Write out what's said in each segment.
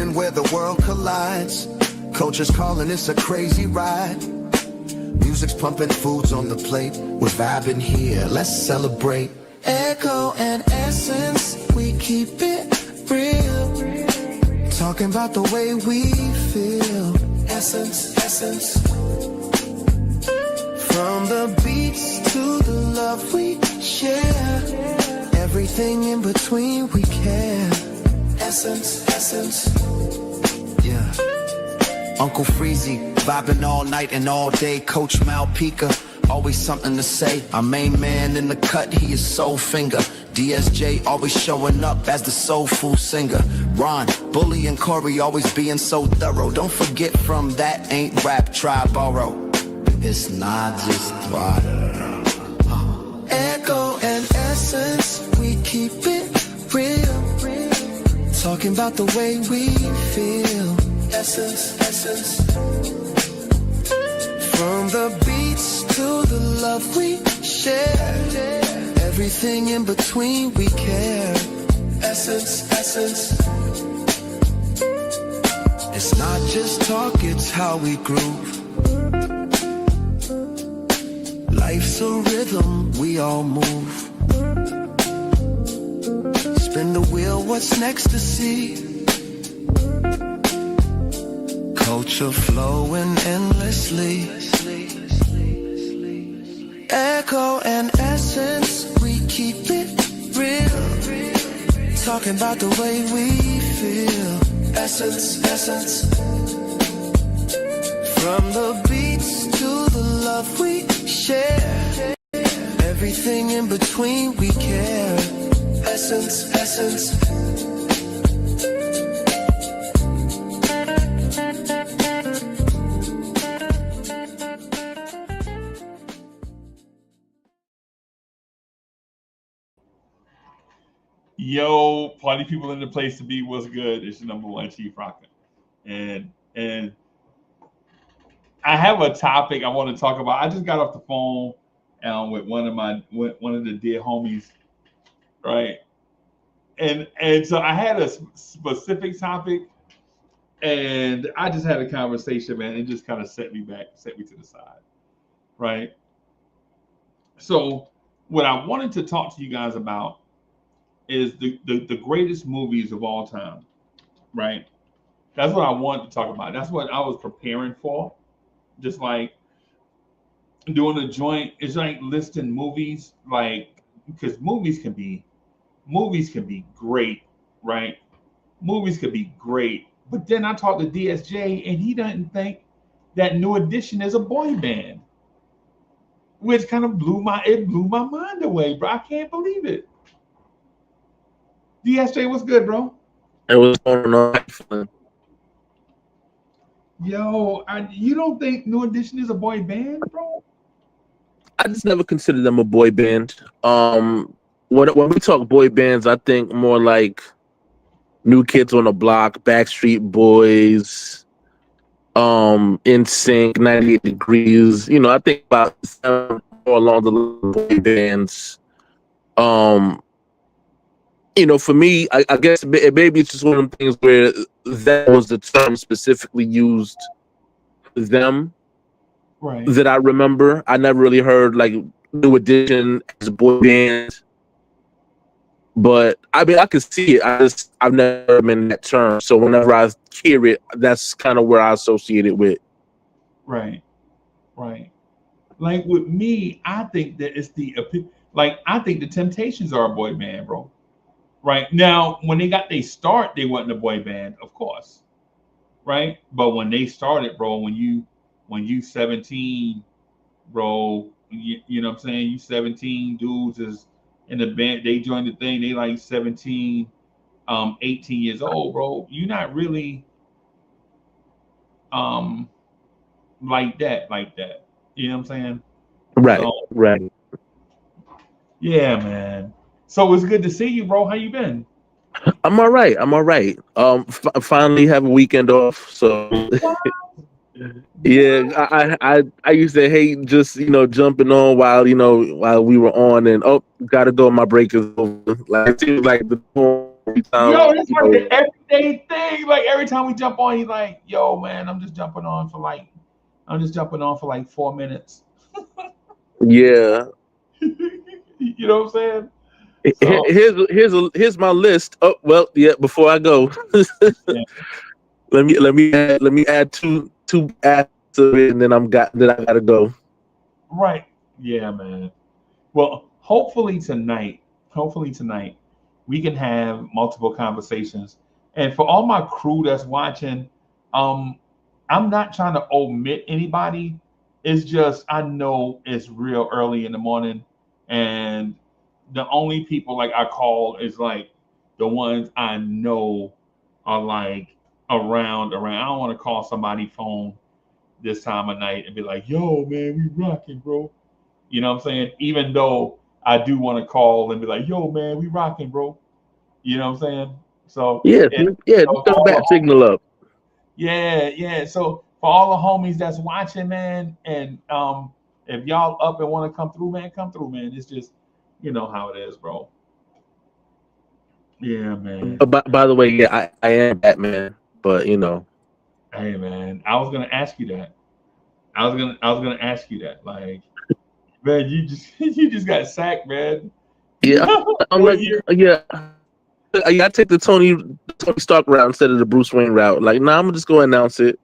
spinning where the world collides. Culture's calling, it's a crazy ride. Music's pumping, food's on the plate. We're vibing here, let's celebrate. Echo and Essence, we keep it real. Talking about the way we feel. Essence, Essence. From the beats to the love we share. Everything in between we care. Essence, Essence. Yeah. Uncle Freezy, vibing all night and all day. Coach Malpica, always something to say. Our main man in the cut, he is Soul Finger. DSJ always showing up as the soulful singer. Ron, Bully and Corey always being so thorough. Don't forget from that ain't rap, try borrow. It's not just water. Echo and Essence, we keep it real. Talking about the way we feel. Essence, Essence. From the beats to the love we share. Everything in between we care. Essence, Essence. It's not just talk, it's how we groove. Life's a rhythm, we all move. Spin the wheel, what's next to see? Culture flowing endlessly. Echo and Essence, we keep it real. Talking about the way we feel. Essence, Essence. From the beats to the love we share. Everything in between we care. Essence, Essence. Yo, party people in the place to be. What's good? It's your number one Chief Rocker, and I have a topic I want to talk about. I just got off the phone with one of the dear homies, right? And so I had a specific topic, and I just had a conversation, man. It just kind of set me to the side, right? So what I wanted to talk to you guys about is the greatest movies of all time, right? That's what I wanted to talk about. That's what I was preparing for. Just like doing a joint, it's like listing movies, like, because movies can be great, right? Movies could be great. But then I talked to DSJ and he doesn't think that New Edition is a boy band, which kind of blew my mind away, bro. I can't believe it. DSJ, what's good, bro? It was going on. Yo, you don't think New Edition is a boy band, bro? I just never considered them a boy band. When we talk boy bands, I think more like New Kids on the Block, Backstreet Boys, NSYNC, 98 Degrees. You know, I think about more along the line of boy bands. You know, for me, I guess maybe it's just one of the things where that was the term specifically used for them, right? That I remember. I never really heard like New Edition as a boy band, but I mean, I can see it. I've never been in that term, so whenever I hear it, that's kind of where I associate it with. Right. Like with me, I think that it's I think the Temptations are a boy band, bro. Right now, when they got their start, they wasn't a boy band, of course, right? But when they started, bro, when you 17, bro, you know what I'm saying? You 17 dudes is in the band. They joined the thing. They like 17, 18 years old, bro. You're not really like that. You know what I'm saying? Right, So, right. Yeah, man. So it's good to see you, bro. How you been? I'm all right. Finally have a weekend off. So yeah, I used to hate just jumping on while we were on and gotta go. My break is over. Like it seems like the every Yo, time. it's like the everyday thing. Like every time we jump on, he's like, "Yo, man, I'm just jumping on for like 4 minutes." Yeah. You know what I'm saying? So Here's my list. Oh well, yeah. Before I go, yeah, let me add two acts to it, and then I gotta go. right. Yeah, man. Well, hopefully tonight, we can have multiple conversations. And for all my crew that's watching, um, I'm not trying to omit anybody. It's just I know it's real early in the morning, and the only people like I call is like the ones I know are like around. I don't want to call somebody phone this time of night and be like, "Yo, man, we rocking, bro." You know what I'm saying? Even though I do want to call and be like, "Yo, man, we rocking, bro." You know what I'm saying? So, Yeah, and yeah. so Just a bat signal up. yeah, yeah. So for all the homies that's watching, man, and if y'all up and want to come through, man, come through, man. It's just, you know how it is, bro. Yeah, man. By the way, yeah, I am Batman, but Hey, man. I was gonna ask you that. I was gonna ask you that. Like, man, you just you just got sacked, man. yeah, I'm What like, year? yeah, I take the Tony Stark route instead of the Bruce Wayne route. Like, nah, I'm gonna just go announce it.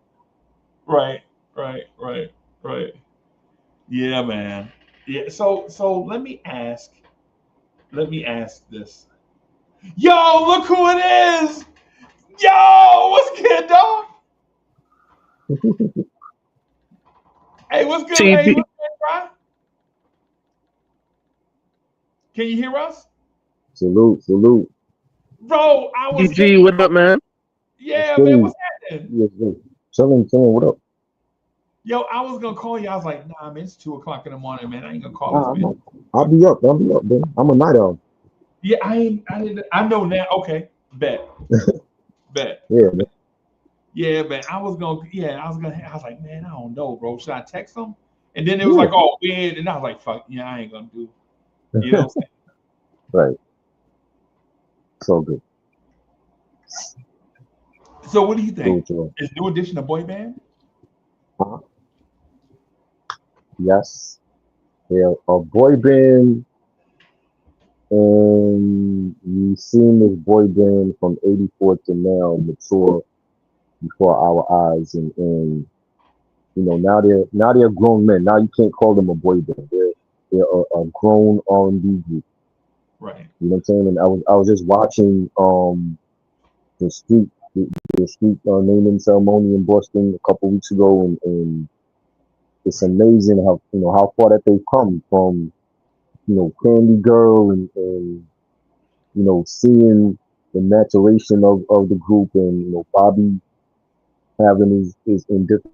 Right, right, right, right. Yeah, man. Yeah. So let me ask this. Yo, look who it is. Yo, what's good, dog? Hey, what's good? Hey, TB, what's good, bro? Can you hear us? Salute, salute. Bro, I was TG, thinking, what up, man? What's yeah, man, good? what's happening? Yes, yes. Chilling, what up? Yo, I was gonna call you. I was like, nah, man, it's 2 o'clock in the morning, man. I ain't gonna call this Nah, man. I'll be up, man. I'm a night owl. Yeah, I know now. Okay, bet, bet. Yeah, man. Yeah, man. I was like, man, I don't know, bro. Should I text him? And then it was Yeah. like, oh, weird. And I was like, fuck, yeah, I ain't gonna do. You know what I'm Right. So good. saying? So what do you think? Good to Is New Edition a boy band? huh? Yes. Yeah, a boy band, and you've seen this boy band from '84 to now mature before our eyes, and now they're grown men. Now you can't call them a boy band. They're a grown R&B group. Right. You know what I'm saying? And I was just watching the street the street naming ceremony in Boston a couple weeks ago, and it's amazing how far that they've come from Candy Girl, and seeing the maturation of the group, and Bobby having his indifference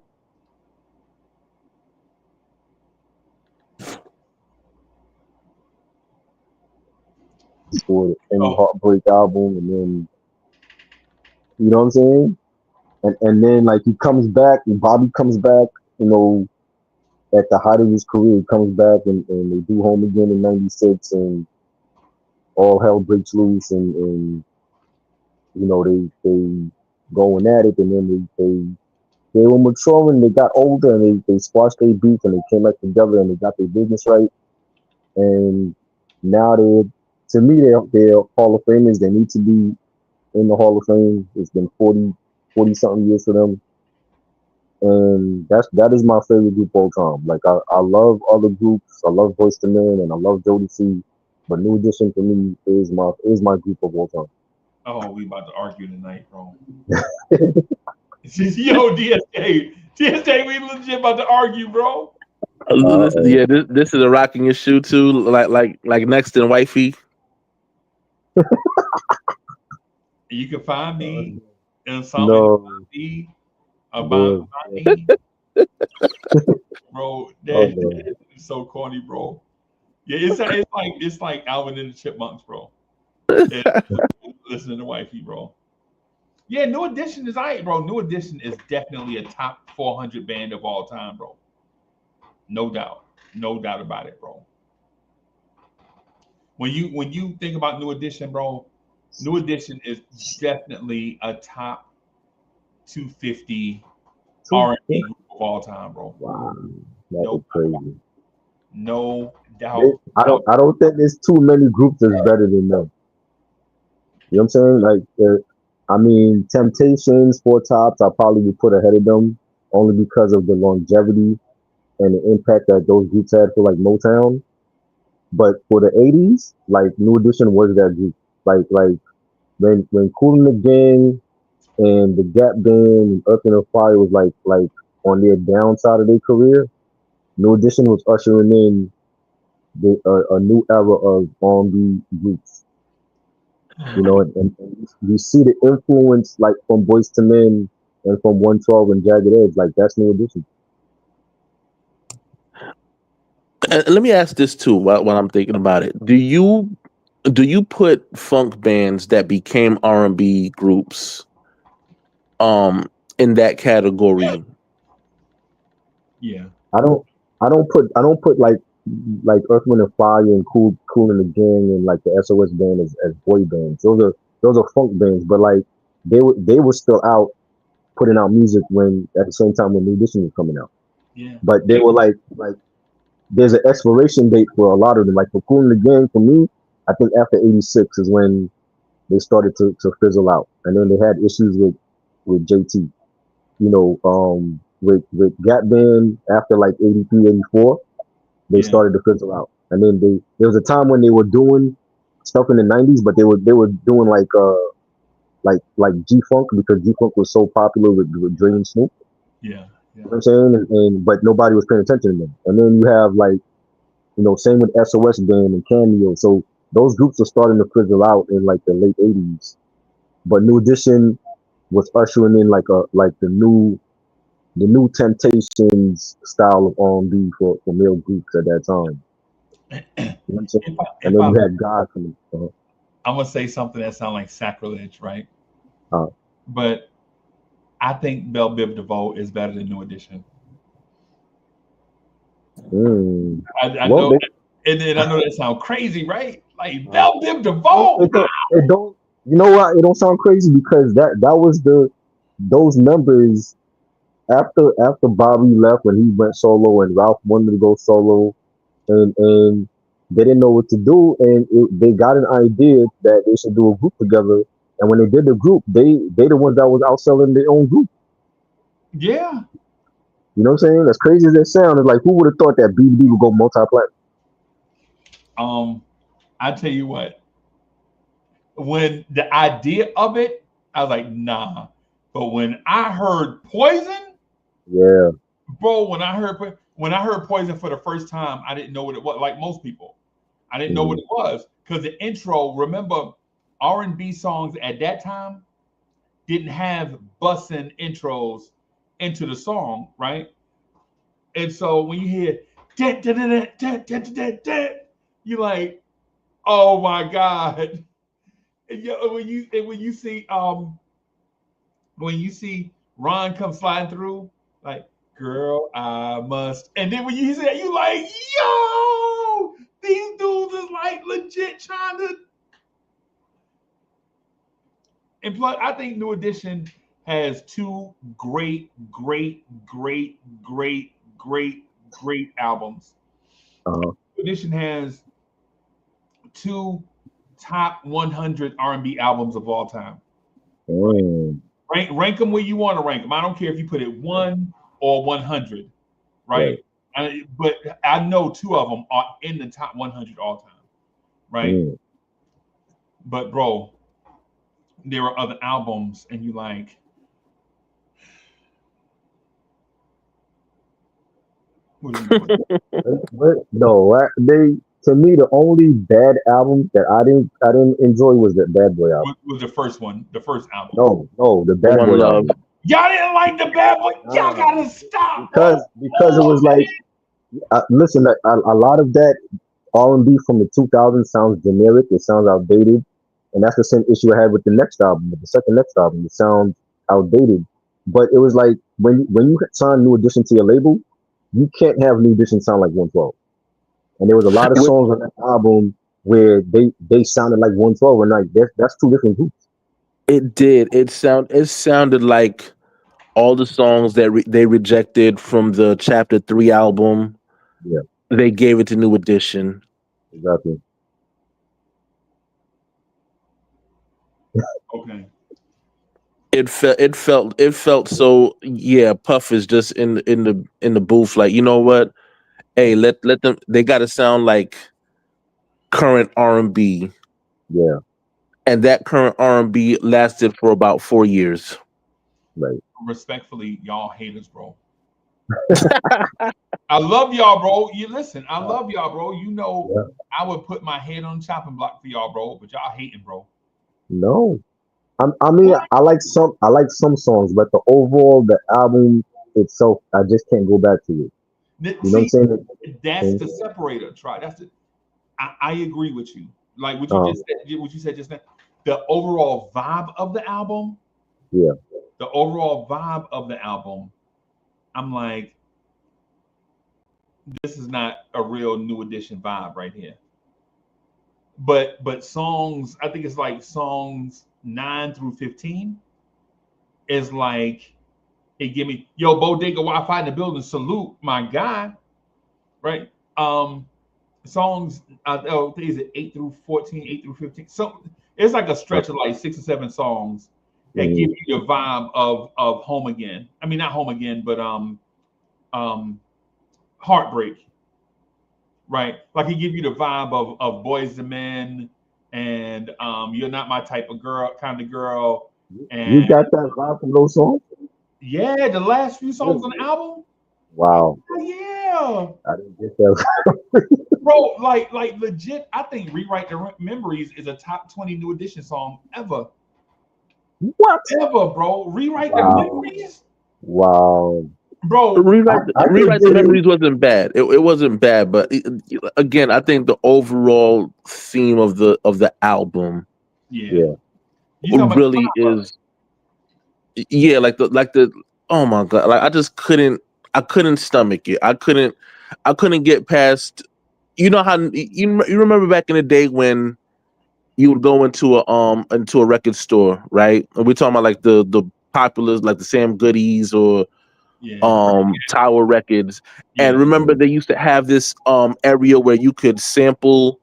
for any Oh, Heartbreak album, and then you know what I'm saying, and then like he comes back, and Bobby comes back, you know at the height of his career, he comes back, and they do Home Again in '96, and all hell breaks loose, and they going at it, and then they were maturing, they got older, and they squashed their beef, and they came back together, and they got their business right, and now to me, they're Hall of Famers. They need to be in the Hall of Fame. It's been 40 something years for them, and that is my favorite group of all time. Like I love other groups. I love Voice to Men, and I love Jodeci, but New Edition for me is my group of all time. oh, we about to argue tonight, bro. Yo, DSJ, we legit about to argue, bro. Uh, Yeah, this is a rocking issue too. Like next in wifey. You can find me in something no, about me, about no, me, bro. oh That no. is so corny, bro. Yeah, it's like Alvin and the Chipmunks, bro. And listening to wifey, bro. Yeah, New Edition is alright, bro. New Edition is definitely a top 400 band of all time, bro. No doubt, no doubt about it, bro. When you think about New Edition, bro, New Edition is definitely a top 250 R&B group of all time, bro. Wow, that No, is crazy. no doubt. I don't think there's too many groups that's better than them. You know what I'm saying? Like, I mean, Temptations, Four Tops, I probably would put ahead of them only because of the longevity and the impact that those groups had for like Motown. But for the '80s, like New Edition was that group. Like when Kool and the Gang and the Gap Band and Earth and Fire was like on their downside of their career, New Edition was ushering in a new era of R&B groups. You know, and you see the influence like from Boyz II Men and from 112 and Jagged Edge, like that's New Edition. Let me ask this too while I'm thinking about it. Do you put funk bands that became R&B groups in that category? Yeah. I don't put like Earth, Wind and Fire and Cool and the Gang and like the SOS band as boy bands. Those are funk bands, but like they were still out putting out music when at the same time when New Edition was coming out. Yeah. But they were like there's an expiration date for a lot of them. Like for Cool and the Gang, for me, I think after '86 is when they started to fizzle out, and then they had issues with JT. You know, with Gap Band after like '83, '84, they Yeah. started to fizzle out, and then there was a time when they were doing stuff in the '90s, but they were doing like G Funk because G Funk was so popular with Dre and Snoop. Yeah. You know what I'm saying? And but nobody was paying attention to them. And then you have like, you know, same with SOS Band and Cameo. So those groups are starting to fizzle out in like the late '80s. But New Edition was ushering in like the new Temptations style of R&B for male groups at that time. You know what I'm saying? And then you had God coming. I'm gonna say something that sounds like sacrilege, right? Uh, But I think Belle Biv DeVoe is better than New Edition. I well, know, and I know that sounds crazy, right? Like Belle Biv DeVoe. it don't. You know what? It don't sound crazy because that was those members after Bobby left when he went solo and Ralph wanted to go solo and they didn't know what to do and they got an idea that they should do a group together. And when they did the group, they the ones that was outselling their own group. Yeah. You know what I'm saying? As crazy as that sound, it's like who would have thought that BB would go multi-platinum? I tell you what, when the idea of it, I was like, nah. But when I heard Poison, Yeah. bro, when I heard Poison for the first time, I didn't know what it was. Like most people, I didn't know what it was because the intro. Remember, R&B songs at that time didn't have bussin' intros into the song, right? And so when you hear you're like, oh my god! And when you see Ron come sliding through, like, girl, I must. And then when you see that, you like, yo, these dudes is like legit trying to. And plus, I think New Edition has two great albums. Uh-huh. New Edition has two top 100 R&B albums of all time. Rank them where you want to rank them. I don't care if you put it 1 or 100, right? But I know two of them are in the top 100 all time, right? But bro, there are other albums, and you like. To me, the only bad album that I didn't enjoy was the Bad Boy album. Was the first one, the first album? No, the Bad Boy album. Y'all didn't like the Bad Boy. Y'all gotta stop. Because it was like, listen, a lot of that R&B from the 2000s sounds generic. It sounds outdated, and that's the same issue I had with the next album, with the second next album. It sounds outdated, but it was like when you sign New Edition to your label, you can't have New Edition sound like 112. And there was a lot of songs on that album where they sounded like 112, and like that's two different groups. It did. It sounded like all the songs that they rejected from the Chapter 3 album. Yeah, They gave it to New Edition. exactly. Okay. It felt so, yeah, Puff is just in the booth, like, you know what? Hey, let them, they gotta sound like current R&B. Yeah, And that current R&B lasted for about 4 years. right. Respectfully, y'all haters, bro. I love y'all, bro. You listen, I love y'all, bro. You know, Yeah. I would put my head on the chopping block for y'all, bro. But y'all hating, bro. No, I mean, I like some songs, but the overall the album itself, I just can't go back to it. You know what I'm See, saying? that's the separator. Try. That's the. I agree with you. Like what you Um, just said, what you said just now. The overall vibe of the album. Yeah. The overall vibe of the album. I'm like, this is not a real New Edition vibe right here. But songs, I think it's like songs 9 through 15 is like it give me Bodega Wi-Fi in the building. Salute my guy, right? Songs is it 8 through 14, 8 through 15. So it's like a stretch of like 6 or 7 songs that give you the vibe of Home Again. I mean, not Home Again, but Heartbreak. Right, like he give you the vibe of Boys and Men, and You're Not My Type of Girl, kind of girl, and You got that vibe from those songs? yeah, the last few songs on the album, Wow, yeah, I didn't get that. bro, like legit. I think Rewrite the Memories is a top 20 New Edition song ever, What? bro. Rewrite the Wow. Memories, Wow. bro. Rewrite I the think Memories wasn't bad. It wasn't bad, but again, I think the overall theme of the album Yeah, you talking about the really vibe of it. is, yeah, like the oh my god, like I couldn't stomach it. I couldn't get past. You know how you remember back in the day when you would go into a record store, right? And we're talking about like the populars, like the Sam Goodies or Yeah, Tower Records. yeah, And remember they used to have this area where you could sample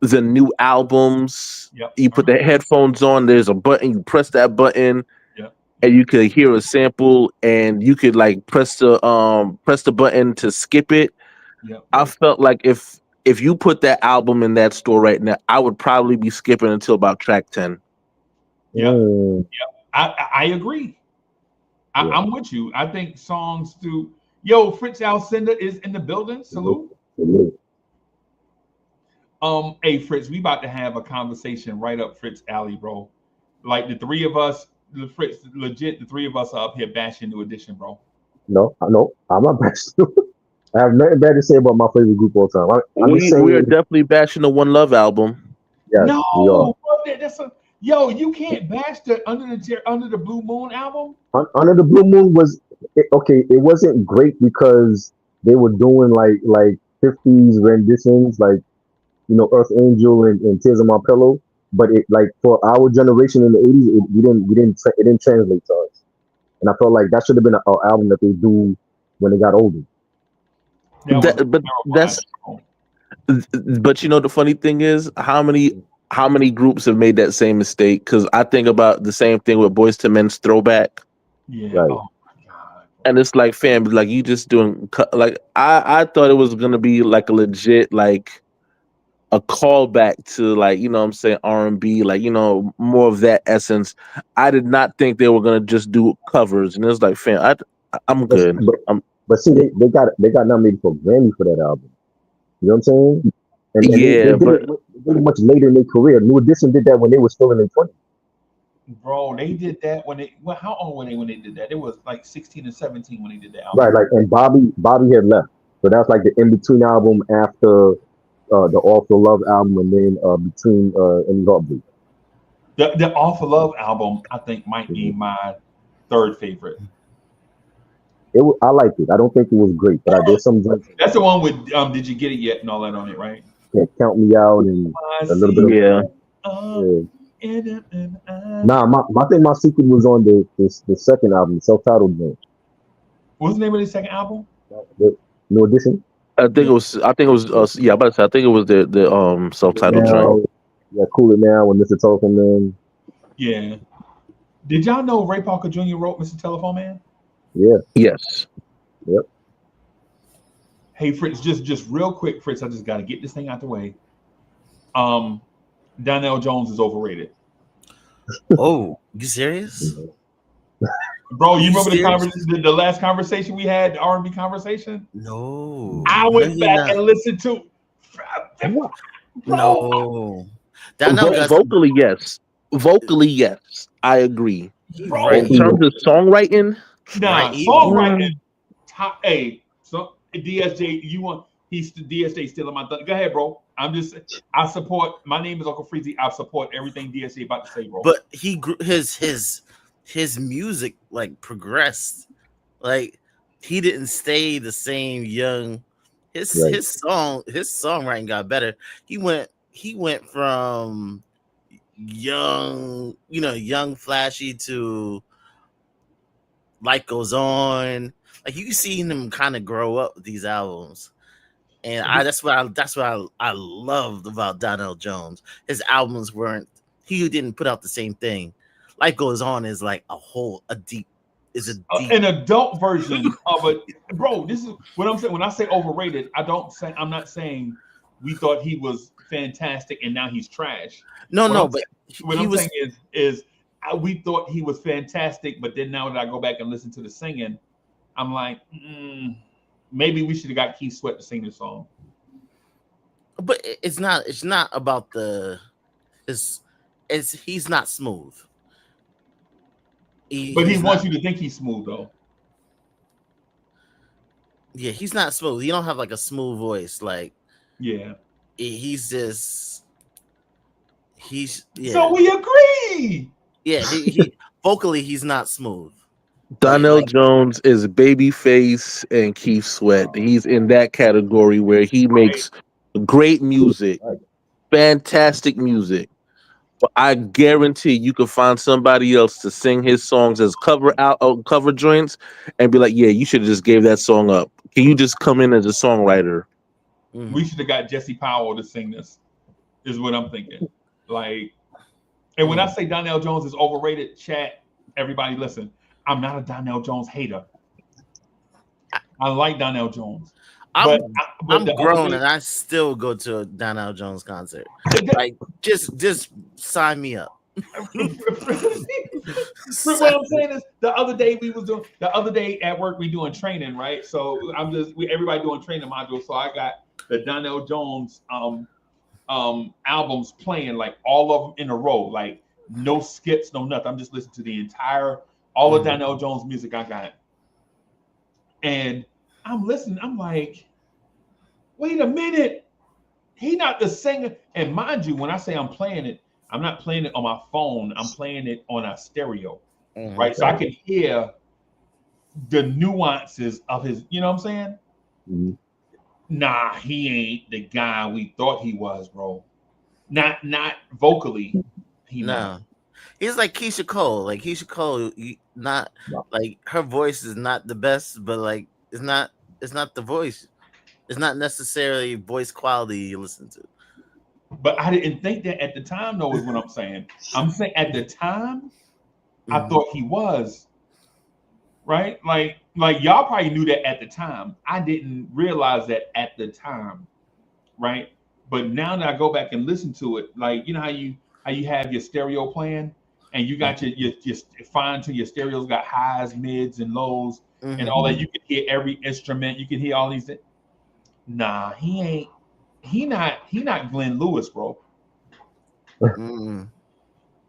the new albums. yep, You put the headphones on, there's a button, you press that button, yep, and you could hear a sample, and you could like press the button to skip it. yep. I felt like if you put that album in that store right now, I would probably be skipping until about track 10. Yep. Mm, I agree. Yeah. I'm with you. I think songs do. Fritz Alcindor is in the building. Salute. Hey Fritz, we about to have a conversation right up Fritz alley, bro. Like the three of us, Fritz, legit, the three of us are up here bashing New Edition, bro. No, I'm not best. I have nothing bad to say about my favorite group all time. I'm just saying, We are definitely bashing the One Love album. yes, No, we are. bro, that's you can't bash the Under the Blue Moon album. Under the Blue Moon was okay. It wasn't great because they were doing like 50s renditions, like Earth Angel and Tears on My Pillow. But it like for our generation in the 80s, it didn't translate to us. And I felt like that should have been an album that they do when they got older. That was a But terrible album. but the funny thing is how many groups have made that same mistake? Because I think about the same thing with Boyz II Men's Throwback. Yeah. Right. Oh my god. And it's like, fam, like you just doing like I thought it was gonna be like a legit like a callback to like what I'm saying, R&B, like more of that essence. I did not think they were gonna just do covers, and it was like, fam, I'm But good. but see, they got nominated for Grammy for that album. You know what I'm saying? And Yeah, they but did it much later in their career. New Edition did that when they were still in their 20s. Bro, they did that how old were they when they did that? It was like 16 and 17 when they did that album. Right, like, and Bobby had left, so that's like the in between album after the All for Love album, and then between Any Heartbreak. The All for Love album, I think, might be my third favorite. I liked it. I don't think it was great, but there's some. That's the one with Did You Get It Yet and all that on it, right? Yeah, Count Me Out and I a little see bit of Yeah. Nah, my thing, my secret was on the second album, self-titled joint. What's the name of the second album? The New Edition. Yeah, I'm about to say, I think it was the self-titled joint. Now, yeah, Cool It Now when Mr. Telephone Man. Yeah. Did y'all know Ray Parker Jr. wrote Mr. Telephone Man? Yeah, Yes. yep. Hey Fritz, just real quick, Fritz. I just got to get this thing out the way. Donnell Jones is overrated, Oh, you serious? bro. You You remember serious? the last conversation we had, the R&B conversation? No. I No, went he back not. and listened to, What? bro. No. Donnell got some. Vocally, yes. Vocally, yes. I agree. He Bro, write In terms evil. of songwriting, Right nah, evil. songwriting. Top, hey, so DSJ, you want? He's the DSJ still in my. Go ahead, bro. I support. My name is Uncle Freezy. I support everything DSJ about to say, bro. But he grew his music like progressed. Like he didn't stay the same young. Right. His songwriting got better. He went from young, young flashy to Life Goes On. Like you see him kind of grow up with these albums. And that's what I loved about Donnell Jones. His albums weren't, he didn't put out the same thing. Life Goes On is like a deep. An adult version of it, bro. This is what I'm saying. When I say overrated, I'm not saying we thought he was fantastic and now he's trash. What I'm saying is we thought he was fantastic, but then now that I go back and listen to the singing, I'm like, maybe we should have got Keith Sweat to sing this song. But it's not about he's not smooth. He wants you to think he's smooth though. Yeah, he's not smooth. He don't have like a smooth voice. Like, yeah, he's yeah. So we agree. Yeah, he vocally he's not smooth. Donnell Jones is Babyface and Keith Sweat. He's in that category where he makes great music, fantastic music. But I guarantee you could find somebody else to sing his songs as cover joints and be like, yeah, you should have just gave that song up. Can you just come in as a songwriter? We should have got Jesse Powell to sing this, is what I'm thinking. Like, and when I say Donnell Jones is overrated, chat, everybody listen. I'm not a Donnell Jones hater. I like Donnell Jones. I'm grown and I still go to a Donnell Jones concert. Like, just sign me up. What I'm saying is, the other day at work we doing training, right? So everybody doing training modules. So I got the Donnell Jones albums playing, like all of them in a row, like no skips, no nothing. I'm just listening to the entire all of Donnell Jones music I got, and I'm listening. I'm like, wait a minute, he not the singer. And mind you, when I say I'm playing it, I'm not playing it on my phone. I'm playing it on a stereo, right? So I can hear the nuances of his. You know what I'm saying? Mm-hmm. Nah, he ain't the guy we thought he was, bro. Not vocally. No. He's like Keisha Cole. Like Keisha Cole, like her voice is not the best, but like it's not the voice. It's not necessarily voice quality you listen to. But I didn't think that at the time, though, is what I'm saying. I'm saying at the time, I thought he was. Right? Like y'all probably knew that at the time. I didn't realize that at the time. Right? But now that I go back and listen to it, like, you know how you have your stereo playing and you got your fine to your stereos got highs, mids, and lows and all that. You can hear every instrument. You can hear all these things. Nah, he ain't. He not Glenn Lewis, bro.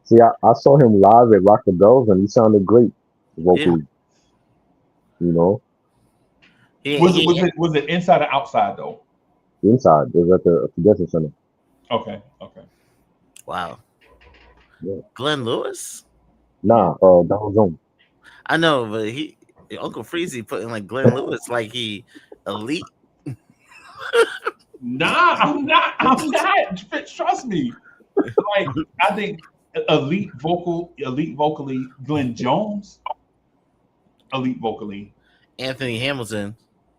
See, I saw him live at Rock the Bells and he sounded great vocally. You know. Was it inside or outside though? Inside. It was at the Convention Center. Okay. Wow. Yeah. Glenn Lewis? Nah, Donald Jones. I know, but Uncle Freezy putting like Glenn Lewis like he elite. Nah, I'm not. I'm not. Trust me. Like I think elite vocally, Glenn Jones, elite vocally, Anthony Hamilton.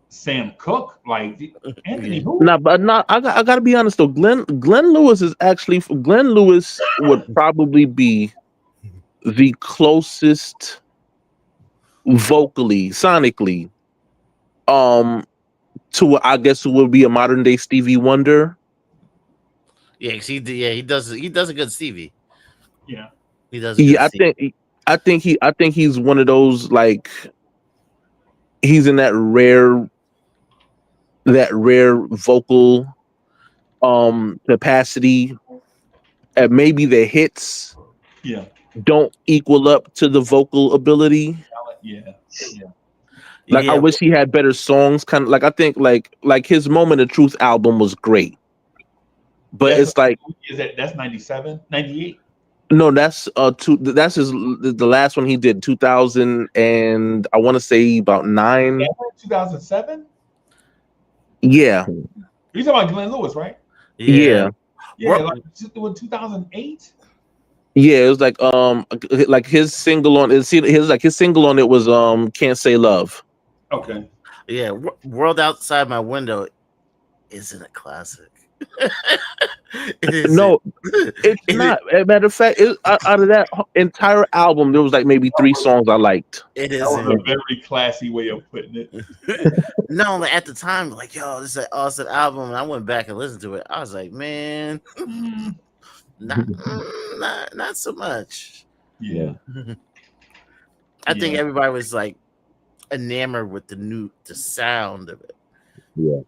Sam Cooke, like Anthony Yeah. who? Nah, but not. I gotta be honest though. Glenn Lewis is actually Glenn Lewis would probably be the closest vocally, sonically, to what I guess would be a modern day Stevie Wonder. Yeah, 'cause he does a good Stevie. Yeah. He does a good Yeah, Stevie. I think he's one of those, like, he's in that rare vocal capacity, and maybe the hits Yeah. don't equal up to the vocal ability. Yeah. Like, Yeah, I wish he had better songs. Kind of like, I think like his Moment of Truth album was great, but That's- it's like, that's 97, 98? no, that's that's the last one he did, 2000, and I want to say about 9. 2007? Yeah, You're talking about Glenn Lewis, right? yeah. Yeah, Well- like 2008. Yeah, it was like his single on his single on it was Can't Say Love. Okay. yeah. World Outside My Window isn't a classic. It isn't. No, it's not. As a matter of fact, out of that entire album, there was like maybe 3 songs I liked. It That was isn't. a very classy way of putting it. No, like at the time, like, yo, this is an awesome album. And I went back and listened to it. I was like, man, not so much. Yeah. I think Yeah. everybody was like enamored with the sound of it. Yeah.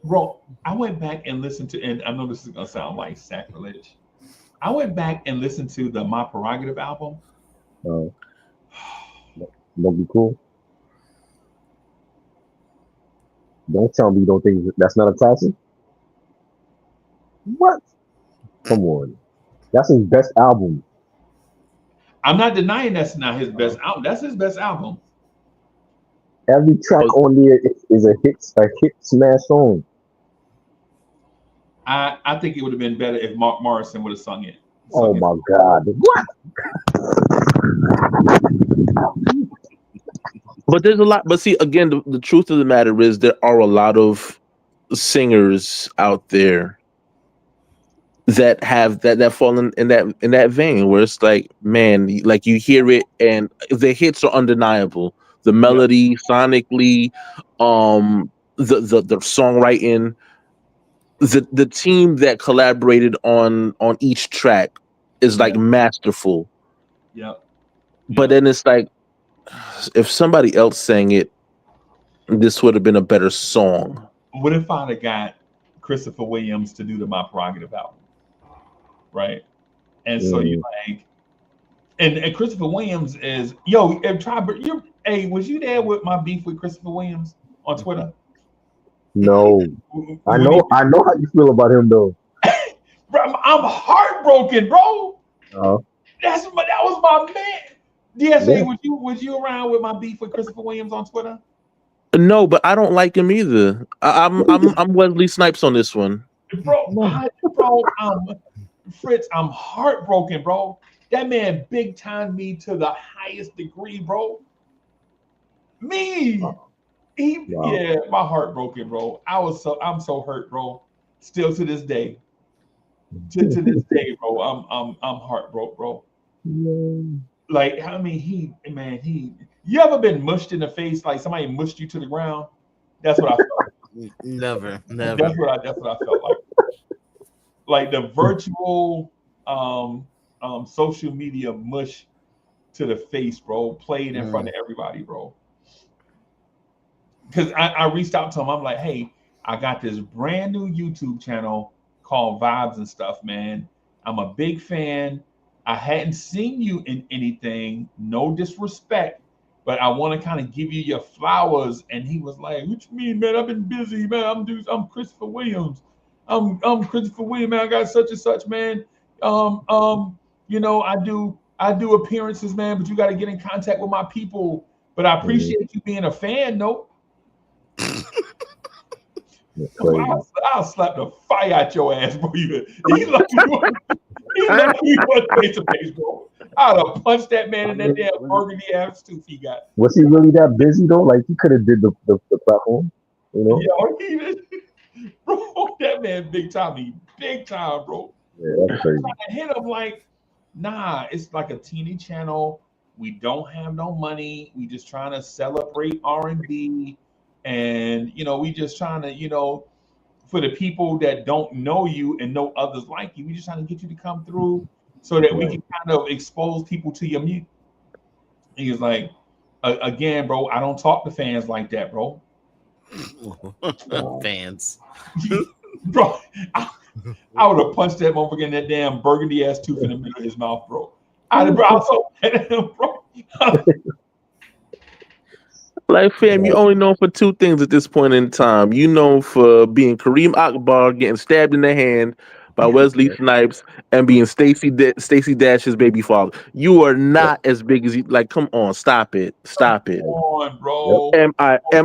Bro, I went back and listened to, and I know this is gonna sound like sacrilege. I went back and listened to the My Prerogative album. Don't be cool. Don't tell me you don't think that's not a classic. What? Come on. That's his best album. I'm not denying that's not his best album. That's his best album. Every track on there is a hit smash song. I think it would have been better if Mark Morrison would have sung it. Oh my God. What? But there's a lot. But see, again, the truth of the matter is there are a lot of singers out there that have that fall in that vein where it's like, man, like you hear it and the hits are undeniable. The melody, sonically, the songwriting, the team that collaborated on each track is like masterful. Yep. But then it's like, if somebody else sang it, this would have been a better song. What if I'd have got Christopher Williams to do the My Prerogative album? Right. And so you like, and Christopher Williams is, yo, was you there with my beef with Christopher Williams on Twitter? No. I know how you feel about him though. Bro, I'm heartbroken, bro. Uh, That was my man. DSA, Yeah. was you around with my beef with Christopher Williams on Twitter? No, but I don't like him either. I'm Wesley Snipes on this one. Bro, Fritz, I'm heartbroken, bro. That man big time me to the highest degree, bro. Me. Yeah, my heart broken, bro. I'm so hurt, bro. Still to this day. To this day, bro. I'm heartbroken, bro. Like, I mean, you ever been mushed in the face, like somebody mushed you to the ground? That's what I felt. Never. That's what I felt like. Like the virtual social media mush to the face, bro, played in front of everybody, bro. Because I reached out to him. I'm like, hey, I got this brand new YouTube channel called Vibes and Stuff, man. I'm a big fan. I hadn't seen you in anything, no disrespect, but I want to kind of give you your flowers. And he was like, what you mean, man? I've been busy, man. I'm Christopher Williams. I'm Christopher Williams, man. I got such and such, man. You know, I do appearances, man, but you got to get in contact with my people. But I appreciate you being a fan, though. That's crazy. I'll slap the fire out your ass, bro. He lucky you wasn't face to face, bro. I'd have punched that man in that damn burgundy ass tooth he got. Was he really that busy though? Like he could have did the platform, you know? Bro, that man big time, bro. Yeah, that's crazy. I hit him like, nah, it's like a teeny channel. We don't have no money. We just trying to celebrate R&B. And, we just trying to, for the people that don't know you and know others like you, we just trying to get you to come through so that we can kind of expose people to your music. He was like, again, bro, I don't talk to fans like that, bro. Fans. Bro, I would have punched that motherfucker in that damn burgundy ass tooth in the middle of his mouth, bro. I'm so mad at him, bro. Like, fam, you only known for two things at this point in time. You known for being Kareem Akbar, getting stabbed in the hand by Wesley Snipes, and being Stacey Dash's baby father. You are not as big as you. Like, come on, stop it. Come on, bro. Am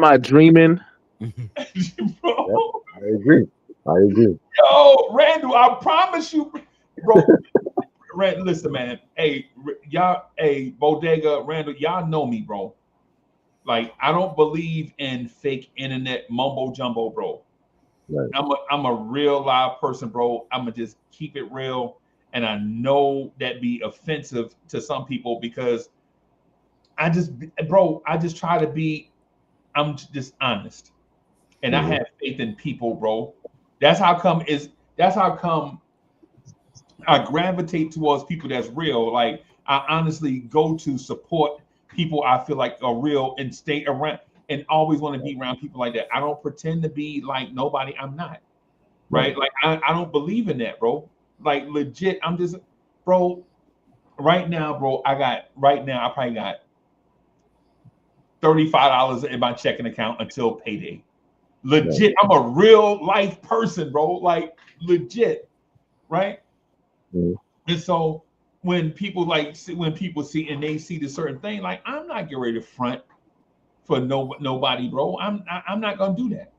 I dreaming? Bro. I agree. Yo, Randall, I promise you, bro. Randall, listen, man. Hey, y'all, Bodega, Randall, y'all know me, bro. Like, I don't believe in fake internet mumbo jumbo, bro. Right. I'm a real live person, bro. I'm gonna just keep it real, and I know that be offensive to some people because I just try to be. I'm just honest, and I have faith in people, bro. That's how come I gravitate towards people that's real. Like, I honestly go to support people I feel like are real and stay around and always want to be around people like that. I don't pretend to be like nobody I'm not. Right? Like, I don't believe in that, bro. Like, legit, I'm just, bro, right now, bro, I probably got $35 in my checking account until payday. Legit, I'm a real life person, bro. Like, legit, right? And so when people see and they see the certain thing, like, I'm not getting ready to front for nobody, bro. I'm not gonna do that.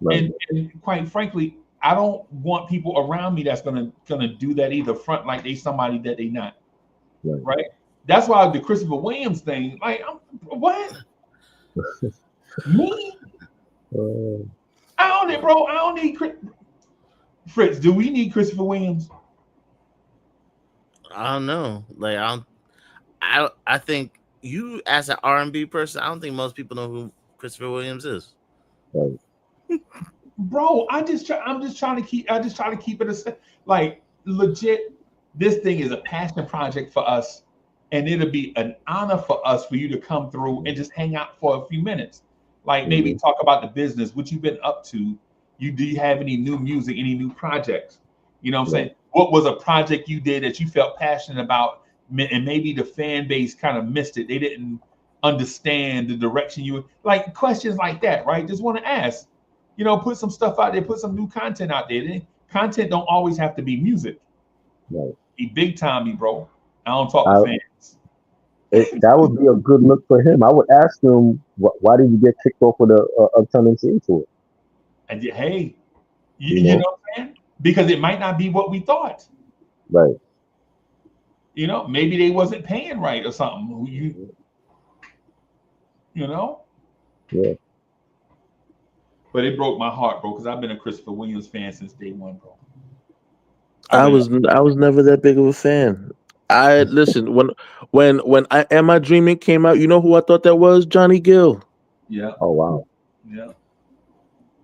Right. And quite frankly, I don't want people around me that's gonna do that either. Front like they somebody that they not. Right. That's why the Christopher Williams thing, like, what? Me? I don't need Fritz. Do we need Christopher Williams? I don't know. Like, I think you, as an R&B person, I don't think most people know who Christopher Williams is. Right. Bro, I'm just trying to keep it like, legit. This thing is a passion project for us, and it'll be an honor for us for you to come through and just hang out for a few minutes. Like, maybe talk about the business, what you've been up to. Do you have any new music, any new projects? You know what I'm saying? What was a project you did that you felt passionate about, and maybe the fan base kind of missed it? They didn't understand the direction you like. Questions like that, right? Just want to ask. Put some stuff out there, put some new content out there. Content don't always have to be music. Right. Be big timey, bro. I don't talk to fans. That would be a good look for him. I would ask him, why did you get kicked off with the Uptown MC tour? And hey, you know what I'm saying? Because it might not be what we thought. Right. Maybe they wasn't paying right or something. Yeah. But it broke my heart, bro, because I've been a Christopher Williams fan since day one, bro. I was never that big of a fan. I listen when Am I Dreaming came out, you know who I thought that was? Johnny Gill. Yeah. Oh wow. Yeah.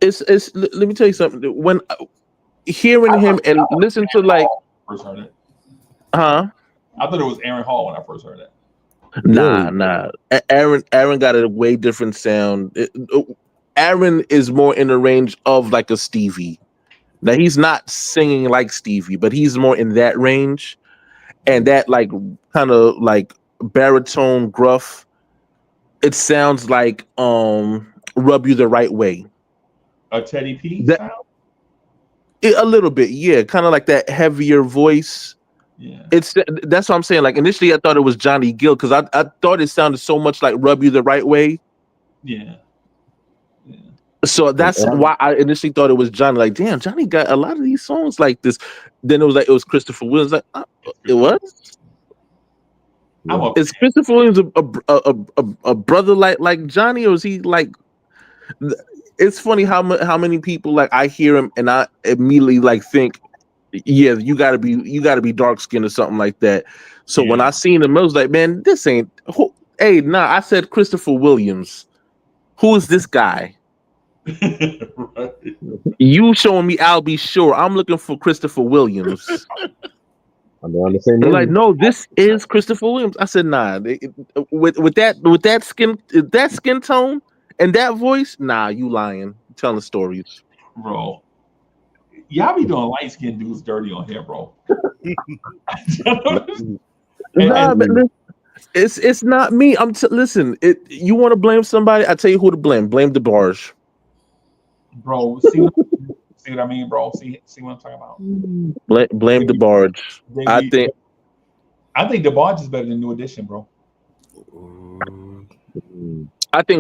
It's let me tell you something. When hearing him and listen to like first heard it. Huh? I thought it was Aaron Hall when I first heard it. Nah. Aaron got a way different sound. Aaron is more in the range of like a Stevie. Now he's not singing like Stevie, but he's more in that range, and that like kind of like baritone gruff. It sounds like Rub You the Right Way. A Teddy P sound? A little bit, yeah, kind of like that heavier voice. Yeah, that's what I'm saying. Like initially, I thought it was Johnny Gill because I thought it sounded so much like Rub You the Right Way. Yeah. So that's And why I initially thought it was Johnny. Like, damn, Johnny got a lot of these songs like this. Then it was like it was Christopher Williams. Like, it was. I'm a Is Christopher Williams a brother like Johnny, or is he like? It's funny how many people like I hear him and I immediately like think, yeah, you gotta be dark skinned or something like that. So when Yeah. I seen him, I was like, man, this ain't. Hey, nah, I said Christopher Williams. Who is this guy? right. You showing me I'll be sure. I'm looking for Christopher Williams. I mean, on the same They're movie. like, no, this is Christopher Williams. I said, nah. With that skin tone and that voice, nah, you lying. You're telling stories. Bro. Y'all be doing light skinned dudes dirty on here, bro. Nah, but it's not me. Listen. You want to blame somebody? I tell you who to blame. Blame DeBarge. Bro, see what I mean, bro? See what I'm talking about? Blame DeBarge. I think DeBarge is better than New Edition, bro.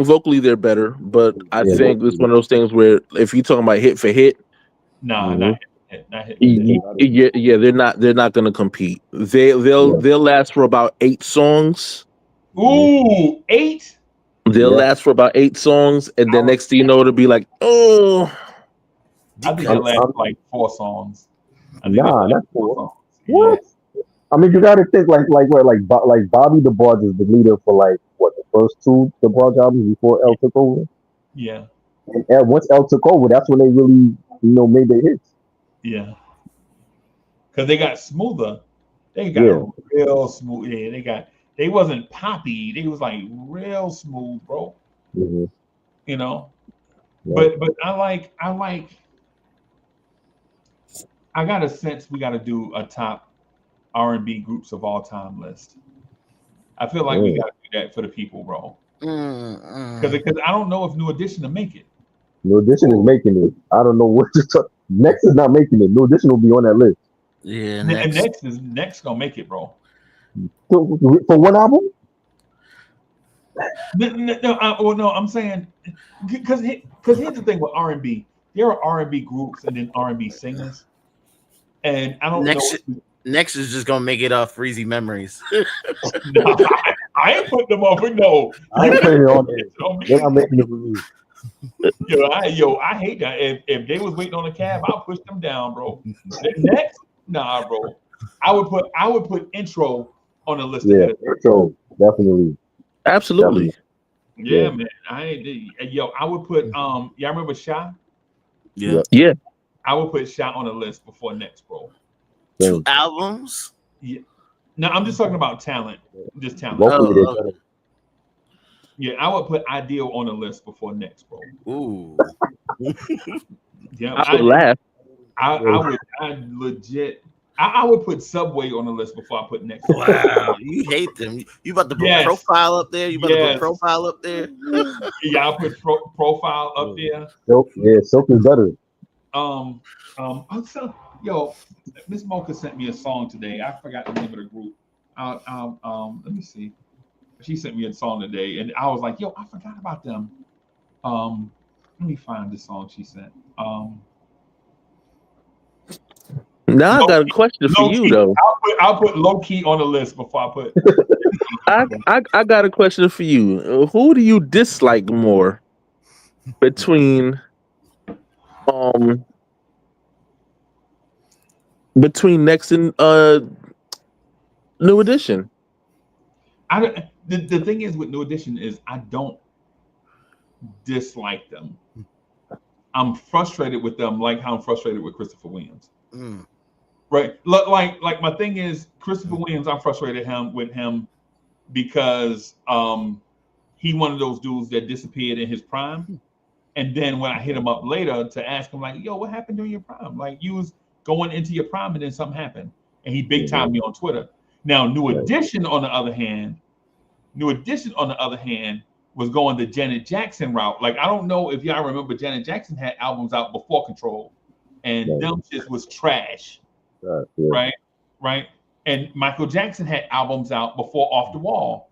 vocally they're better, but I Yeah, think it's one of those things where if you're talking about hit for hit, Nah, not hit. yeah, they're not gonna compete. They'll last for about 8 songs. Ooh, 8? They'll last for about 8 songs, and then next thing you know, it'll be like, oh. I think they'll last for like 4 songs. Nah, not 4. songs. What? I mean, you got to think like Bobby DeBarge is the leader for like what, the first 2 DeBarge albums before L took over. Yeah, And once L took over, that's when they really made their hits. yeah. Because they got smoother. They got real smooth. Yeah, they wasn't poppy. They was like real smooth, bro. Mm-hmm. You know. Yeah. But I got a sense we got to do a top R&B groups of all time list. I feel like we got to do that for the people, bro. Because I don't know if New Edition will make it. New Edition is making it. I don't know what to talk. Next is not making it. New Edition will be on that list. Yeah, And next gonna make it, bro. So, for one album? No, I'm saying because here's the thing with R&B. There are R&B groups and then R&B singers, and I don't know. Next is just gonna make it off Freezy Memories. No, I ain't putting them over. No, I ain't putting it on there. They're not making it for me. I hate that. If they was waiting on a cab, I'll push them down, bro. Next, nah, bro. I would put intro on the list. Yeah, intro, definitely. Absolutely. Yeah, man. I would put y'all remember Sha? Yeah. I would put Sha on the list before next, bro. 2 albums? Yeah. No, I'm just talking about talent. Just talent. Vocally, Yeah, I would put Ideal on the list before next, bro. Ooh. Yeah, I would laugh. I would put Subway on the list before I put next. Wow, you hate them. You about to put Profile up there? You about to put Profile up there? Yeah, I'll put Profile up there. Silk is better. Also, Miss Mocha sent me a song today. I forgot the name of the group. Let me see. She sent me a song today, and I was like, "Yo, I forgot about them." Let me find the song she sent. Now I got a question for you though. I'll put Low Key on the list before I put. I got a question for you. Who do you dislike more between Next and New Edition? The thing is with New Edition is I don't dislike them. I'm frustrated with them, like how I'm frustrated with Christopher Williams. Right, like my thing is Christopher Williams. I'm frustrated with him because he one of those dudes that disappeared in his prime, and then when I hit him up later to ask him like, "Yo, what happened during your prime? Like you was going into your prime and then something happened," and he big timed me on Twitter. Now, New Edition on the other hand was going the Janet Jackson route. Like I don't know if y'all remember, Janet Jackson had albums out before Control, and them shit was trash. Right. And Michael Jackson had albums out before Off the Wall,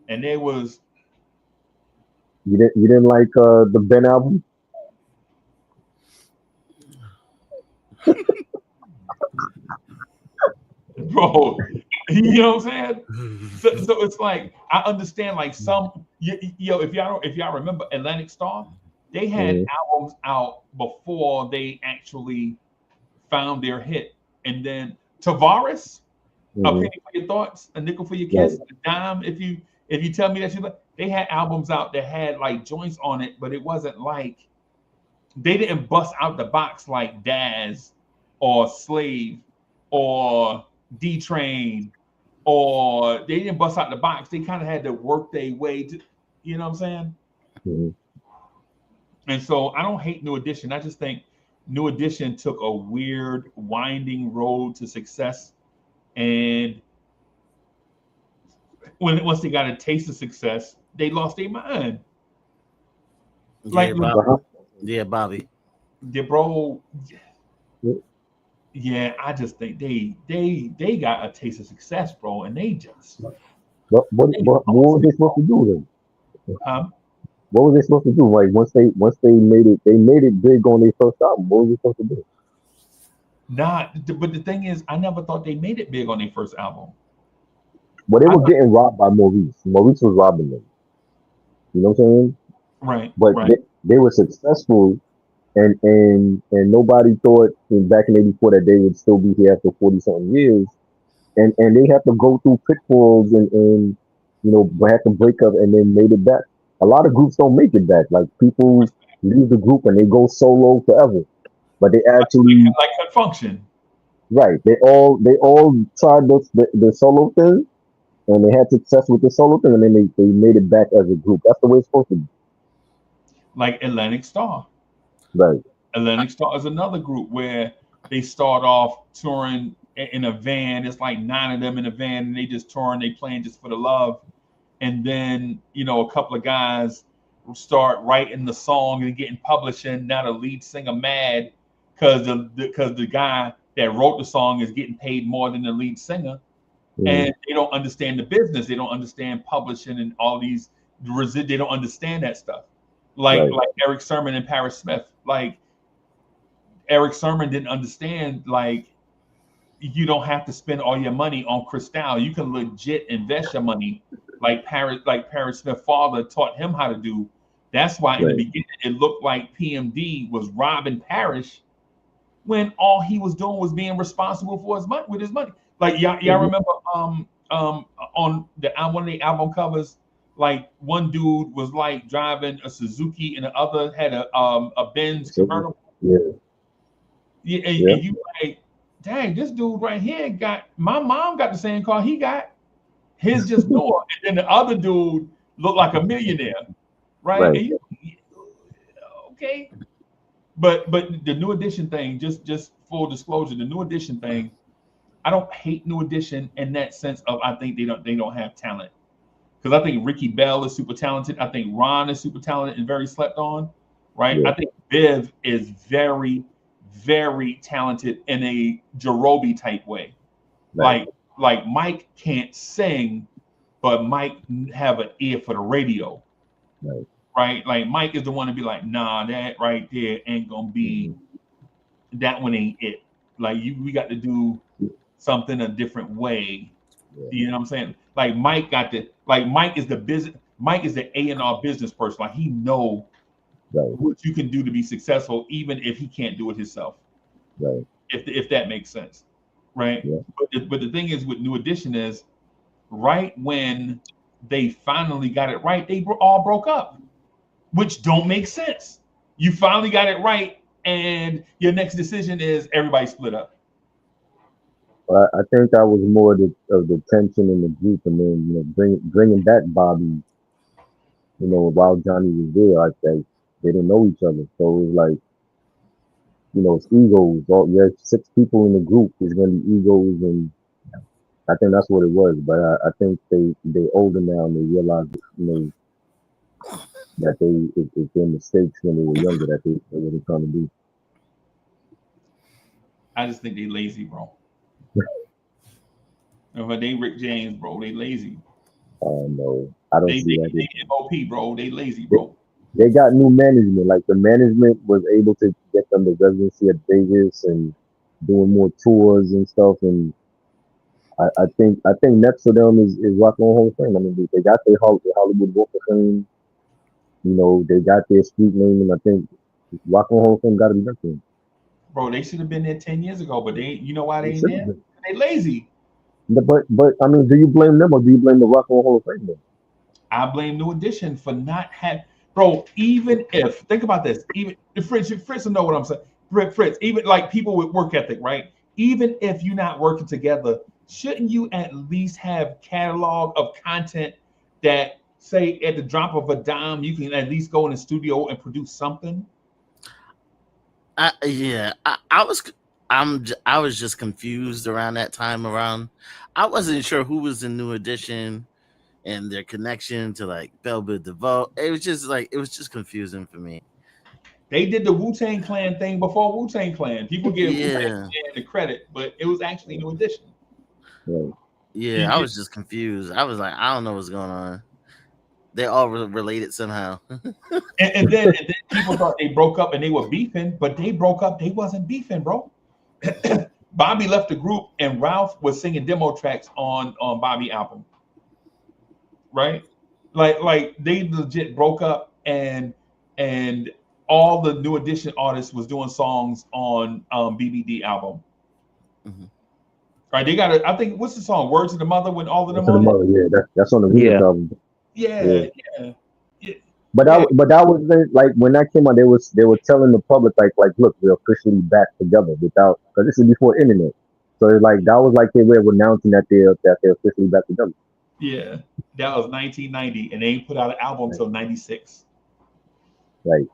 and there was. You didn't like the Ben album? Bro. You know what I'm saying? So it's like I understand like some if y'all remember Atlantic Star, they had Mhm. albums out before they actually found their hit. And then Tavares, a Mhm. penny for your thoughts, a nickel for your Right. kiss, a dime if you tell me that you like. They had albums out that had like joints on it, but it wasn't like they didn't bust out the box like Daz or Slave or D Train, or they didn't bust out the box. They kind of had to work their way to, you know what I'm saying? Mhm. And so I don't hate New Edition. I just think New Edition took a weird, winding road to success. And once they got a taste of success, they lost their mind. Yeah, Like, Bobby. Uh-huh. Yeah, Bobby. bro, Yeah. yeah, I just think they got a taste of success, bro, and they just they What lost was they supposed to do then? it. What was they supposed to do? Like once they made it big on their first album. What was they supposed to do? Not, but the thing is, I never thought they made it big on their first album. Well, they I were thought, getting robbed by Maurice. Maurice was robbing them. You know what I'm saying? right, But right. they were successful, and nobody thought back in '84 that they would still be here after 40 something years. And they have to go through pitfalls and have to break up and then made it back. A lot of groups don't make it back. Like people leave the group and they go solo forever. But they actually Like Cut Function. right. They all tried the solo thing and they had success with the solo thing and then they made it back as a group. That's the way it's supposed to be. Like Atlantic Star. Right. Atlantic Star is another group where they start off touring in a van. It's like 9 of them in a van, and they just touring. They playing just for the love, and then a couple of guys start writing the song and getting publishing. Now the lead singer mad because the guy that wrote the song is getting paid more than the lead singer, Mhm. and they don't understand the business. They don't understand publishing and all these. They don't understand that stuff. Like Right. Eric Sermon and Paris Smith. Like Eric Sermon didn't understand, like, you don't have to spend all your money on Cristal. You can legit invest your money like Paris Smith father taught him how to do. That's why in the Right. beginning it looked like PMD was robbing Parrish when all he was doing was being responsible for his money with his money. Like y'all Mhm. remember on one of the album covers, like one dude was like driving a Suzuki and the other had a Benz So, convertible. yeah. Yeah, Yeah. and you like, dang, this dude right here got my mom got the same car he got. His just newer, and then the other dude looked like a millionaire, right? Right. And you okay, but the New Edition thing, just full disclosure, the New Edition thing, I don't hate New Edition in that sense of I think they don't have talent because I think Ricky Bell is super talented. I think Ron is super talented and very slept on, right? Yeah. I think Viv is very, very talented in a Jerobi type way. Right. Like Mike can't sing, but Mike have an ear for the radio, Right. right? Like Mike is the one to be like, nah, that right there ain't gonna be Mhm. that one ain't it. Like we got to do something a different way. Yeah. You know what I'm saying? Like Mike is the business. Mike is the A&R business person. Like he know Right. what you can do to be successful, even if he can't do it himself. Right. If that makes sense, right? Yeah. But the thing is with New Edition is right when they finally got it right, they all broke up, which don't make sense. You finally got it right, and your next decision is everybody split up. I think that was more of the tension in the group, and then bringing back Bobby. While Johnny was there, like they didn't know each other, so it was like it's egos. You have 6 people in the group. There's gonna be egos, and I think that's what it was. But I think they older now and they realize that it's their mistakes when they were younger that they wasn't trying to do. I just think they lazy, bro. But they Rick James, bro. They lazy. No, I don't They see they, that. they MOP, bro. They lazy, They, bro. they got new management. Like the management was able to get them the residency at Vegas, and doing more tours and stuff. And I think next to them is Rock and Roll Hall of Fame. I mean, they got their Hollywood Walk of Fame. You know, they got their street name, and I think Rock and Roll Hall of Fame got to be next to them. Bro, they should have been there 10 years ago, but you know why they They ain't should there? have been. They lazy. But I mean, do you blame them or do you blame the Rock and Roll Hall of Fame? Then? I blame New Edition for not having, bro. Even if think about this, even Fritz will know what I'm saying. Fritz, even like people with work ethic, right? Even if you're not working together, shouldn't you at least have catalog of content that say at the drop of a dime you can at least go in the studio and produce something? I was just confused around that time around. I wasn't sure who was in New Edition and their connection to like Belle Biv DeVoe. It was just confusing for me. They did the Wu-Tang Clan thing before Wu-Tang Clan. People give Wu-Tang Yeah. Clan the credit, but it was actually New Edition. Right. Yeah, I was just confused. I was like, I don't know what's going on. They're all related somehow. And then people thought they broke up and they were beefing, but they broke up. They wasn't beefing, bro. Bobby left the group and Ralph was singing demo tracks on Bobby album. Right? Like they legit broke up and all the New Edition artists was doing songs on BBD album. Mhm. Right? They got I think what's the song? Words of the Mother with all of them To the on it? mother, yeah, that's on the remix Yeah. album. Yeah. But that was like when that came out, they were telling the public like look, we're officially back together without because this is before internet. So it's like that was like they were announcing that they're officially back together. Yeah. That was 1990 and they ain't put out an album until 96. Right.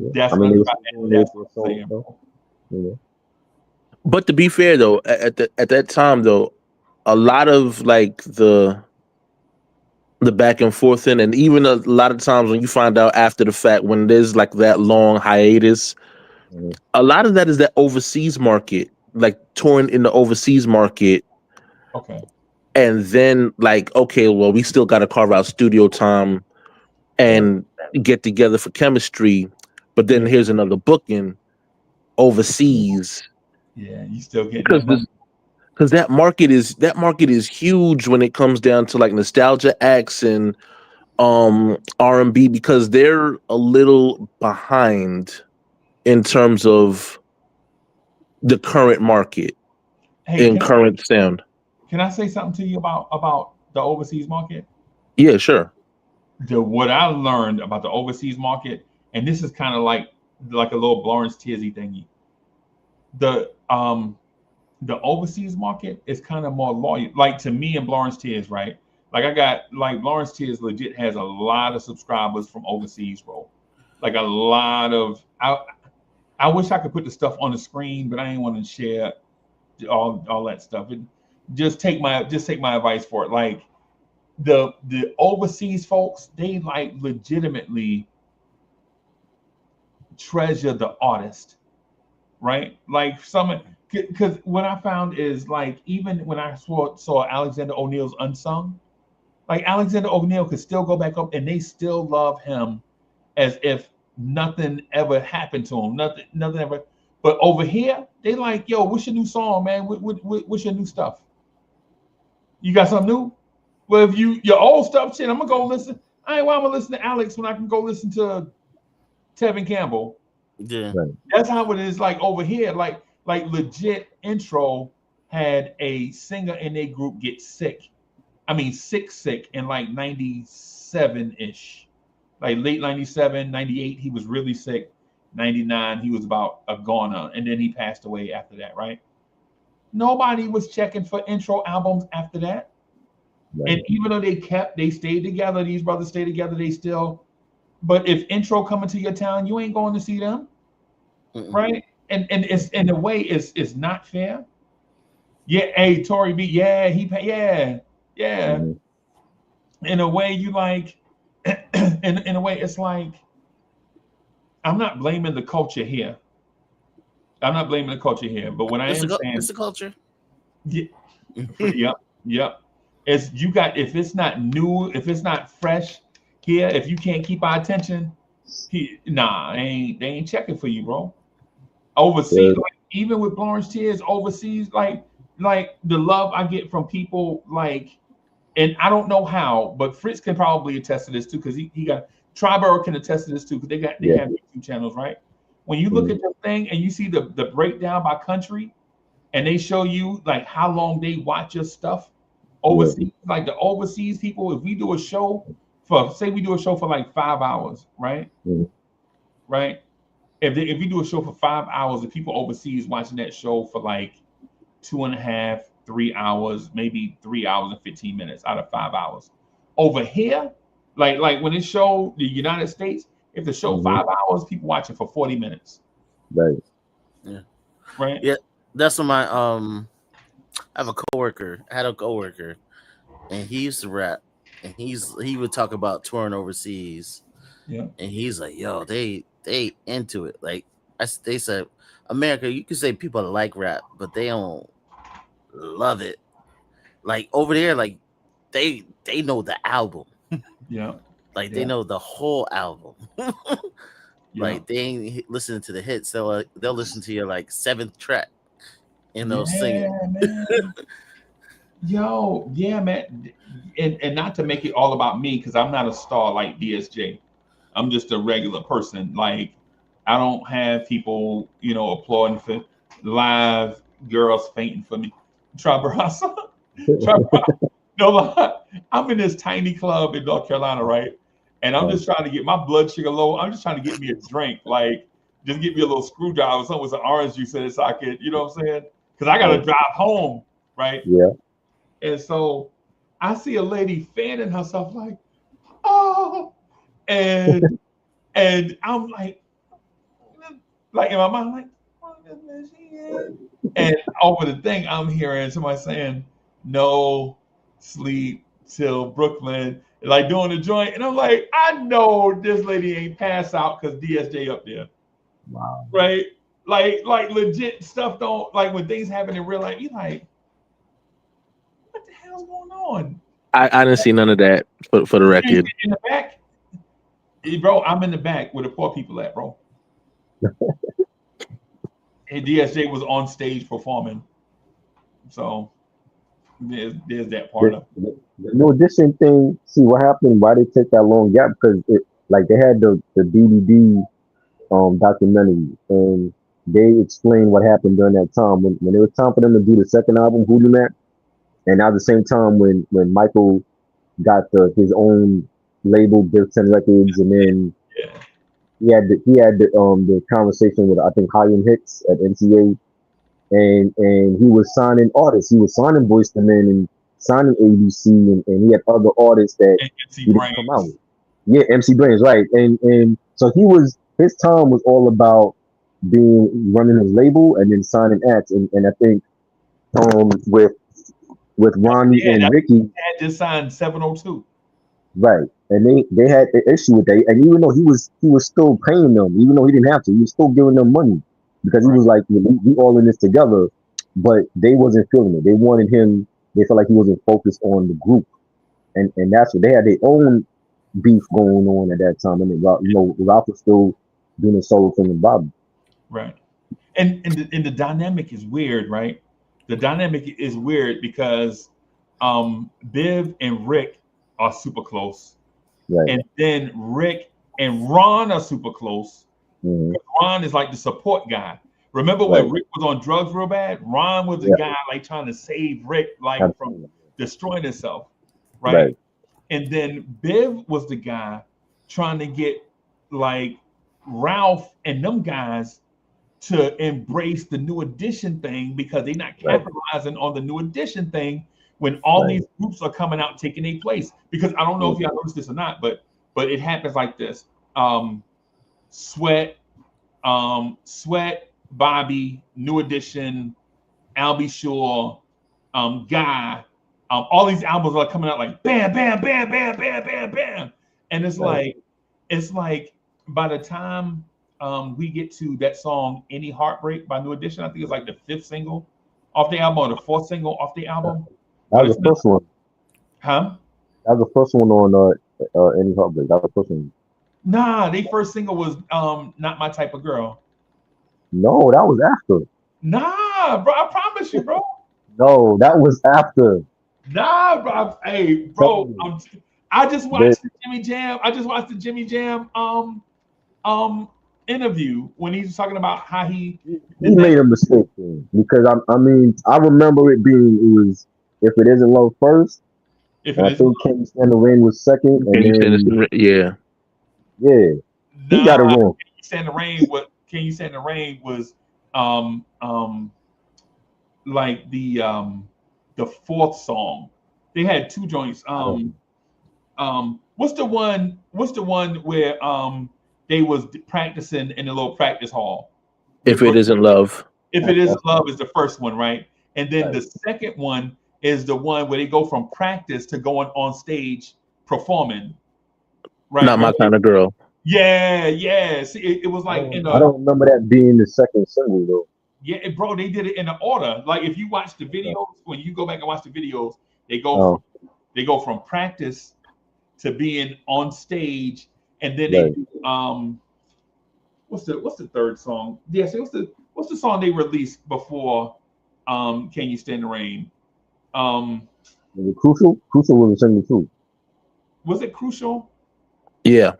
Yeah. That's I mean, what they I'm were trying- still that's doing what their I'm saying, song, bro. you know. But to be fair though, at that time though, a lot of like the back and forth and even a lot of times when you find out after the fact when there's like that long hiatus, Mhm. a lot of that is that overseas market, like touring in the overseas market, Okay. and then like okay, well we still got to carve out studio time and get together for chemistry, but then here's another booking overseas Yeah, you still getting because that money. because that market is huge when it comes down to like nostalgia acts and R&B because they're a little behind in terms of the current market Hey, in current sound. can I say something to you about the overseas market? Yeah, sure. What I learned about the overseas market, and this is kind of like a little Lawrence Tierney thingy. The overseas market is kind of more loyal, like to me and Lawrence Tierney, right? Like I got like Lawrence Tierney legit has a lot of subscribers from overseas, bro. Like a lot of I wish I could put the stuff on the screen, but I ain't want to share all that stuff. Just take my advice for it. Like the overseas folks, they like legitimately treasure the artist, right? Like some because what I found is like even when I saw Alexander O'Neal's Unsung, like Alexander O'Neal could still go back up and they still love him as if nothing ever happened to him, nothing ever. But over here, they like, yo, what's your new song, man? What's your new stuff? You got something new? Well, if your old stuff, shit, I'm gonna go listen. I ain't why I'm gonna listen to Alex when I can go listen to Tevin Campbell. Yeah. Right. That's how it is like over here. Like legit intro had a singer in their group get sick. I mean sick in like 97-ish. Like late 97, 98, he was really sick. 99, he was about a goner. And then he passed away after that, right? Nobody was checking for intro albums after that. Right. And even though they stayed together, these brothers stayed together, they still, but if intro coming to your town, you ain't going to see them, right? And it's in a way it's not fair. Yeah, hey, Tory B, yeah, yeah. Mm-hmm. In a way, you like, in a way, it's like, I'm not blaming the culture here. But when I am saying it's the culture. Yeah, yep. It's you got if it's not new, if it's not fresh here, if you can't keep our attention, they ain't checking for you, bro. Overseas, like, even with Blanche Tears overseas, like the love I get from people, like, and I don't know how, but Fritz can probably attest to this too, because he got Triborough can attest to this too, because they Yeah. have YouTube channels, right? When you look at the thing and you see the breakdown by country, and they show you like how long they watch your stuff overseas, like the overseas people, if we do a show for, say we do a show for like 5 hours, right? Mhm. Right? If we do a show for 5 hours, the people overseas watching that show for like 2.5, 3 hours, maybe 3 hours and 15 minutes out of 5 hours. Over here, like when it showed the United States, if the show 5 hours, people watch it for 40 minutes. Right. Yeah. Right. Yeah. That's what my I have a coworker. I had a coworker, and he used to rap, and he would talk about touring overseas. Yeah. And he's like, yo, they into it. Like they said, America, you can say people like rap, but they don't love it. Like over there, like they know the album. Yeah. Like they know the whole album. Like they ain't listening to the hits. They'll listen to your like 7th track and they'll sing it. Man. Yo, yeah, man. And not to make it all about me, because I'm not a star like DSJ. I'm just a regular person. Like, I don't have people, applauding for live girls fainting for me. No, I'm in this tiny club in North Carolina, right? And I'm just trying to get my blood sugar low. I'm just trying to get me a drink, like just get me a little screwdriver, something with some orange juice in it, so I could, you know what I'm saying? Because I gotta drive home, right? Yeah. And so I see a lady fanning herself, like, oh, and I'm like in my mind, like, and over the thing, I'm hearing somebody saying, "No sleep till Brooklyn," like doing the joint, and I'm like, I know this lady ain't pass out because DSJ up there. Wow. Right? Like legit stuff don't, like when things happen in real life, you like, what the hell's going on? I didn't see none of that for the record. In the back? Hey, bro, I'm in the back where the poor people at, bro. And DSJ was on stage performing. So there's that part of it. The New Edition thing, see what happened, why they take that long gap, because it, like, they had the DVD documentary, and they explained what happened during that time when it was time for them to do the second album, Voodoo Mat, and at the same time when Michael got his own label, Big Ten Records, and then he had the conversation with, I think, Hyam Hicks at NCA, and he was signing artists. He was signing Boyz II Men and signing ABC, and he had other artists that he didn't come out with. Yeah, MC Brains, right. And so his time was all about running his label and then signing acts. And I think with Ronnie and Ricky, had just signed 702. right. And they had an issue with that. And even though he was still paying them, even though he didn't have to, he was still giving them money, because he was like, we all in this together. But they wasn't feeling it. They wanted him. They felt like he wasn't focused on the group, and that's what they had their own beef going on at that time. And Ralph was still doing a solo thing with Bobby. Right. And the dynamic is weird, right? The dynamic is weird because Biv and Rick are super close. Right. And then Rick and Ron are super close. Mm-hmm. Ron is like the support guy. Remember when Rick was on drugs real bad? Ron was the guy like trying to save Rick, like from destroying himself, right? And then Biv was the guy trying to get like Ralph and them guys to embrace the New Edition thing, because they're not capitalizing on the New Edition thing when all these groups are coming out taking their place. Because I don't know if y'all noticed this or not, but it happens like this. Sweat, Bobby, New Edition, Al B. Sure, Guy, all these albums are coming out like bam, bam, bam, bam, bam, bam, bam. And it's like by the time we get to that song, Any Heartbreak by New Edition, I think it's like the 5th single off the album or the 4th single off the album. That was the first one. Huh? That was the first one on Any Heartbreak. That was the first one. Nah, their first single was Not My Type of Girl. No, that was after. Nah, bro. I promise you, bro. No, that was after. Nah, bro. Hey, Tell bro. me. I just They, watched the Jimmy Jam. I just watched the Jimmy Jam um interview when he's talking about how he he did that. made a mistake then, because I mean I remember it being it was if it isn't love first, If and it I is think Can You Stand the Rain was second, Can and you say this? then Yeah. yeah, he got nah, it wrong. Can You Stand the Rain? What Can You Stand the Rain was um um like the fourth song. They had two joints. I don't What's the one where they was practicing in the little practice hall If with it isn't love. If It Isn't that's Love is the first one, right? And then right. the second one is the one where they go from practice to going on stage performing, right? Not my Remember? kind of girl. Yeah, yeah. See, it was like in I a don't remember that being the second single though. yeah, bro. They did it in the order. Like if you watch the Okay. videos, when you go back and watch the videos, they go from Oh, practice to being on stage, and then they right. do what's the third song? Yeah, so what's the song they released before Can You Stand the Rain? Um, Was it Crucial? Crucial was a single too. was it Crucial? Yeah.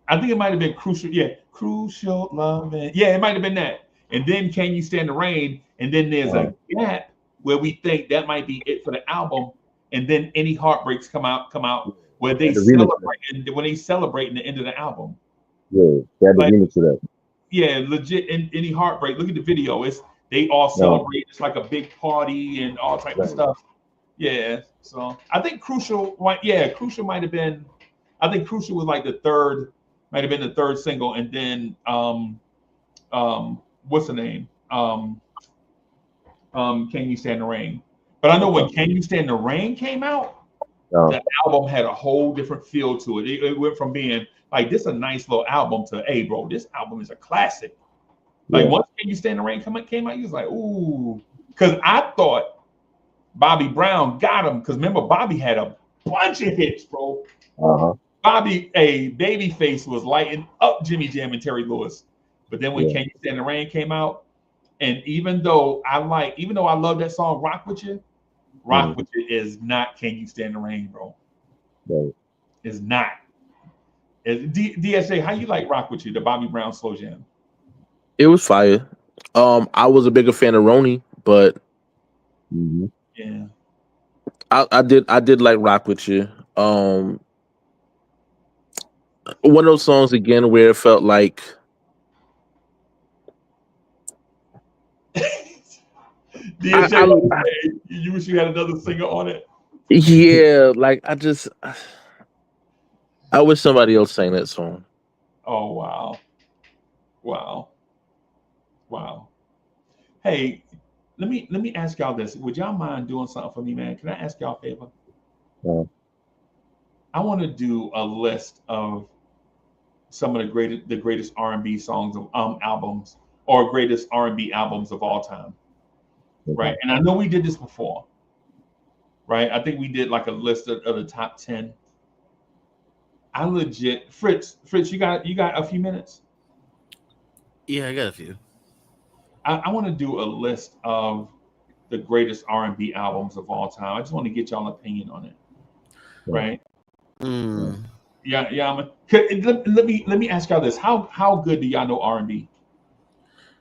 I think it might have been Crucial. Yeah, Crucial Love. Yeah, it might have been that. And then Can You Stand the Rain? And then there's Uh, a gap where we think that might be it for the album. And then Any Heartbreaks come out where they they had the remix. celebrate when they celebrating the end of the album. Yeah, they had the Like remix of that. yeah, legit. Any Heartbreak. Look at the video. They all No, celebrate. It's like a big party and all type of right. stuff. Yeah. So I think Crucial. Right. Yeah, Crucial might have been. I think Crucial was like the third. Might have been the third single, and then what's the name? Can You Stand the Rain? But I know when Okay. Can You Stand the Rain came out, No, the album had a whole different feel to it. It went from being like this a nice little album to hey, bro, this album is a classic. Like yeah. once Can You Stand the Rain came out, he was like, ooh, because I thought Bobby Brown got him. Because remember, Bobby had a bunch of hits, bro. Uh-huh. Bobby, a Babyface was lighting up Jimmy Jam and Terry Lewis. But then when Yeah. Can You Stand the Rain came out, and even though I love that song, Rock With You, Rock With You is not Can You Stand the Rain, bro. Right. It's not. DSA, how you like Rock With You, the Bobby Brown slow jam? It was fire. I was a bigger fan of Roni, but Mm-hmm. Yeah. I did like Rock With You. One of those songs again where it felt like DSA, you wish you had another singer on it. yeah, like I wish somebody else sang that song. Oh wow. Wow. Wow. Hey, let me ask y'all this. Would y'all mind doing something for me, man? Can I ask y'all a favor? Yeah. I want to do a list of some of the greatest R&B songs of albums or greatest R&B albums of all time. Okay. Right. And I know we did this before. Right? I think we did like a list of the top 10. I legit Fritz, you got a few minutes? Yeah, I got a few. I want to do a list of the greatest R&B albums of all time. I just want to get y'all opinion on it. Right? Mm. Yeah. Let me ask y'all this. How good do y'all know R&B?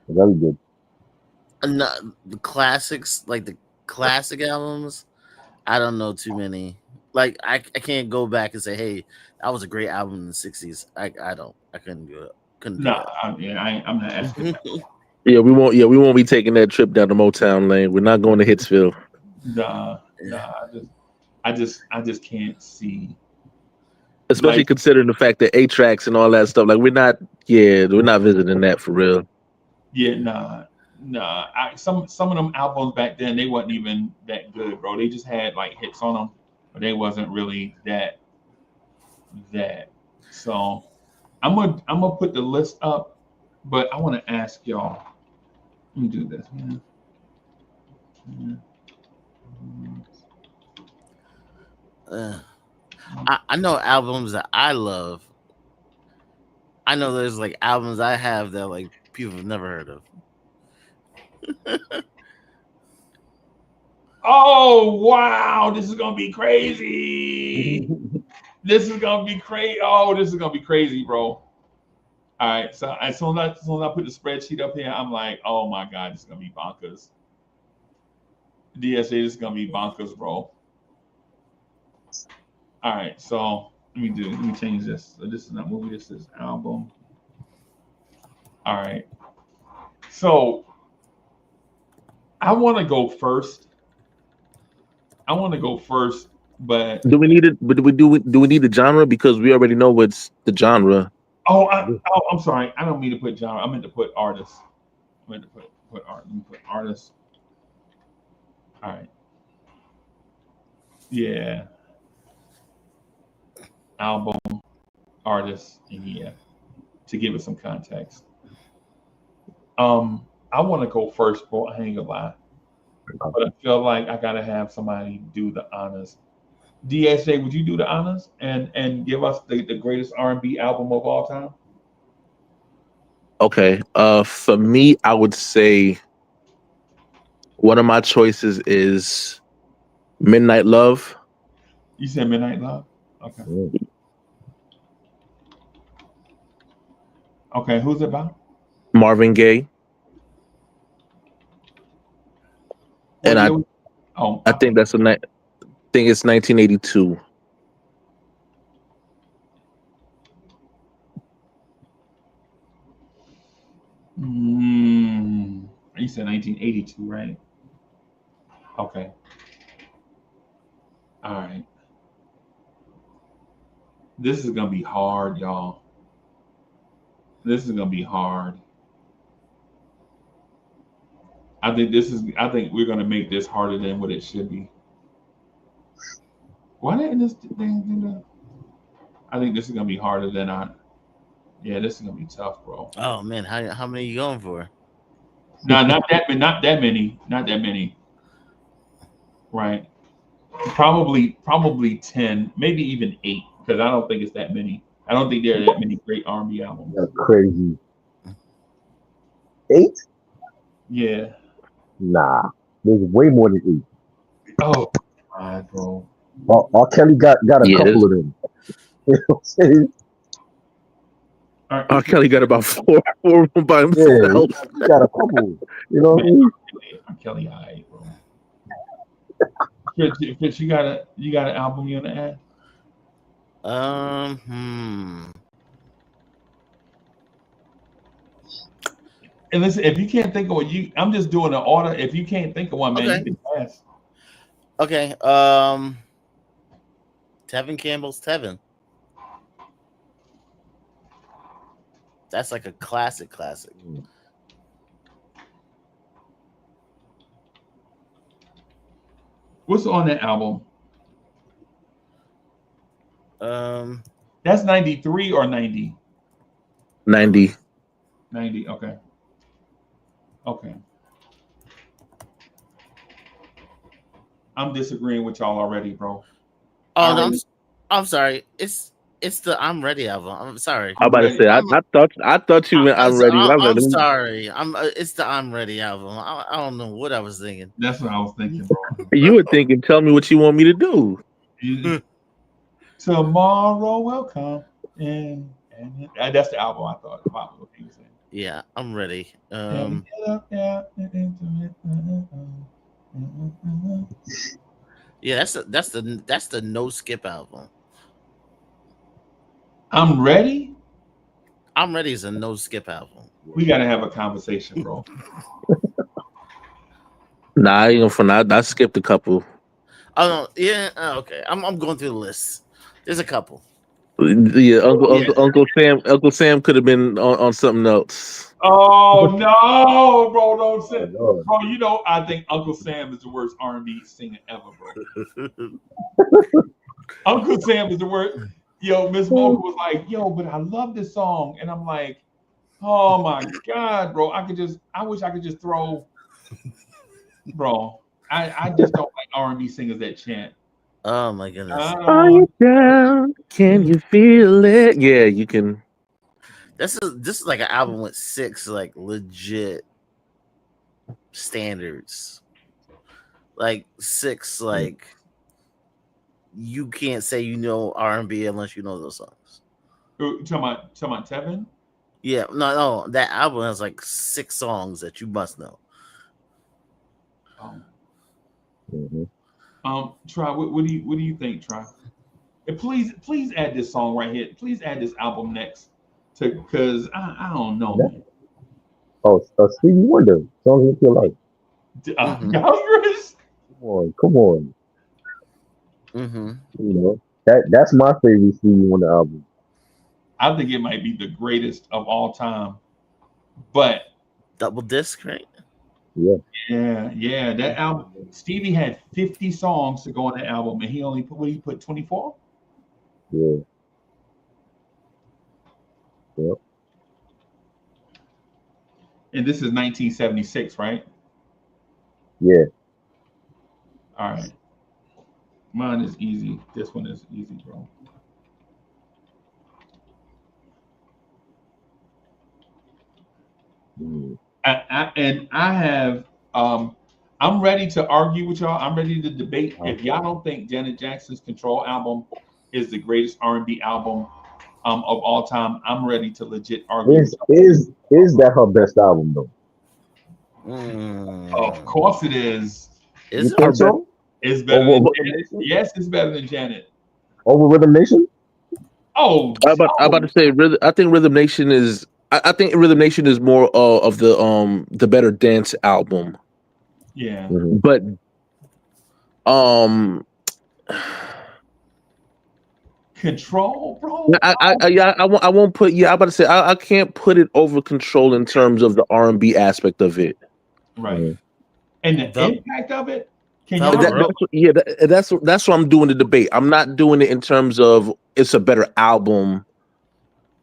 Very good. Not the classics, like the classic albums. I don't know too many. Like I can't go back and say, hey, that was a great album in the '60s. I couldn't do it. Couldn't do No, that. I'm not asking. Yeah, we won't be taking that trip down the Motown lane. We're not going to Hitsville. Nah. I just can't see. Especially Like, considering the fact that 8-tracks and all that stuff. Like we're not visiting that for real. yeah, nah. Some of them albums back then they wasn't even that good, bro. They just had like hits on them, but they wasn't really that. So I'm gonna put the list up, but I want to ask y'all. Let me do this, man. I know albums that I love. I know there's like albums I have that like people have never heard of. Oh wow, this is gonna be crazy. This is gonna be crazy. Oh, this is gonna be crazy, bro. All right, so as soon as I put the spreadsheet up here, I'm like, oh my god, this is gonna be bonkers. DSA, this is gonna be bonkers, bro. All right, so let me change this. So this is not movie, this is album. All right. So I want to go first. But Do we need it? But do we need the genre because we already know what's the genre? I'm sorry. I don't mean to put genre. I meant to put artist. I meant to put art. Let me put artist. All right. Yeah. Album, artist, and yeah. To give it some context. I want to go first, bro. I ain't gonna lie. But I feel like I gotta have somebody do the honors. DSJ, would you do the honors and give us the greatest R&B album of all time? Okay. For me, I would say one of my choices is Midnight Love. You said Midnight Love? Okay. Okay, who's it about? Marvin Gaye. And I think it's 1982. You said 1982, right? Okay. All right. This is gonna be hard, y'all. This is gonna be hard. I think we're gonna make this harder than what it should be. Why didn't this thing do that? I think this is gonna be harder than yeah, this is gonna be tough, bro. Oh man, how many are you going for? No, not that many. Right. Probably 10, maybe even 8, because I don't think it's that many. I don't think there are that many great R&B albums. That's crazy. 8? Yeah. Nah, there's way more than 8. Oh, God, bro. R. Kelly got a couple of them. You know what I'm saying? R. Kelly got about four by himself. Yeah, he got a couple. You know what I mean? R. Kelly, all right, bro. Fitz, you got an album you want to add? And listen, if you can't think of what I'm just doing an order. If you can't think of one, man, you can ask. Okay. Tevin Campbell's Tevin. That's like a classic. What's on that album? That's 93 or 90? 90. 90, okay. I'm disagreeing with y'all already, bro. Oh no, I'm sorry. It's the I'm Ready album. I'm sorry. I'm about to say I thought you meant I'm Ready. I'm sorry. It's the I'm Ready album. I don't know what I was thinking. That's what I was thinking, bro. You were thinking, tell me what you want me to do. Tomorrow will come, and that's the album I thought about. What he was saying. Yeah, I'm ready. Yeah, that's the no skip album. I'm Ready. I'm Ready is a no skip album. We gotta have a conversation, bro. Nah, I skipped a couple. Oh no, yeah, okay. I'm going through the list. There's a couple. Yeah, Uncle Sam could have been on something else. Oh no, bro! Don't say, bro. You know, I think Uncle Sam is the worst R&B singer ever, bro. Uncle Sam is the worst. Yo, Miss Mocha was like, "Yo, but I love this song," and I'm like, "Oh my God, bro! I wish I could just throw, bro. I just don't like R&B singers that chant." Oh my goodness! Are you down? Can you feel it? Yeah, you can. This is like an album with 6 like legit standards. Like 6, like you can't say you know R&B unless you know those songs. You talking about Tevin? Yeah, no, that album has like 6 songs that you must know. Mm-hmm. Try. What do you think, Try? And please add this song right here. Please add this album next to because I don't know, man. Oh, Stevie Wonder, songs with your life. Mhm. Congress. Come on. Mm-hmm. You know that's my favorite Stevie Wonder album. I think it might be the greatest of all time. But Double disc, right? Yeah, yeah, that album. Stevie had 50 songs to go on that album, and he only put 24. yeah, yeah. And this is 1976, right? Yeah. All right. Mine is easy. This one is easy, bro. Mm. And I have I'm ready to argue with y'all. I'm ready to debate. If y'all don't think Janet Jackson's Control album is the greatest R&B album of all time, I'm ready to legit argue with y'all. Is that her best album though? Of course it is. You Is it? think so? It's better Over than Rhythm Janet. Nation? Yes, it's better than Janet. Over Rhythm Nation? Oh, I'm about to say, I think Rhythm Nation is. I think Rhythm Nation is more of the better dance album, yeah. Mm-hmm. but um, Control, bro. I won't put. Yeah, I'm about to say I can't put it over Control in terms of the R&B aspect of it. Right. Mm-hmm. And the Vel- impact of it. Can Velvet y'all? Rope. That's what I'm doing the debate. I'm not doing it in terms of it's a better album,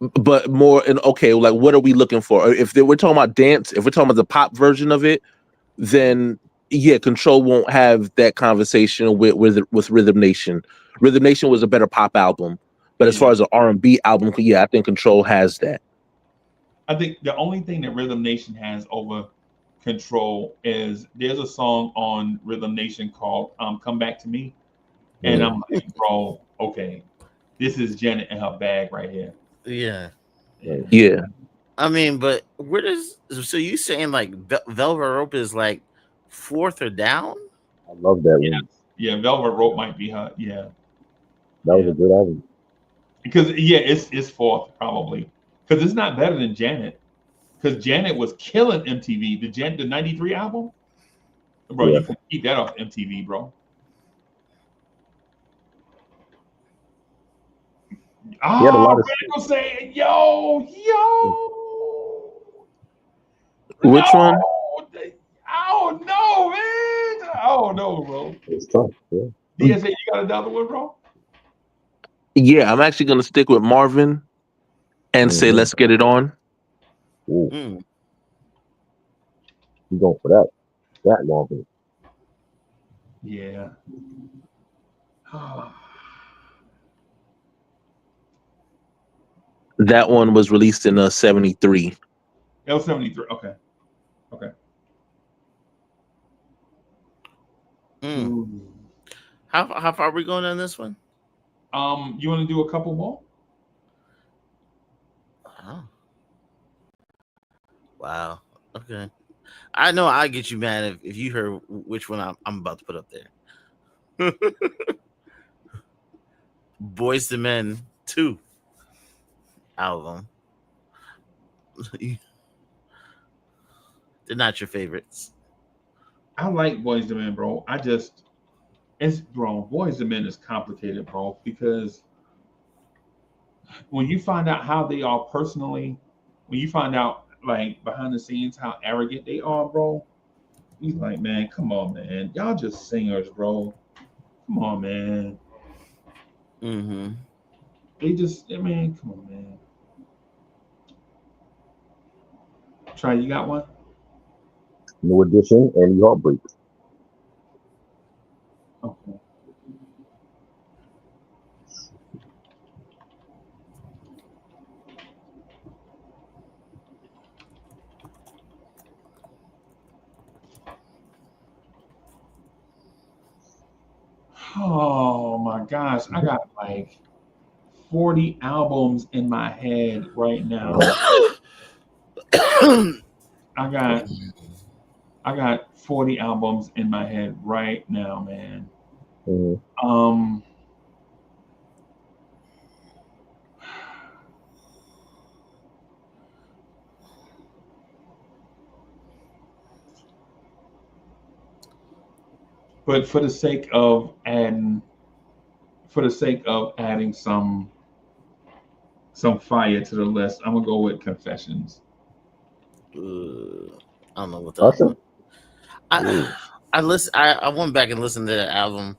but more in okay, like what are we looking for? We're talking about dance, if we're talking about the pop version of it, then yeah, Control won't have that conversation with Rhythm Nation. Rhythm Nation was a better pop album, but as Yeah. far as an R&B album, yeah, I think Control has that. I think the only thing that Rhythm Nation has over Control is there's a song on Rhythm Nation called "Come Back to Me," and I'm like, bro, okay, this is Janet and her bag right here. Yeah. Yeah. I mean, but where does so you saying like Velvet Rope is like 4th or down? I love that Yeah, one. yeah, Velvet Rope might be her. Yeah, That was a good album. because yeah, it's fourth probably because it's not better than Janet. Because Janet was killing MTV. The '93 album, bro. Yeah. You can keep that off MTV, bro. He had a lot of Randall saying, yo, Which one? no, I don't know, man. I don't know, bro. it's tough. Yeah. DSA, you got another one, bro? Yeah, I'm actually gonna stick with Marvin and say Mm-hmm. let's get it on. Ooh, Mm. you going for that long. Yeah. That one was released in 73. L73. Okay. Okay. Mm. How far are we going on this one? You want to do a couple more? Oh. Wow. Okay. I know I get you mad if you heard which one I'm about to put up there. Boys to Men 2 album. They're not your favorites. I like Boys to Men, bro. Boys to Men is complicated, bro, because when you find out how they are personally, when you find out like behind the scenes how arrogant they are, bro, he's like, man, come on, man. Y'all just singers, bro. Come on, man. Mm-hmm. Come on, man. Try, you got one? New Edition and Heartbreak. Okay. Oh my gosh, I got like 40 albums in my head right now. I got I got 40 albums in my head right now, man. Mhm. Um but for the sake of adding some fire to the list, I'm gonna go with Confessions. I don't know what the Awesome. I I listen. I went back and listened to the album.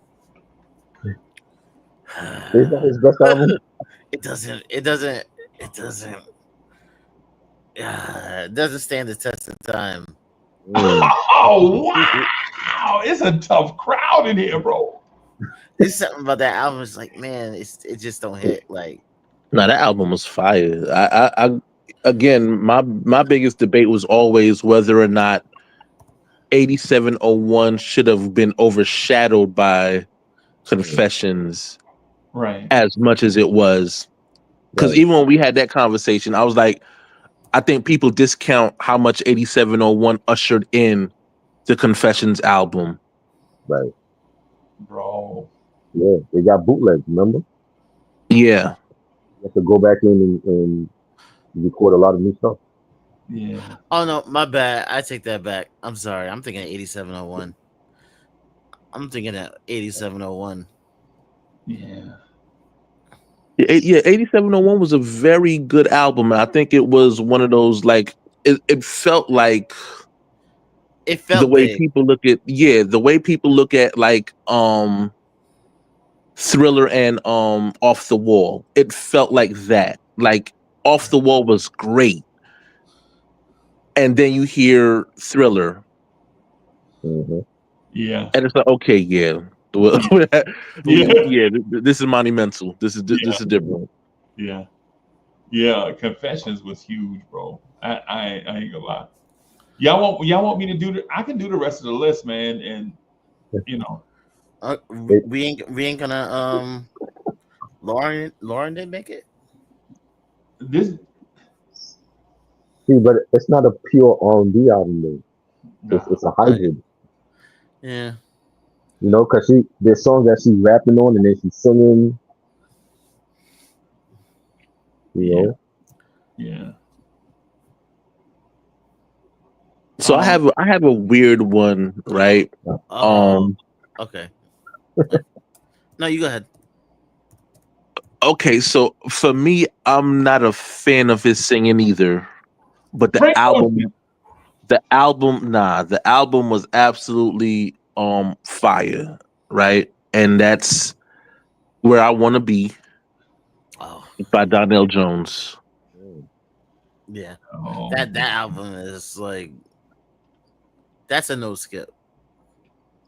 Is that his best album? It doesn't. It doesn't. It doesn't. It doesn't stand the test of time. Mm. Oh wow! It's a tough crowd in here, bro. There's something about that album. It's like, man, it just don't hit. Like, No, that album was fire. I again, my biggest debate was always whether or not 8701 should have been overshadowed by Confessions Right. as much as it was. Because Right. even when we had that conversation, I was like, I think people discount how much 8701 ushered in the Confessions album. Right. Bro. Yeah. They got bootlegs, remember? Yeah. You have to go back in and record a lot of new stuff. Yeah. oh no, my bad. I take that back. I'm sorry. I'm thinking 8701. I'm thinking of 8701. Yeah. Yeah, 8701 was a very good album. I think it was one of those like it felt like It the felt way big. people look at the way people look at like Thriller and Off the Wall. It felt like that. Like Off the Wall was great. And then you hear Thriller Hmm. Yeah. and it's like okay, yeah. Well, Yeah. yeah, this is monumental. Yeah. This is different. Yeah. Yeah. Confessions was huge, bro. I ain't gonna lie. Y'all want me to do I can do the rest of the list, man, and you know It, We ain't gonna Lauren didn't make it. this see, but it's not a pure R&B album though. nah. It's a hybrid, Yeah. you know, because there's songs that she's rapping on and then she's singing, you Yeah. know. Yeah. So I have a weird one, right? Oh, okay. No, you go ahead. Okay, so for me, I'm not a fan of his singing either. But Frank Ocean. the album was absolutely fire, right? And that's Where I Want to Be Oh, by Donnell Jones. yeah. Oh, That album is like that's a no skip.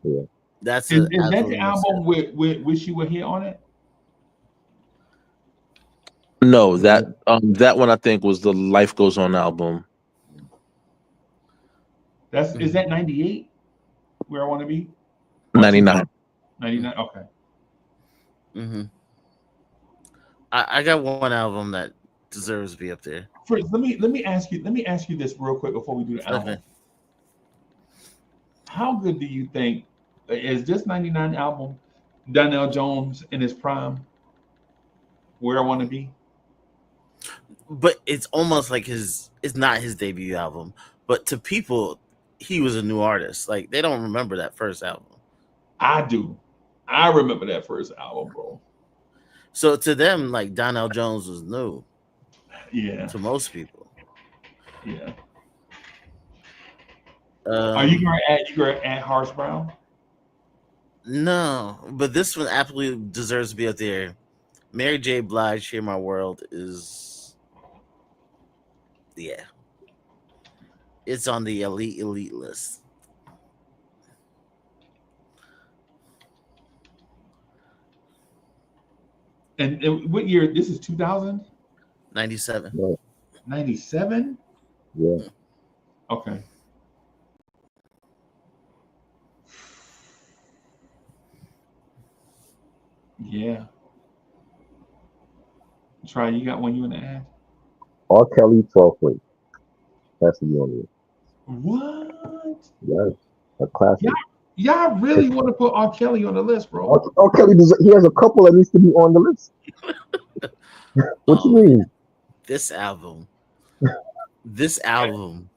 Yeah. That's is a that the absolute no skip. album with Wish You Were Here on it? No, that one I think was the Life Goes On album. Is that 98? Where I Want to Be? 99. 99. Okay. hmm I got one album that deserves to be up there. First, let me ask you this real quick before we do the album. Okay. How good do you think is this 99 album Donnell Jones in his prime? Where I Want to Be? But it's almost like it's not his debut album. But to people, he was a new artist. Like they don't remember that first album. I do. I remember that first album, bro. So to them, like Donnell Jones was new. Yeah. To most people. Yeah. Are you gonna add Harsh Brown? No, but this one absolutely deserves to be up there. Mary J. Blige, "Hear My World" is, yeah, it's on the elite list. And what year? This is 2000? 97. Yeah. 97? Yeah. Okay. Yeah. Try. You got one you want to add? R. Kelly, 12th grade. That's the only. What? Yes, a classic. Yeah. Y'all really want to put R. Kelly on the list, bro? R. Kelly, he has a couple that needs to be on the list. What you mean? This album. This album.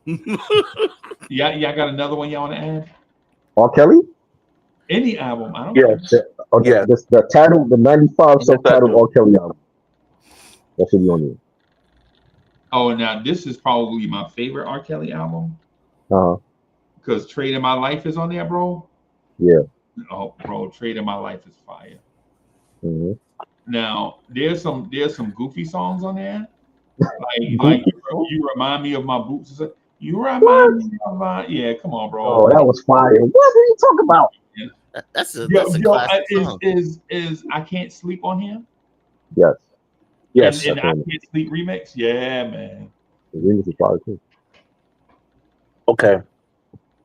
Yeah, y'all got another one y'all want to add? R. Kelly? Any album? I don't Yeah. care. Yeah. The title, the 95 Yes, I subtitle do. R. Kelly album. That should be on there. Oh, now this is probably my favorite R. Kelly album Uh-huh. because "Trade in My Life" is on there, bro. Yeah. Oh, bro, "Trade in My Life" is fire. Mm-hmm. Now there's some goofy songs on there, like you remind me of my boots. You remind me of my Come on, bro. Oh, that was fire. What are you talking about? That's a Yo, classic song. is "I Can't Sleep" on here? Yes. Yes. And "I Definitely. Can't Sleep" remix. Yeah, man. The remix is fire too. Okay.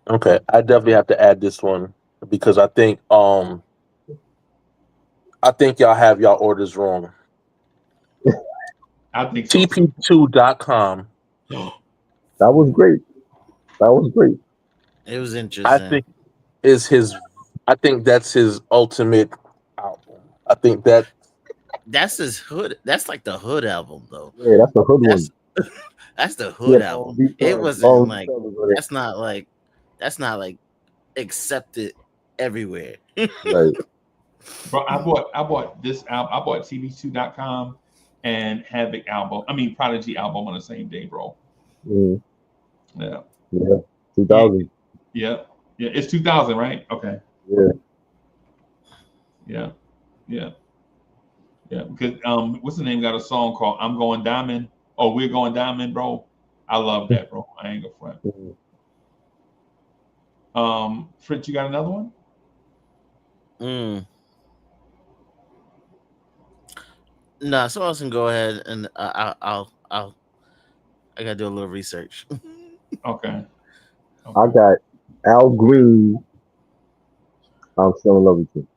Okay. I definitely have to add this one because I think y'all have y'all orders wrong. I think so. TP2.com. That was great. That was great. It was I interesting. think I think that's his ultimate album. I think That's his hood. That's like the hood album, though. Yeah, that's the hood one. That's the hood Yeah, album. R&B It songs, wasn't R&B like songs on it. that's not like accepted everywhere. Right. Bro, I bought this album. I bought TB2.com and Havoc album. I mean Prodigy album on the same day, bro. Mhm. Yeah. Yeah. 2000. Yeah. Yeah. It's 2000, right? Okay. Yeah. Yeah. Yeah. Yeah. Because what's the name? Got a song called "I'm Going Diamond." Oh, "We're Going Diamond," bro. I love that, bro. I ain't gonna front. Fritz, you got another one? Mm. No, someone else can go ahead and I gotta do a little research. Okay. I got Al Green. I'm still in love with you.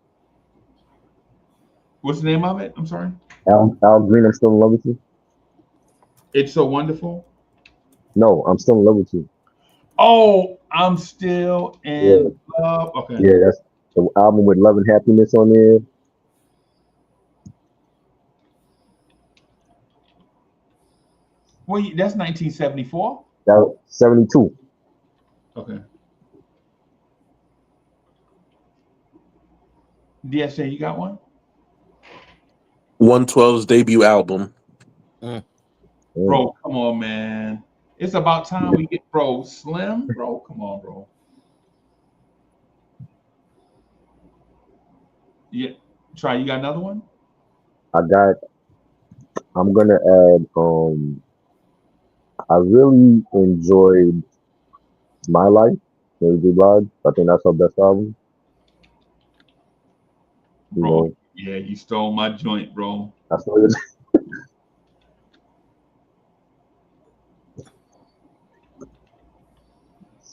What's the name of it? I'm sorry. Al Green. I'm still in love with you. It's So Wonderful. No, I'm still in love with you. Oh, I'm still in love. Okay. Yeah, that's the album with Love and Happiness on there. Well, that's 1974. That was 72. Okay. DSJ, you got one? 112's debut album. Bro, come on, man. It's about time we get Slim. Bro, come on, bro. Yeah. Try, you got another one? I'm gonna add I really enjoyed My Life, Mary J. Blige. I think that's her best album. You Bro, know, yeah, you stole my joint, bro. that's what it is.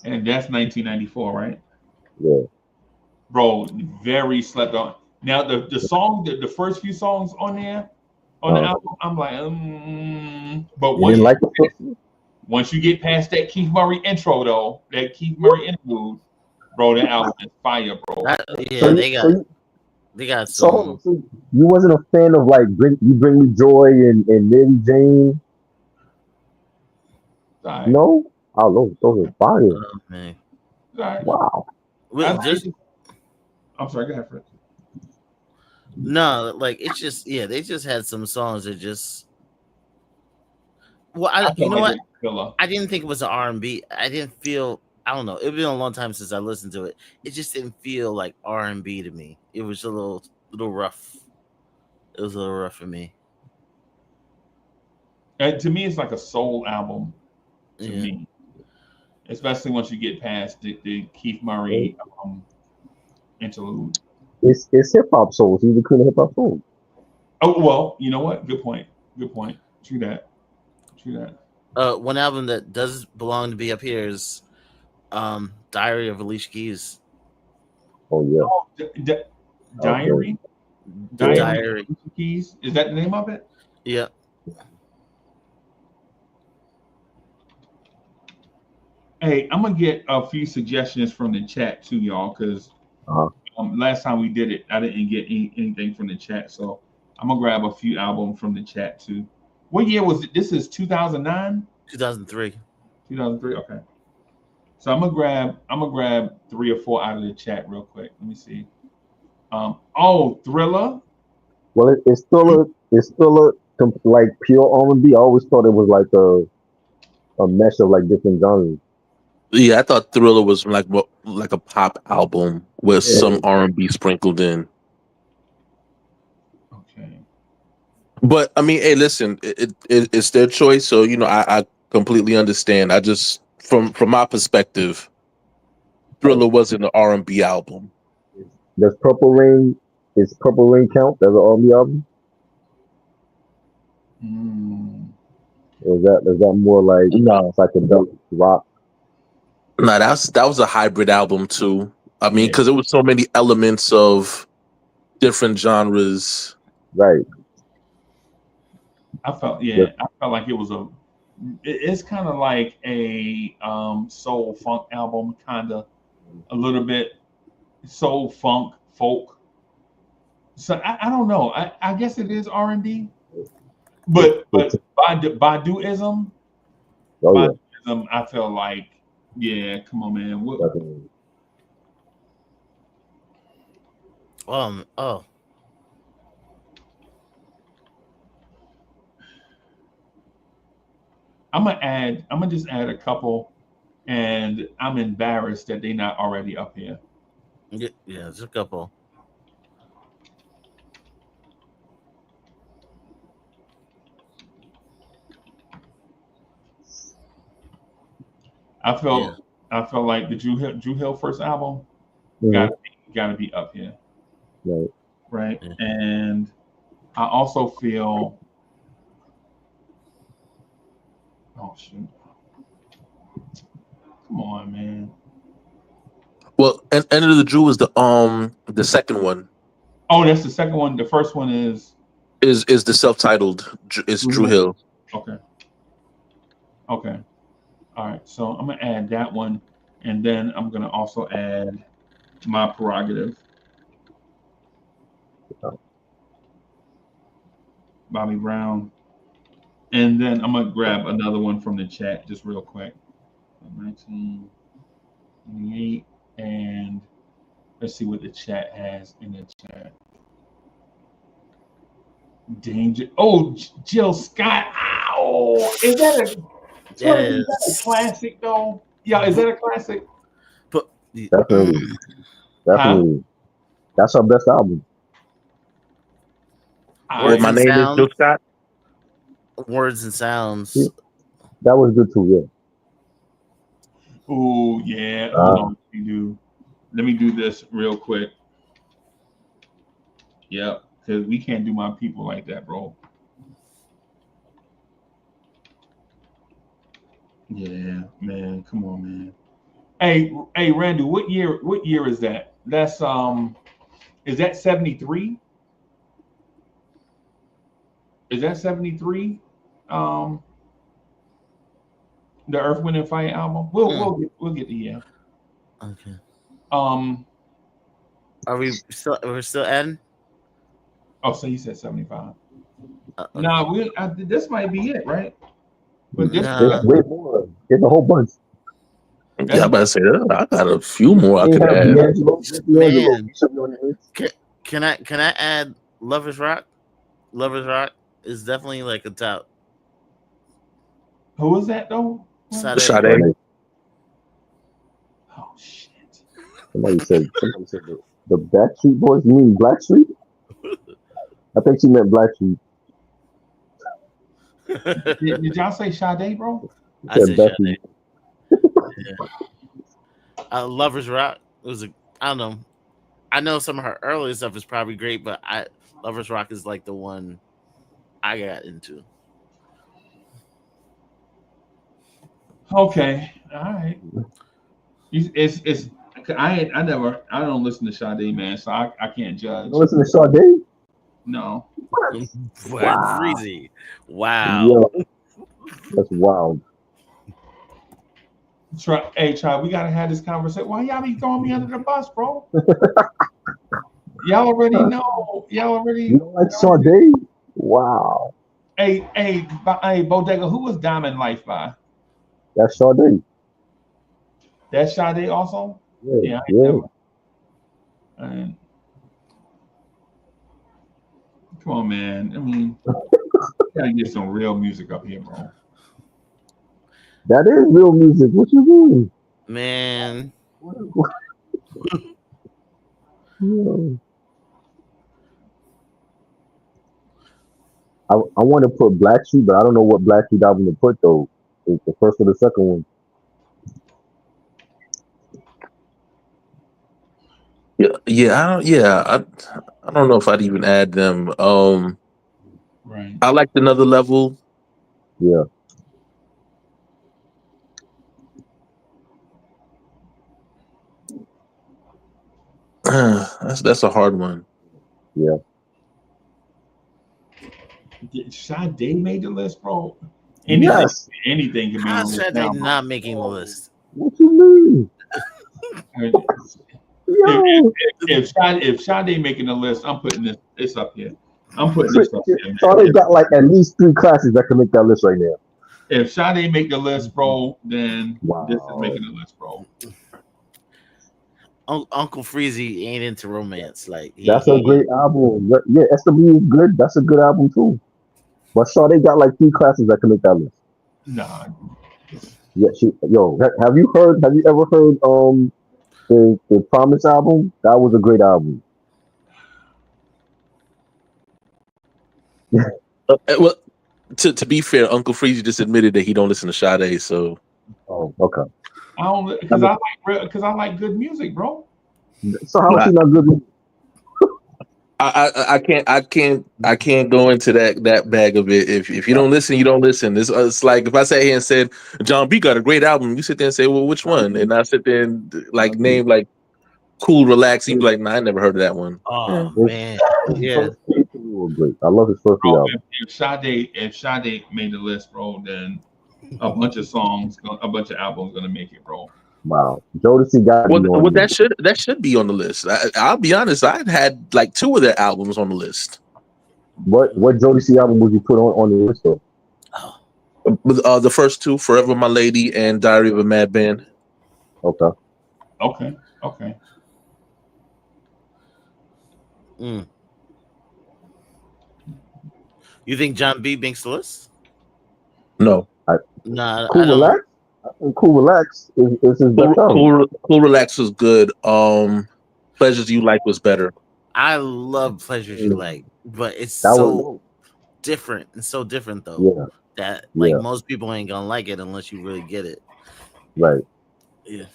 And that's 1994, right? Yeah. Bro, very slept on. Now the song, the first few songs on there on the album, I'm like, but You didn't like it? once you get past that Keith Murray intro though, that Keith Murray interlude, bro, that album is fire, bro. They got So some. you wasn't a fan of like Bring Me Joy and Mary Jane? Right. No? Oh, those are fire. Oh, man. Right. Wow. I'm sorry, go ahead, Fred. No, like it's just they just had some songs that just. Well, you know what? I didn't think it was an R&B. I didn't feel. I don't know. It's been a long time since I listened to it. It just didn't feel like R&B to me. It was a little rough. It was a little rough for me. And to me, it's like a soul album. To Yeah. me, especially once you get past the Keith Murray interlude. It's hip hop soul. He's the queen of hip hop soul. Oh well, you know what? Good point. Good point. True that. One album that does belong to be up here is Diary of Alicia Keys. Oh yeah. Diary. The Diary Diary. of Alicia Keys. Is that the name of it? Yeah. Hey, I'm gonna get a few suggestions from the chat too, y'all, because Uh-huh. last time we did it, I didn't get anything from the chat, so I'm gonna grab a few albums from the chat too. What year was it? This is 2009, 2003. 2003. Okay, so I'm gonna grab 3 or 4 out of the chat real quick. Let me see. Thriller. Well, it's still a like pure R&B. I always thought it was like a mesh of like different genres. Yeah, I thought Thriller was like a pop album with Yeah. some R&B sprinkled in. Okay. But I mean, hey, listen, it's their choice, so I completely understand. I just from my perspective, Thriller wasn't an R&B album. Does Purple Rain count as an R&B album? Hmm. Or is that more like No, psychedelic rock? no, that was a hybrid album too. I mean, Yeah, because there was so many elements of different genres. Right. I felt Yes. like it was it's kind of like a soul funk album, kind of a little bit soul funk folk. So I don't know. I guess it is R&B, but Baduizm, Oh yeah, Baduizm, I feel like, yeah, come on, man. definitely. Oh, I'm gonna just add a couple, and I'm embarrassed that they're not already up here. yeah, there's a couple. I Yeah. felt like the Drew Hill first album Mhm. gotta be up here, Right. right? Yeah. And I also feel, oh shoot, come on, man. Well, and End of the Drew was the second one Oh, that's the second one. The first one is is the self-titled is Drew Mhm. Hill. okay. Okay. All right. So I'm gonna add that one, and then I'm gonna also add My Prerogative, Bobby Brown, and then I'm gonna grab another one from the chat just real quick. 1998, and let's see what the chat has in the chat. Danger. Oh, Jill Scott. Ow! Is that a That is that a is. classic though? Yeah, is that a classic? But Definitely. Huh? Definitely. That's our best album. Well, Words my and name is Jill Sounds. Scott. Words and Sounds. That was good too. Oh yeah. Yeah. Hold on. Let me do this real quick. Yep. Because we can't do my people like that, bro. Yeah, man. Come on, man. Hey, Randall. What year is that? That's Is that 73? Is that 73? Um, the Earth, Wind, and Fire album. We'll get the year. Okay. Um. We're still adding? Oh, so you said 75. Okay. Nah, this might be it, right? But this Nah. There's way more. There's a whole bunch. Yeah, I'm about to say that. I got a few more I You could have add. D'Angelo. D'Angelo. Man. You should be on your list. Can I add Lovers Rock? Lovers Rock is definitely like a top. Who is that though? Sade. Sade. Oh shit. Somebody said the Backstreet Boys. You mean Blackstreet? I think she meant Blackstreet. Did y'all say Sade, bro? I Said said Backstreet. Sade. Lovers Rock was I don't know. I know some of her earlier stuff is probably great, but Lovers Rock is like the one I got into. Okay, all right. I don't listen to Sade, man, so I can't You judge. don't listen to Sade? No. Wow. Freezy. Wow. Yeah, that's wild. Try. We gotta have this conversation. Why y'all be throwing me under the bus, bro? Y'all already know. Y'all already. You don't like Sade? Wow, Hey, Bodega. Who was Diamond Life by? that's Sade. That's Sade also. Yeah, I ain't yeah. never. Come on, man. I mean, gotta get some real music up here, bro. That is real music. What you mean? Man. Yeah. I want to put Black Sheep, but I don't know what Black Sheep album to put though. It's the first or the second one. I don't know if I'd even add them. Right. I liked Another Level. Yeah. That's a hard one. Yeah. Sade made the list, bro. Yes. Anything can be on How's the list Sade now, not making the list? What you mean? bro. Yo. If Sade making the list, I'm putting this up here. I'm putting this up here, man. So they got like at least 3 classes that can make that list right now. If Sade make the list, bro, then Wow. this is making the list, bro. Uncle Freezy ain't into romance. Like That's a great album. Yeah, SW is good. That's a good album too. But Sade got like 3 classes that can make that list. Nah. Yeah, have you ever heard the Promise album? That was a great album. Well, to be fair, Uncle Freezy just admitted that he don't listen to Sade, so. Oh, okay. I don't because I like good music, bro. So how is he not good? I can't go into that bag of it. If you don't listen, you don't listen. It's like if I sat here and said John B got a great album, you sit there and say, well, which one? And I sit there and like name like Cool Relax. You'd be like, nah, I never heard of that one. Oh man, yeah. Great. I love his first album. If Sade made the list, bro, then a bunch of albums gonna make it, bro. Wow, Jodeci got well, that should be on the list. I'll be honest, I've had like 2 of their albums on the list. What Jodeci album would you put on the list though? The first 2, Forever My Lady and Diary of a Madman. Okay. You think John B makes the list? No. Nah. Cool Relax. I think Cool Relax is his best album. Cool Relax was good. Pleasures You Like was better. I love Pleasures You Like, but it's different. It's so different though. Yeah. That most people ain't gonna like it unless you really get it. Right. Yeah.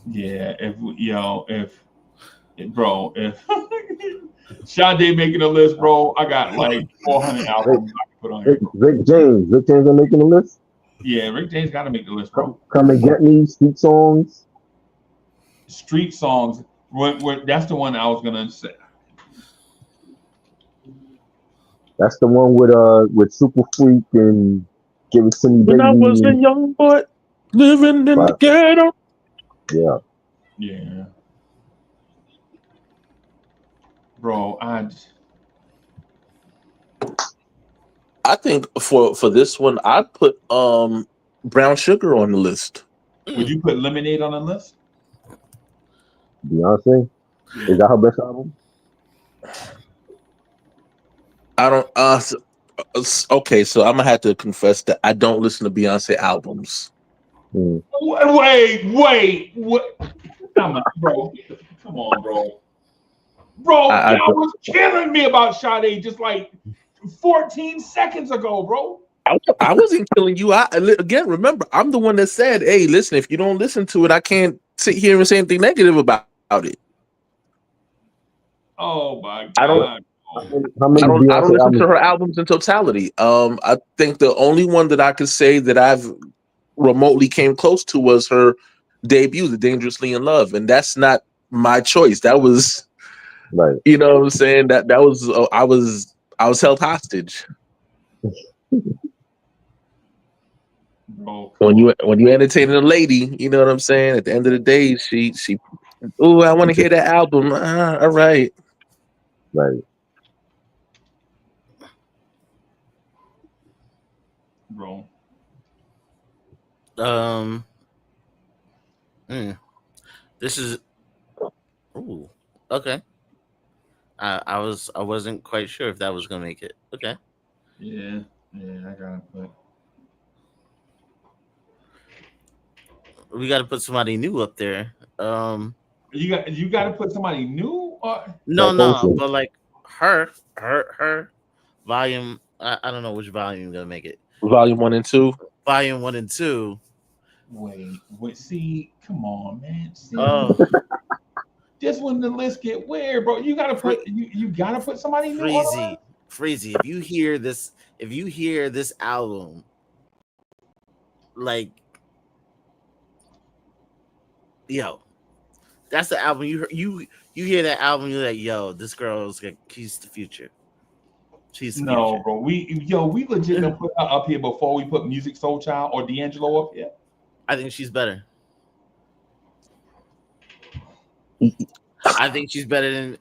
Yeah. If Sade making a list, bro, I got like 400 albums I can put on here. Rick James are making the list. Yeah, Rick James got to make the list, bro. Come and Get Me, Street Songs. That's the one I was gonna say. That's the one with Super Freak and Give It To Me, Baby. When I was a young boy living in the ghetto. Yeah. Yeah. Bro, I think for this one, I'd put Brown Sugar on the list. Would you put Lemonade on the list? Beyonce? Is that her best album? I don't. Okay, so I'm gonna have to confess that I don't listen to Beyonce albums. Wait. Come on, bro. Bro, y'all was killing me about Sade just like 14 seconds ago, bro. I wasn't killing you. Again, remember, I'm the one that said, hey, listen, if you don't listen to it, I can't sit here and say anything negative about it. Oh my God. I don't listen to her albums in totality. I think the only one that I could say that I've remotely came close to was her debut, The Dangerously in Love, and that's not my choice. That was Right. You know what I'm saying? That was I was held hostage. Bro, When you entertaining a lady, you know what I'm saying? At the end of the day, she oh, I want to hear that album. All right. Right. bro. This is ooh, okay. I wasn't quite sure if that was gonna make it. Okay. Yeah, I gotta put. We gotta put somebody new up there. You got to put somebody new. No, Like no, Ocean. but like her volume. I don't know which volume gonna make it. Volume 1 and 2. Volume 1 and 2. Wait. See, come on, man. See, Oh, just when the list get weird, bro, you gotta put you gotta put somebody new on the list. Freezy. If you hear this album, like, yo, that's the album you hear that album, you're like, yo, this girl's like, she's the future. She's the No, future. bro. We legit gonna put her up here before we put Music Soul Child or D'Angelo up here. I think she's better. I think she's better than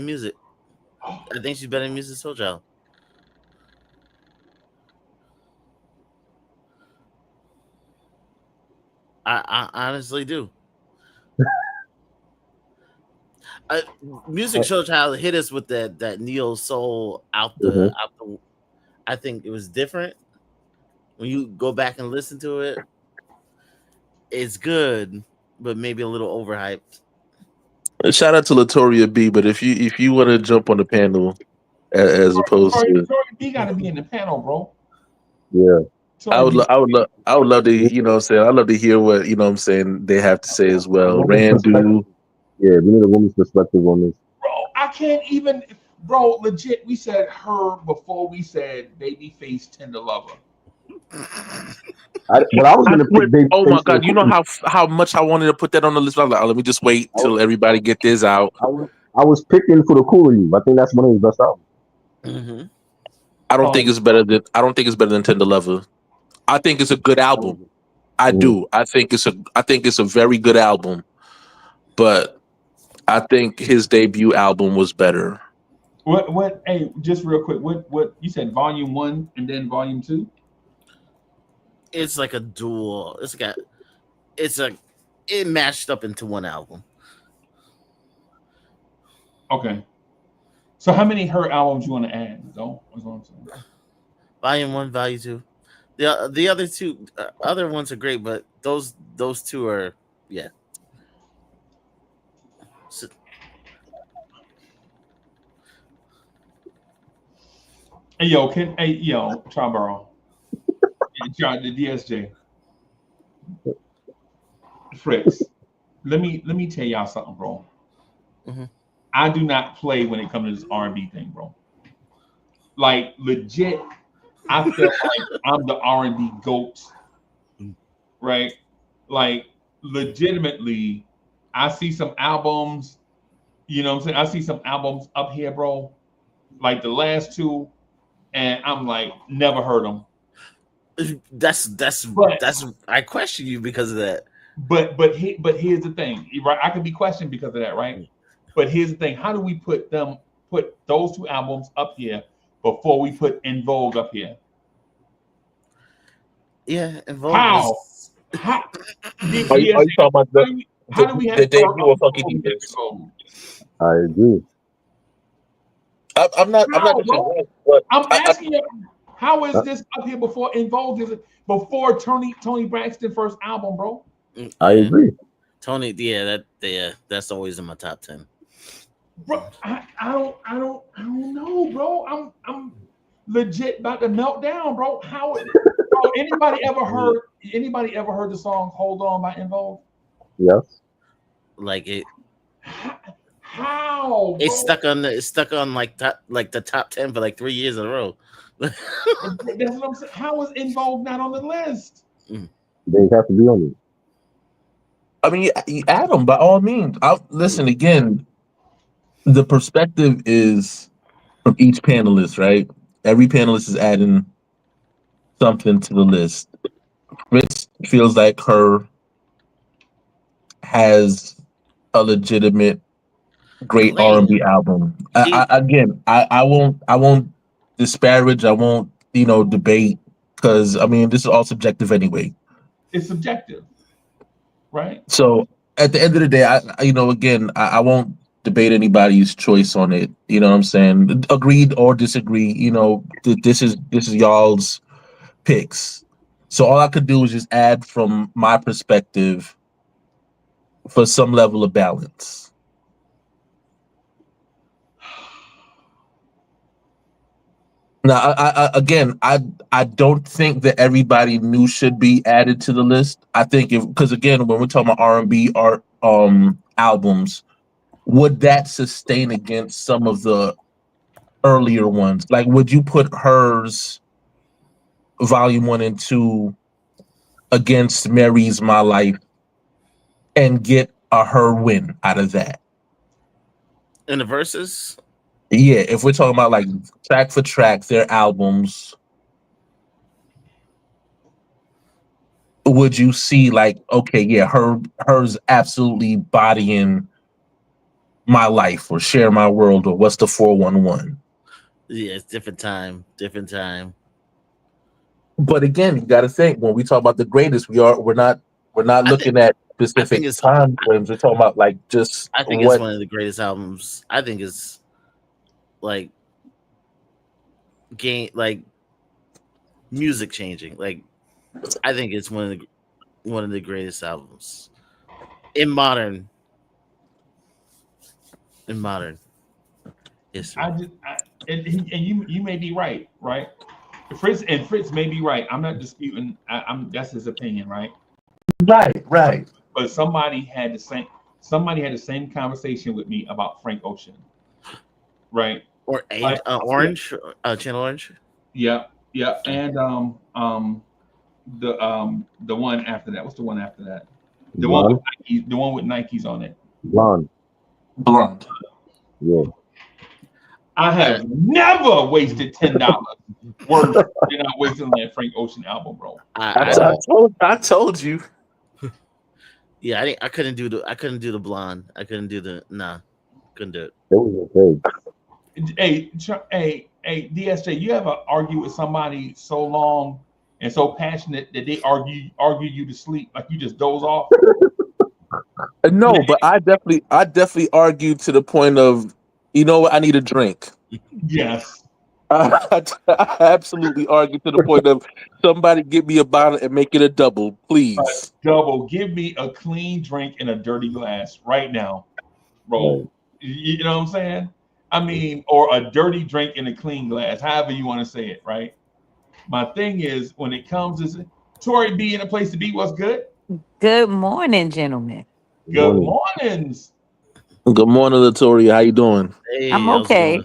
music. I think she's better than Music Soul Child. I honestly do. Music Soul Child hit us with that neo soul out the. I think it was different. When you go back and listen to it, it's good, but maybe a little overhyped. Shout out to Latoria B, but if you want to jump on the panel as opposed to, Tori B got to be in the panel, bro. Yeah. I would love to, you know what I'm saying, I love to hear what, you know what I'm saying, they have to say as well. Randu. Yeah, we need a woman's perspective on this. Bro, I can't even, bro. Legit, we said her before we said Babyface Tender Lover. I was gonna pick Oh my god, you know how much I wanted to put that on the list. I was like, oh, let me just wait till everybody get this out. I was picking for the Cool in You. I think that's one of his best albums. Mm-hmm. I don't think it's better than Tender Lover. I think it's a good album. I do. I think it's a very good album. But I think his debut album was better. What hey, just real quick, what you said, volume 1 and then volume 2? It's like a dual. It mashed up into one album. Okay. So how many her albums you want to add? Though, is what I'm saying. Volume 1, Volume 2. The other two other ones are great, but those two are yeah. So, Hey yo, Charborough. The DSJ. Fritz. Let me tell y'all something, bro. Mm-hmm. I do not play when it comes to this R&B thing, bro. Like legit, I feel like I'm the R&B GOAT, right? Like legitimately, I see some albums, you know what I'm saying? I see some albums up here, bro, like the last two, and I'm like, never heard them. That's I question you because of that. But here's the thing, right? I could be questioned because of that, right? But here's the thing: how do we put those two albums up here before we put En Vogue up here? Yeah, En Vogue. How? Are you talking about how do we have the debut of Funky Divas? I agree. I'm not Bro? but I'm asking you, how is this up here before En Vogue? Is it before Tony Braxton first album, bro? I agree. Tony, that's always in my top 10. Bro, I don't know, bro. I'm legit about to melt down, bro. Bro, anybody ever heard the song "Hold On" by En Vogue? Yes. Like it. How? It's stuck on like the top 10 for like 3 years in a row. That's what I'm saying. How is En Vogue not on the list? They have to be on it. I mean, you add them by all means. Listen again. the perspective is from each panelist, right? Every panelist is adding something to the list. Fritz feels like her has a legitimate great R&B Lane. album. See, I won't disparage. I won't debate because I mean this is all subjective anyway. It's subjective, right? So at the end of the day, I won't debate anybody's choice on it. You know what I'm saying? Agreed or disagree. This is y'all's picks. So all I could do is just add from my perspective for some level of balance. Now, I don't think that everybody new should be added to the list. I think because again, when we're talking about R&B art albums, would that sustain against some of the earlier ones? Like, would you put hers, Volume 1 and 2, against Mary's My Life and get a her win out of that? in the verses, Yeah, if we're talking about like track for track, their albums, would you see like, okay, yeah, hers absolutely bodying My Life or Share My World or What's the 411? yeah, it's different time. But again, you got to think when we talk about the greatest, we're not I think looking at I think specific it's time frames. We're talking about like just I think it's what. one of the greatest albums. I think it's like music changing. Like I think it's one of the greatest albums in modern history. And you may be right, right? Fritz may be right. I'm not disputing. I'm that's his opinion, right? Right. But somebody had the same conversation with me about Frank Ocean, right? Or Like, Orange, Channel Orange. yeah, and the one after that. What's the one after that? The one with Nike, the one with Nikes on it. Blonde. Yeah. I have never wasted $10 worth than I wasted on that Frank Ocean album, bro. I told you. Yeah, I couldn't do the blonde. I couldn't do couldn't do it. It was okay. Hey, DSJ, you ever argue with somebody so long and so passionate that they argue you to sleep, like you just doze off? No, but I definitely argued to the point of, you know what, I need a drink. Yes. I absolutely argued to the point of somebody get me a bottle and make it a double, please. Double. Give me a clean drink in a dirty glass right now, bro. Right. You know what I'm saying? I mean, or a dirty drink in a clean glass, however you want to say it, right? My thing is, when it comes to Tori B in a place to be, what's good? Good morning, gentlemen. Good Morning. mornings. Good morning, Latoria. How you doing? Hey, I'm how's it okay. going?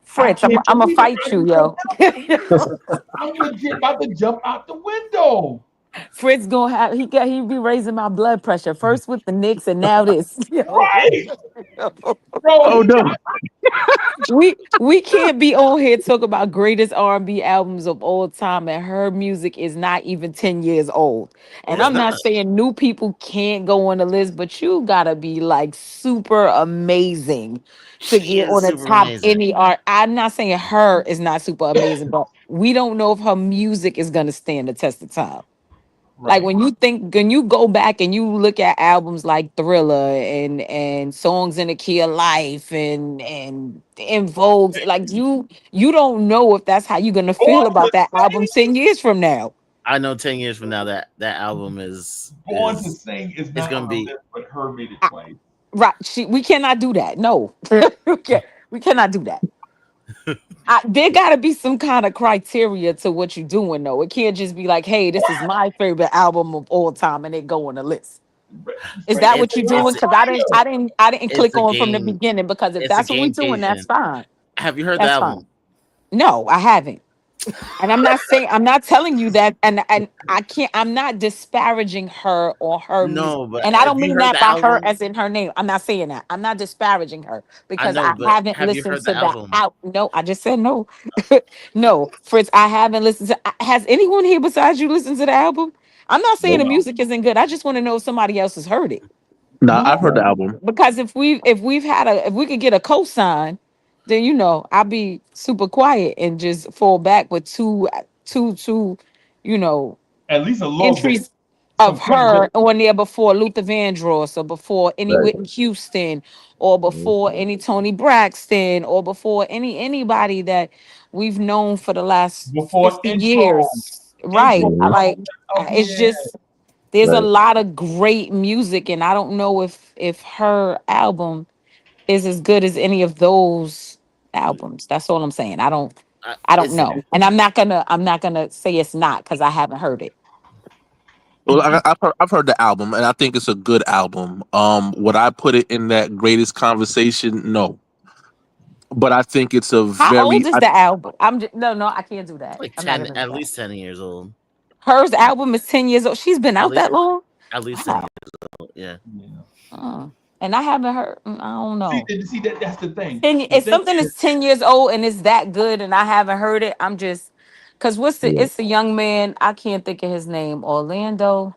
Fritz, I'm can't gonna believe fight it. you, yo. I'm legit about to jump out the window. Fritz he be raising my blood pressure first with the Knicks and now this. Right, bro. Oh no. we can't be on here talking about greatest R&B albums of all time, and her music is not even 10 years old. And It's I'm not not. saying new people can't go on the list, but you gotta be like super amazing to She get is on the super top amazing. any art. I'm not saying her is not super amazing, but we don't know if her music is gonna stand the test of time. Like Right. when you go back and you look at albums like Thriller and Songs in the Key of Life and In Vogue, like you don't know if that's how you're gonna feel Born to about that album Sing, 10 years from now. I know 10 years from now that album is Born to Sing is it's not gonna on the be list, but her made it I- twice. Right. We cannot do that. No. we cannot do that. There gotta be some kind of criteria to what you're doing, though. It can't just be like, hey, this is my favorite album of all time and it go on the list. Is that what you're doing? Because I didn't it's click a on from the game beginning, because if it's a that's what we're doing, that's gamification. fine. Have you heard the That's album? fine. No, I haven't. And I'm not telling you that, and I'm not disparaging her or her music. No, but And I have don't you mean heard that the by her album? as in her name. I'm not saying that. I'm not disparaging her I because know, I but haven't have you listened heard to the that album? out. No, I just said no. No, Fritz, I haven't listened to. Has anyone here besides you listened to the album? I'm not saying the Nope. music isn't good. I just want to know if somebody else has heard it. Nah, I've heard the No. album. Because if we could get a cosign, then I'll be super quiet and just fall back with two, you know, At least a little bit, entries some of her credibility. on there before Luther Vandross or before any Right. Whitney Houston or Mhm. before any Tony Braxton or before anybody that we've known for the last Before 50 intro, years. Right. intro I Mhm. like oh it's yeah. just there's a Right. lot of great music, and I don't know if her album is as good as any of those albums. That's all I'm saying. I don't It's know. And I'm not gonna say it's not because I haven't heard it. Well, I've heard the album, and I think it's a good album. Would I put it in that greatest conversation? No, but I think it's a How very. old is the album? No, I can't do that. like I'm not 10, gonna do at that. least 10 years old. Hers album is 10 years old. She's been At out least that long? at least 10 Wow. years old. Yeah. Yeah. And I haven't heard, I don't See, know. that's the thing. The If thing something is, is 10 years old and it's that good and I haven't heard it, I'm just because Yeah. it's a young man, I can't think of his name. Orlando.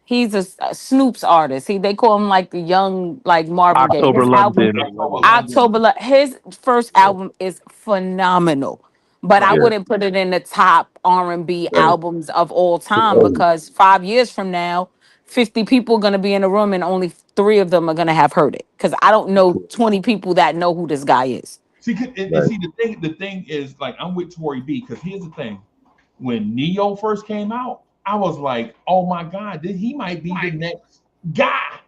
He's a Snoop's artist. They call him like the young like Marvin Gaye. October His album London. October London. October. His first album is phenomenal, but I Right. Yeah. wouldn't put it in the top R&B Right. albums of all time Oh, because 5 years from now, 50 people are gonna be in a room and only three of them are gonna have heard it. Because I don't know 20 people that know who this guy is. See, and right. see the thing is like I'm with Tory B because here's the thing. When Neo first came out, I was like, oh my God, he might be the next guy.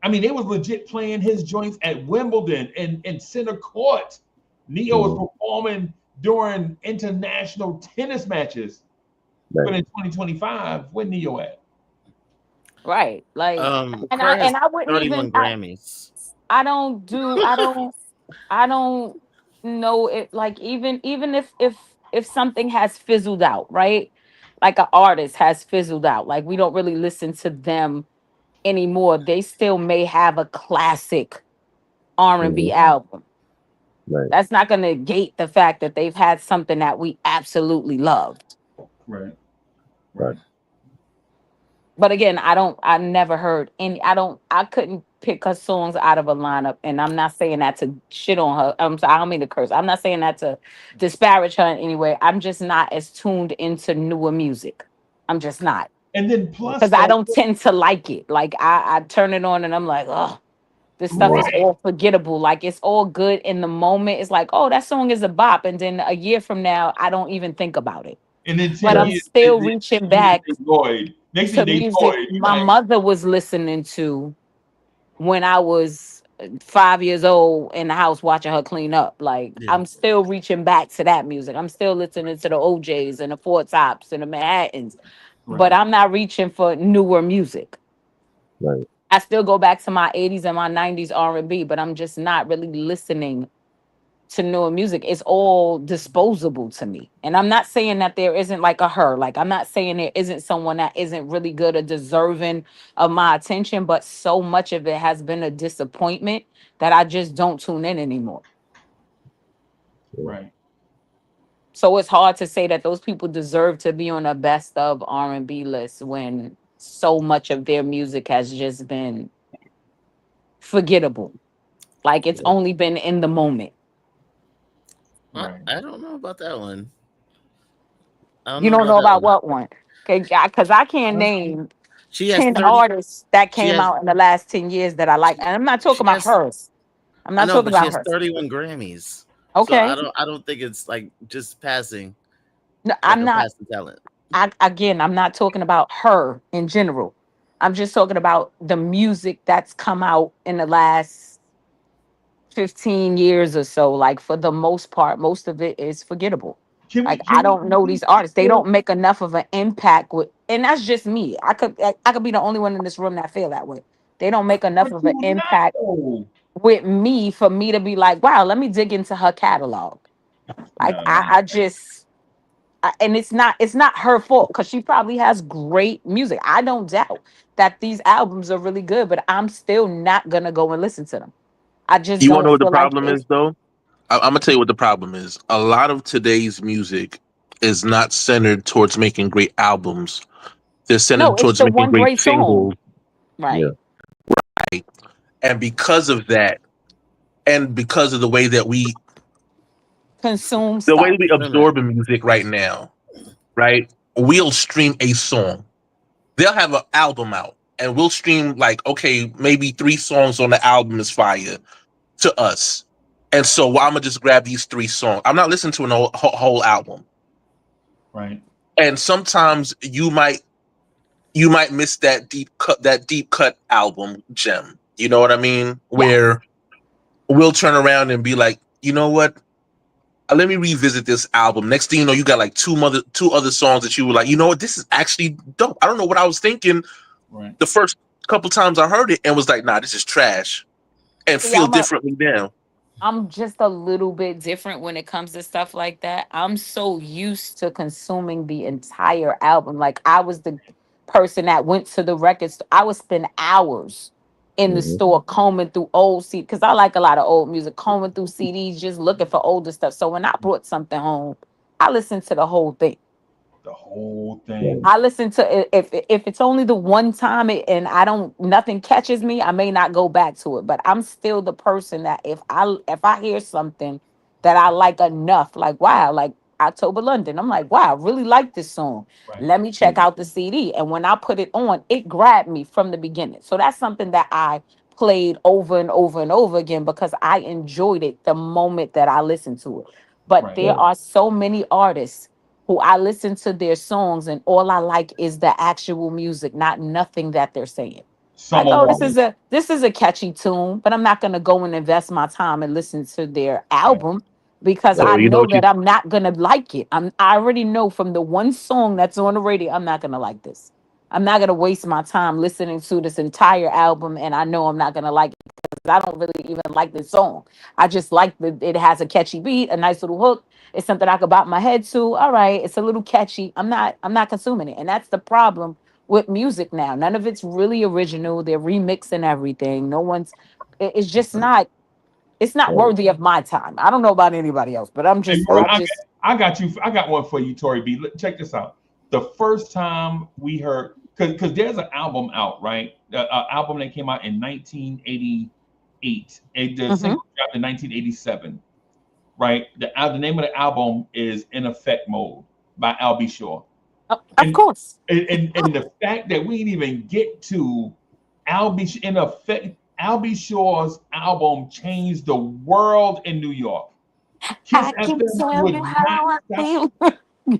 I mean, they was legit playing his joints at Wimbledon and center court. Neo was Mhm. performing during international tennis matches. But Right. in 2025, where Neo at? Right. Like and I Kurt has and I wouldn't even 31 Grammys. I don't know it like even if something has fizzled out, right? Like an artist has fizzled out. Like we don't really listen to them anymore. They still may have a classic R&B Mhm. album. Right. That's not going to negate the fact that they've had something that we absolutely loved. Right. Right. But again, I never heard any, I couldn't pick her songs out of a lineup. And I'm not saying that to shit on her. I don't mean to curse. I'm not saying that to disparage her in any way. I'm just not as tuned into newer music. I'm just not. And then plus Because I though, don't tend to like it. Like I turn it on and I'm like, oh, this stuff Yeah. is all forgettable. Like it's all good in the moment. It's like, oh, that song is a bop. And then a year from now, I don't even think about it. and then But 10 I'm Right. years, still then reaching 10 years back they void. Next thing to they music void. You my like, mother was listening to when I was 5 years old in the house watching her clean up. Like Yeah. I'm still reaching back to that music. I'm still listening to the OJs and the Four Tops and the Manhattans, but right. I'm not reaching for newer music. Right. I still go back to my 80s and my 90s R&B, but I'm just not really listening to newer music. It's all disposable to me. And I'm not saying that there isn't like a her. Like I'm not saying there isn't someone that isn't really good or deserving of my attention, but so much of it has been a disappointment that I just don't tune in anymore. Right. So it's hard to say that those people deserve to be on a best of R&B list when so much of their music has just been forgettable. Like it's Yeah. only been in the moment. Right. I don't know about that one. I don't You know don't about know that about one. what one? Okay, because I can't name She has 10 30. artists that She came has. out in the last 10 years that I like. And I'm not talking She about has. hers. I'm I not know, talking but she about has hers. 31 Grammys. So Okay. I don't think it's like just passing, No, like I'm a not, passing talent. again, I'm not talking about her in general. I'm just talking about the music that's come out in the last 15 years or so. Like for the most part, most of it is forgettable. Can we Like I can we don't know these artists. They still don't make enough of an impact with, and that's just me. I could be the only one in this room that feel that way. They don't make enough but of an you impact know? with me for me to be like, wow, let me dig into her catalog. Like No. I just And it's not her fault because she probably has great music. I don't doubt that these albums are really good, but I'm still not gonna go and listen to them. I just You want to don't know what the feel like problem it's is, though? I'm gonna tell you what the problem is. A lot of today's music is not centered towards making great albums. They're centered no, it's towards the making one great great song. singles, Yeah. Right. and because of that, and because of Consume the way stuff. we absorb in music right now, right? We'll stream a song. They'll have an album out, and we'll stream like, okay, maybe 3 songs on the album is fire to us. And so I'm gonna just grab these 3 songs. I'm not listening to an whole album. Right. And sometimes you might miss that deep cut album gem. You know what I mean? Yes. Where we'll turn around and be like, you know what? Let me revisit this album. Next thing you know, you got like two other songs that you were like, you know what? This is actually dope. I don't know what I was thinking Right. the first couple times I heard it and was like, nah, this is trash, and See, feel differently now. I'm just a little bit different when it comes to stuff like that. I'm so used to consuming the entire album. Like I was the person that went to the record store. I would spend hours in the Hmm. store combing through old CD because I like a lot of old music, combing through CDs, just looking for older stuff. So when I brought something home, I listened to the whole thing. The whole thing. Right. I listen to it if it's only the one time and I don't nothing catches me, I may not go back to it. But I'm still the person that if I hear something that I like enough, like wow, like October London, I'm like, wow, I really like this song. Right. Let me check out the CD. And when I put it on, it grabbed me from the beginning. So that's something that I played over and over and over again because I enjoyed it the moment that I listened to it. But Right. there Right. are so many artists who I listen to their songs and all I like is the actual music, not nothing that they're saying. Like, Some of oh, them. this is a catchy tune, but I'm not gonna go and invest my time and listen to their Right. album because So I Right. you know know what you that I'm not gonna like it. I already know from the one song that's on the radio, I'm not gonna like this. I'm not gonna waste my time listening to this entire album, and I know I'm not gonna like it because I don't really even like this song. I just like that it has a catchy beat, a nice little hook. It's something I could bop my head to. All right, it's a little catchy. I'm not consuming it, and that's the problem with music now. None of it's really original. They're remixing everything. No one's. It's just not. It's not Right. worthy of my time. I don't know about anybody else, but I'm Hey, just. bro, I Right. just. I got you. I got one for you, Tori B. Check this out. The first time we heard, because there's an album out, right? An album that came out in 1988. The Mhm. single dropped in 1987, right? The name of the album is "In Effect Mode" by Albie Shore. Of And course. and the fact that we didn't even get to in effect, Albie Shore's album changed the world in New York. Kiss I can FM tell would you not how I stop. feel.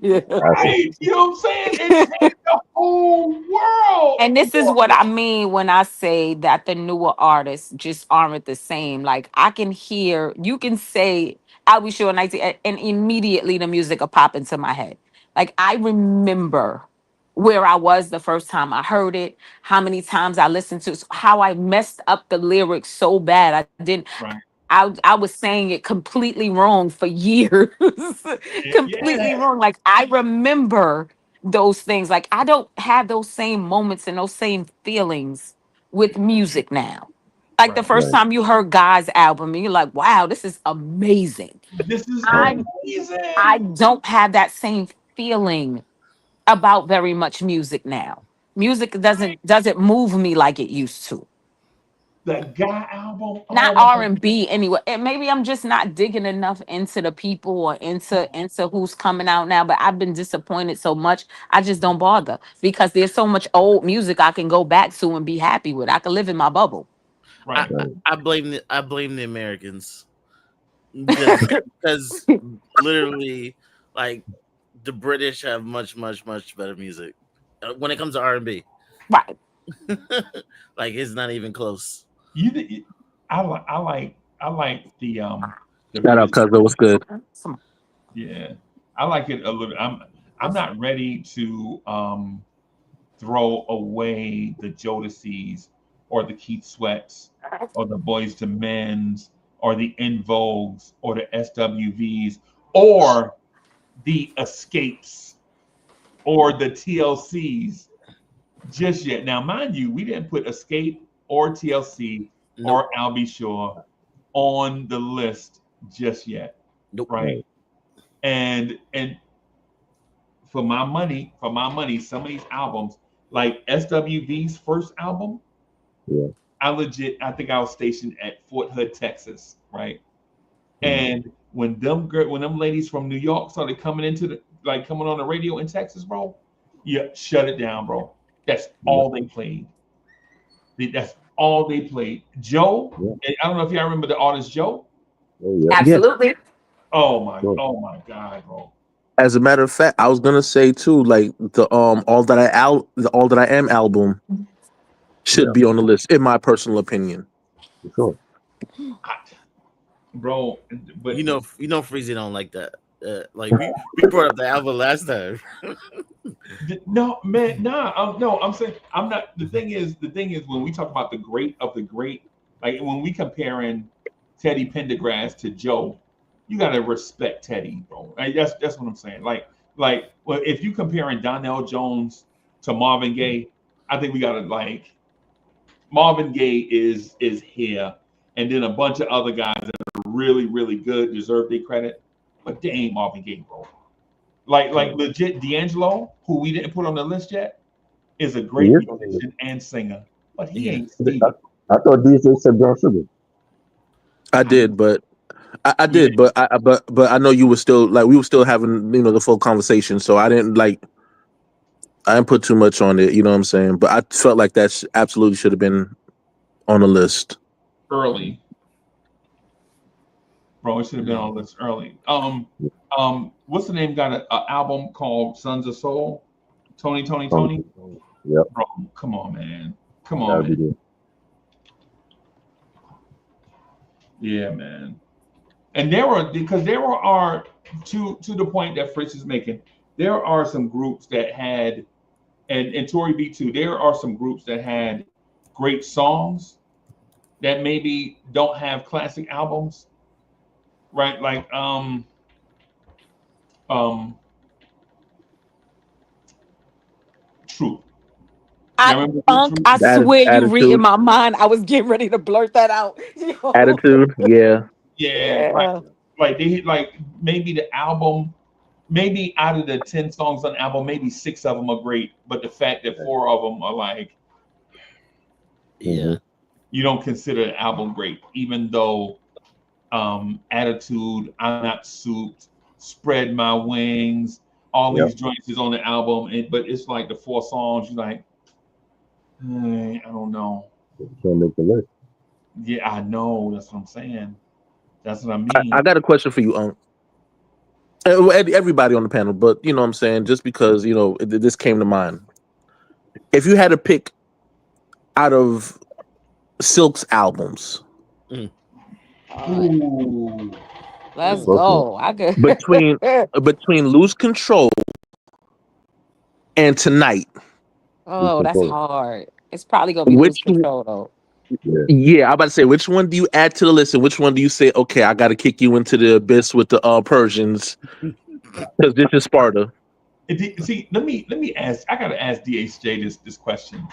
Yeah. That's it. Right. You know what I'm saying? It changed the whole world in And New this is York. what I mean when I say that the newer artists just aren't the same. Like I can hear, you can say, I'll be sure 19, and immediately the music will pop into my head. Like I remember where I was the first time I heard it, how many times I listened to, how I messed up the lyrics so bad. I didn't. Right. I was saying it completely wrong for years. Yeah. Completely wrong. Like I remember those things. Like I don't have those same moments and those same feelings with music now. Like the Right. first Right. time you heard Guy's album, and you're like, wow, this is amazing. This is Right. I amazing. don't have that same feeling about very much music now. Music doesn't move me like it used to. The Guy album. Not Oh my R&B anyway. And maybe I'm just not digging enough into the people or into who's coming out now, but I've been disappointed so much. I just don't bother because there's so much old music I can go back to and be happy with. I can live in my bubble. I, right. I I blame the Americans because literally, like the British have much better music when it comes to R&B. Right. Like it's not even close. You I like the shout out, British. cuz what's good? Some- Yeah. I like it a little. I'm not ready to throw away the Jodeci's or the Keith Sweats or the Boys to Men's or the In Vogues or the SWVs or the Escapes or the TLCs just yet. Now, mind you, we didn't put Escape or TLC or I'll Be Sure on the list just yet. Nope. Right. And for my money, some of these albums, like SWV's first album, I think I was stationed at Fort Hood, Texas, right? And when them ladies from New York started coming coming on the radio in Texas, bro, shut it down, bro. That's all they played. That's all they played. Joe, I don't know if y'all remember the artist Joe. Absolutely. Oh my God, bro. As a matter of fact, I was gonna say too, like the All That I Am album should be on the list, in my personal opinion. For sure. Bro, but you know, Freezy don't like that. Like we brought up the album last time. No, man, no. I'm saying I'm not. The thing is, when we talk about the great of the great, like when we comparing Teddy Pendergrass to Joe, you gotta respect Teddy, bro. Like, that's what I'm saying. Like, well, if you comparing Donnell Jones to Marvin Gaye, I think we gotta like Marvin Gaye is here, and then a bunch of other guys that are really, really good deserve their credit, but they ain't Marvin Gaye, bro. Like legit D'Angelo, who we didn't put on the list yet, is a great musician and singer, but he ain't Stevie. I thought DJ said Brown Sugar. I did, but I did, but I know you were still we were still having the full conversation, so I didn't put too much on it. You know what I'm saying? But I felt like that absolutely should have been on the list early. Bro, it should have been on the list early. What's the name? Got an album called Sons of Soul. Tony. Yep. Bro, come on, man. Man. Yeah, man. And there are to the point that Fritz is making, there are some groups that had, and Tory B too, there are some groups that had great songs that maybe don't have classic albums. Right, like Truth. I swear you reading my mind. I was getting ready to blurt that out. Attitude, yeah. Like maybe the album, maybe out of the 10 songs on the album, maybe 6 of them are great, but the fact that 4 of them are like, you don't consider the album great, even though Attitude, I'm Not Suited, Spread My Wings, all these joints is on the album, but it's like the 4 songs, you're like, I don't know. Can't make the list. Yeah, I know. That's what I'm saying. That's what I mean. I got a question for you, everybody on the panel, but you know what I'm saying, just because this came to mind. If you had to pick out of Silk's albums, let's go. I could between Lose Control and Tonight. Oh, that's hard. It's probably gonna be Lose Control though. Yeah, I'm about to say, which one do you add to the list, and which one do you say, okay, I got to kick you into the abyss with the Persians because this is Sparta. See, let me ask. I gotta ask DSJ this question,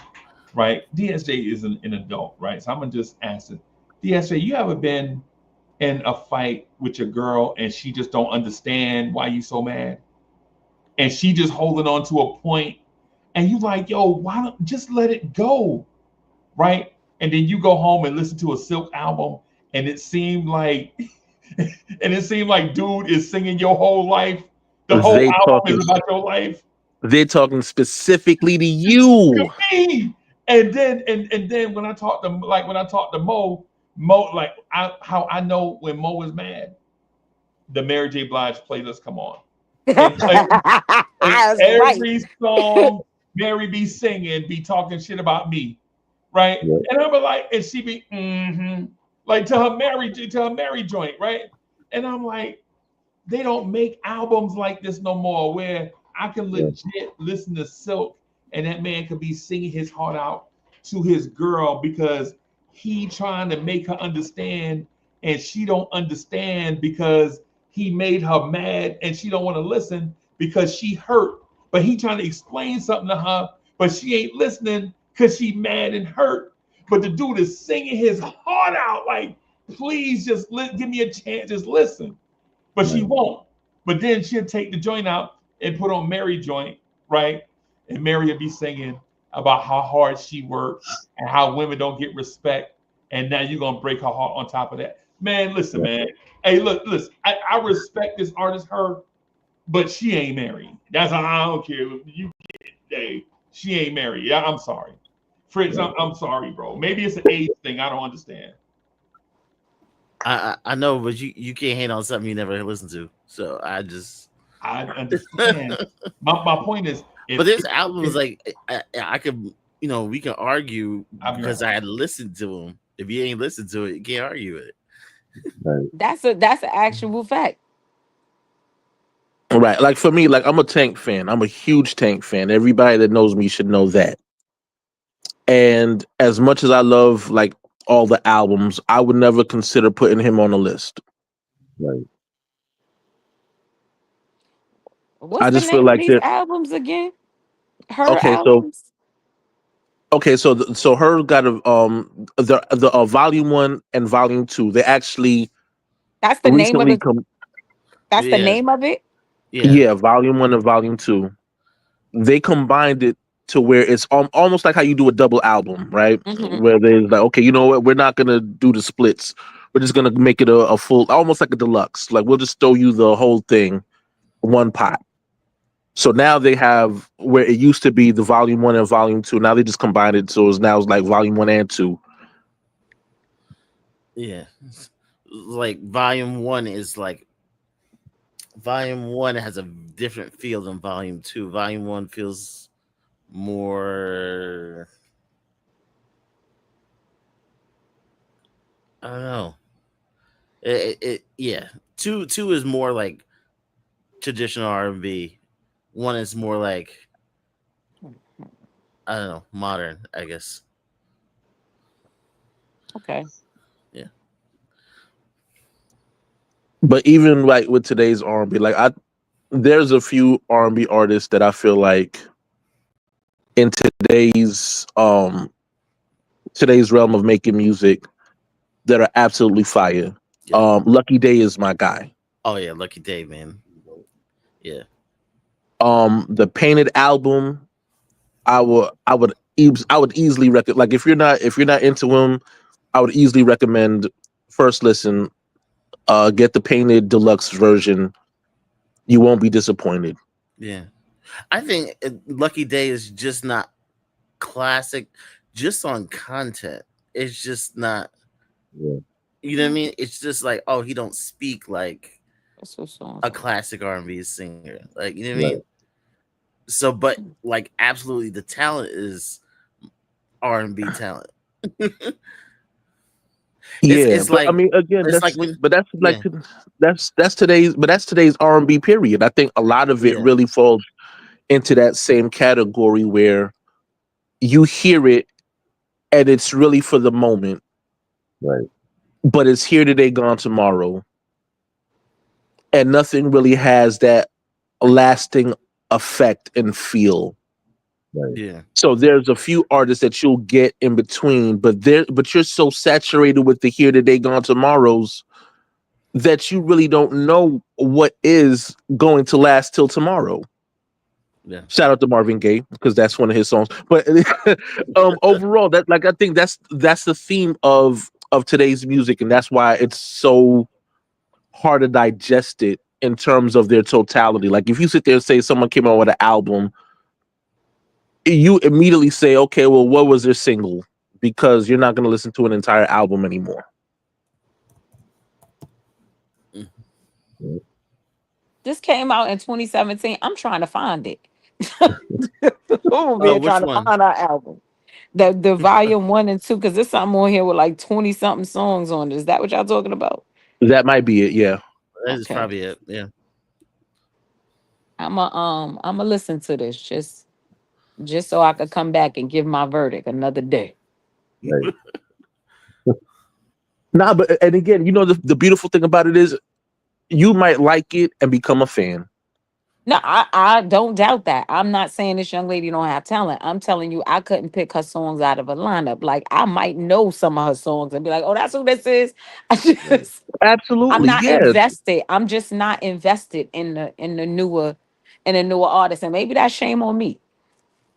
right? DSJ is an adult, right? So I'm gonna just ask it. DSJ, you ever been in a fight with your girl and she just don't understand why you so mad, and she just holding on to a point, and you like, yo, why don't just let it go, right? And then you go home and listen to a Silk album, and it seemed like dude is singing your whole life. The whole album is about your life. They're talking specifically to you. To me. And then when I talk to Mo, like how I know when Mo is mad, the Mary J. Blige playlist come on. And every song Mary be singing be talking shit about me. Right, and I'm like, and she be like to her Mary joint, right? And I'm like, they don't make albums like this no more, where I can legit listen to Silk, and that man could be singing his heart out to his girl because he trying to make her understand, and she don't understand because he made her mad and she don't want to listen because she hurt. But he trying to explain something to her, but she ain't listening because she mad and hurt. But the dude is singing his heart out, like, please just give me a chance, just listen. But she won't. But then she'll take the joint out and put on Mary joint, right? And Mary will be singing about how hard she worked and how women don't get respect. And now you're gonna break her heart on top of that. Man, listen, man. Hey, look, listen, I respect this artist, her, but she ain't married. That's how I don't care. You get it. Hey, she ain't married. Yeah, I'm sorry. Fritz, I'm sorry, bro. Maybe it's an age thing. I don't understand. I know, but you can't hate on something you never listened to. So I understand. my point is, but this album is like I could, we can argue because I had listened to him. If you ain't listened to it, you can't argue it. Right. That's an actual fact. Right. Like for me, like I'm a Tank fan. I'm a huge Tank fan. Everybody that knows me should know that. And as much as I love like all the albums, I would never consider putting him on a list. Right. What's I the just feel name like of these that. albums again? Her Okay, albums? so her got a the volume 1 and volume 2. They actually That's the name of recently the that's the Yeah. name of it? yeah, volume 1 and volume 2. They combined it to where it's almost like how you do a double album, right? Mhm. Where there's like, okay, you know what? We're not gonna do the splits. We're just gonna make it a full, almost like a deluxe. Like we'll just throw you the whole thing, one pot. So now they have where it used to be the volume 1 and volume 2. Now they just combined it, so it's now like volume 1 and 2. Yeah. Like volume 1 is like volume 1 has a different feel than volume 2. Volume 1 feels more, I don't know. Yeah. Two is more like traditional R&B. 1 is more like, I don't know, modern, I guess. Okay. Yeah. But even like with today's R&B, like there's a few R&B artists that I feel like in today's realm of making music that are absolutely fire. Yeah. Lucky Day is my guy. Oh yeah, Lucky Day, man. Yeah. The Painted album, I would easily recommend. Like if you're not into him, I would easily recommend first listen. Get the Painted deluxe version. You won't be disappointed. Yeah. I think Lucky Day is just not classic just on content. It's just not, Yeah. you know what I mean? It's just like, oh, he don't speak like That's what songs a are. classic R&B singer. Like, you know what I Right. mean? So, but like absolutely the talent is R&B talent. It's but like, I mean, again, it's like when, that's like yeah, that's today's R&B period. I think a lot of it yeah, really falls into that same category where you hear it and it's really for the moment, Right. but it's here today, gone tomorrow, and nothing really has that lasting effect and feel. Right. yeah, So there's a few artists that you'll get in between, but you're so saturated with the here today, gone tomorrows that you really don't know what is going to last till tomorrow. yeah, Shout out to Marvin Gaye because that's one of his songs. But overall, that like I think that's the theme of today's music, and that's why it's so hard to digest it in terms of their totality. Like if you sit there and say someone came out with an album, you immediately say, okay, well, what was their single? Because you're not going to listen to an entire album anymore. This came out in 2017. I'm trying to find it. Oh, man, which trying to one? find our album. The volume 1 and 2, because there's something on here with like 20 something songs on it. Is that what y'all talking about? That might be it. Yeah. That is Okay. probably it. Yeah. I'ma listen to this just so I could come back and give my verdict another day. Right. Nah, but and again, you know the beautiful thing about it is you might like it and become a fan. No, I don't doubt that. I'm not saying this young lady don't have talent. I'm telling you, I couldn't pick her songs out of a lineup. Like I might know some of her songs and be like, "Oh, that's who this is." I just, I'm Absolutely, not yes. invested. I'm just not invested in the newer artists, and maybe that's shame on me.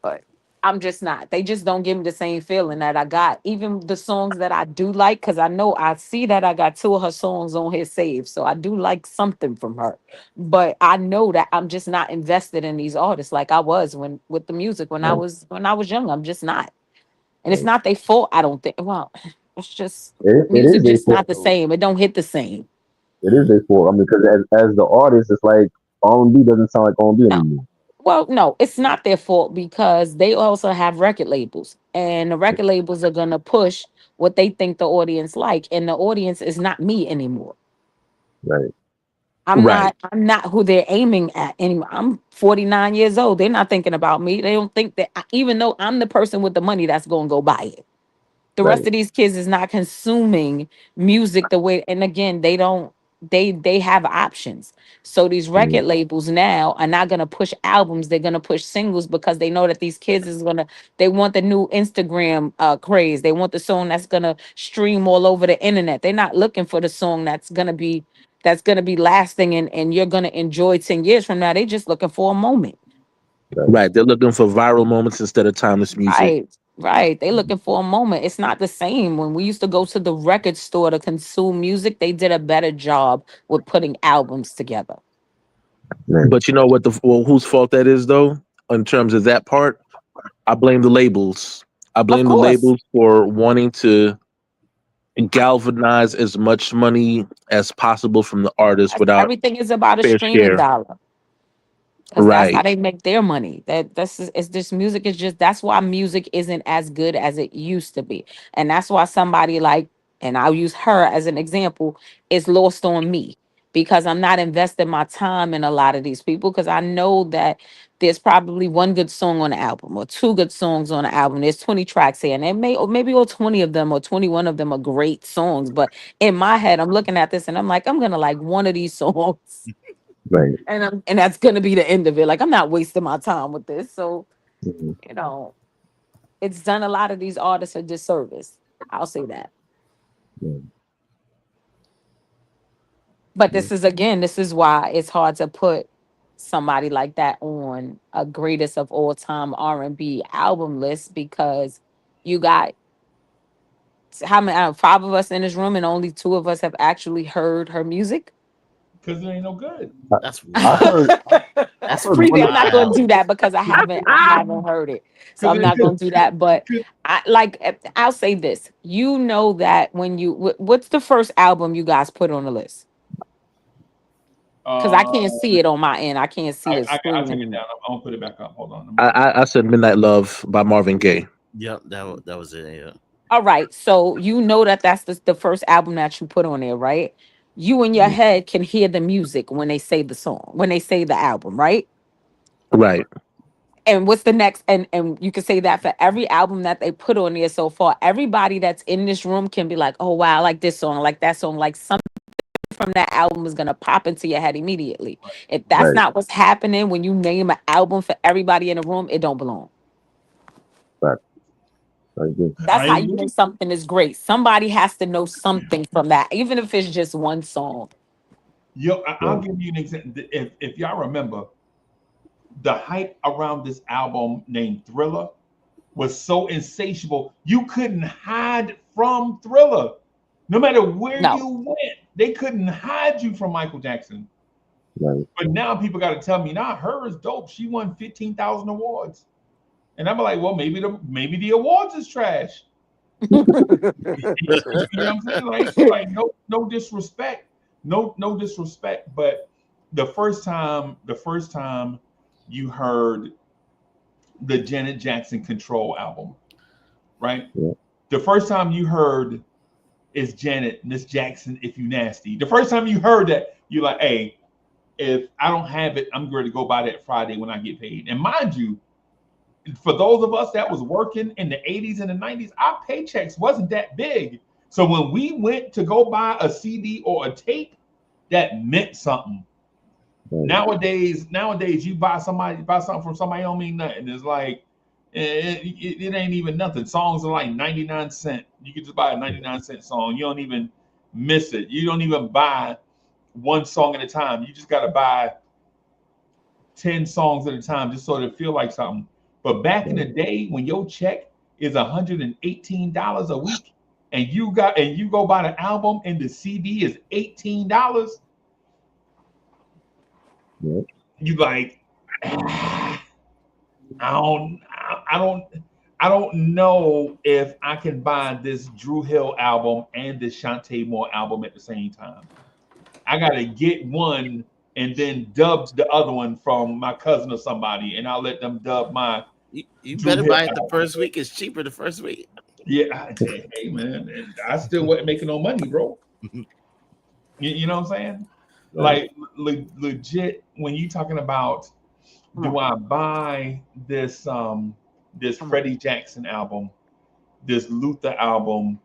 But I'm just not. They just don't give me the same feeling that I got. Even the songs that I do like, because I know I see that I got two of her songs on here saved. So I do like something from her. But I know that I'm just not invested in these artists like I was when with the music Right. when I was young. I'm just not. And it's not their fault, I don't think. Well, it's just It music is their just fault not the though. same. It don't hit the same. It is their fault. I mean, because as the artist, it's like R&B doesn't sound like R&B No. anymore. Well, no, it's not their fault because they also have record labels, and the record labels are gonna push what they think the audience like, and the audience is not me anymore. Right. Right. I'm not who they're aiming at anymore. I'm 49 years old. They're not thinking about me. They don't think that even though I'm the person with the money that's gonna go buy it. The Right. rest of these kids is not consuming music the way, and again, they have options. So these Mhm. record labels now are not going to push albums, they're going to push singles because they know that these kids is going to, they want the new Instagram craze, they want the song that's going to stream all over the internet. They're not looking for the song that's going to be lasting and you're going to enjoy 10 years from now. They just looking for a moment. Right. Right. They're looking for viral moments instead of timeless music. Right, right. They looking for a moment. It's not the same. When we used to go to the record store to consume music, they did a better job with putting albums together. Right. But you know what whose fault that is though? In terms of that part, I blame the labels. I Of blame the course. labels for wanting to galvanize as much money as possible from the artist without Everything is about a fair streaming share. dollar. Because that's how Right. they make their money. It's this music is just that's why music isn't as good as it used to be. And that's why somebody like, and I'll use her as an example, is lost on me because I'm not investing my time in a lot of these people because I know that there's probably one good song on the album or two good songs on the album. There's 20 tracks here, and it may or maybe all 20 of them or 21 of them are great songs. But in my head, I'm looking at this and I'm like, I'm gonna like one of these songs. Right. And that's gonna be the end of it. Like I'm not wasting my time with this. So, Mhm. you know, it's done a lot of these artists a disservice. I'll say that. Yeah. But Yeah. this is why it's hard to put somebody like that on a greatest of all time R&B album list because you got how many five of us in this room and only two of us have actually heard her music. Because it ain't no good. That's I wild. heard. I That's heard Freebie, one I'm of not going to wild. do that because I haven't heard it. So Because I'm it, not going to do that. But cause, I like I'll say this. You know that when you what's the first album you guys put on the list? Because I uh, can't see it on my end. I can't see the I'll screen take it anymore. down. I'm gonna put it back up. Hold on. Let me I, see. I said Midnight Love by Marvin Gaye. Yep, that was it. Yeah. All right. So you know that that's the first album that you put on there, right? You in your head can hear the music when they say the song, when they say the album, right? Right. And what's the next and you can say that for every album that they put on there so far. Everybody that's in this room can be like, oh wow, I like this song, I like that song, like something from that album is gonna pop into your head immediately. If that's right. not what's happening when you name an album for everybody in the room, it don't belong. Right. I agree. That's I how you know agree. something is great. Somebody has to know something from that, even if it's just one song. Yo, I'll Right. give you an example. If y'all remember, the hype around this album named Thriller was so insatiable. You couldn't hide from Thriller. No matter where No. you went, they couldn't hide you from Michael Jackson. Right. But now people got to tell me, nah, her is dope. She won 15,000 awards. And I'm like, well, maybe the awards is trash. You know what I'm saying? Like no disrespect. No disrespect. But the first time you heard the Janet Jackson Control album, right? Yeah. The first time you heard is Janet, Miss Jackson, If You Nasty. The first time you heard that, you're like, hey, if I don't have it, I'm going to go buy that Friday when I get paid. And mind you, for those of us that was working in the 80s and the 90s, our paychecks wasn't that big. So when we went to go buy a CD or a tape, that meant something. Right. Nowadays, you buy something from somebody, don't mean nothing. It's like it ain't even nothing. Songs are like 99 cents. You can just buy a 99 cent song. You don't even miss it. You don't even buy one song at a time. You just got to buy 10 songs at a time just so it feel like something. But back in the day, when your check is $118 a week, and you go buy the album and the CD is $18. Yep. You like, I don't know if I can buy this Drew Hill album and this Shantae Moore album at the same time. I gotta get one and then dub the other one from my cousin or somebody, and I'll let them dub my. You Drew better Hill buy it the album. first week. It's cheaper the first week. Yeah, hey man, and I still wasn't making no money, bro. You know what I'm saying? Like legit, when you talking about, do I buy this Freddie Jackson album, this Luther album,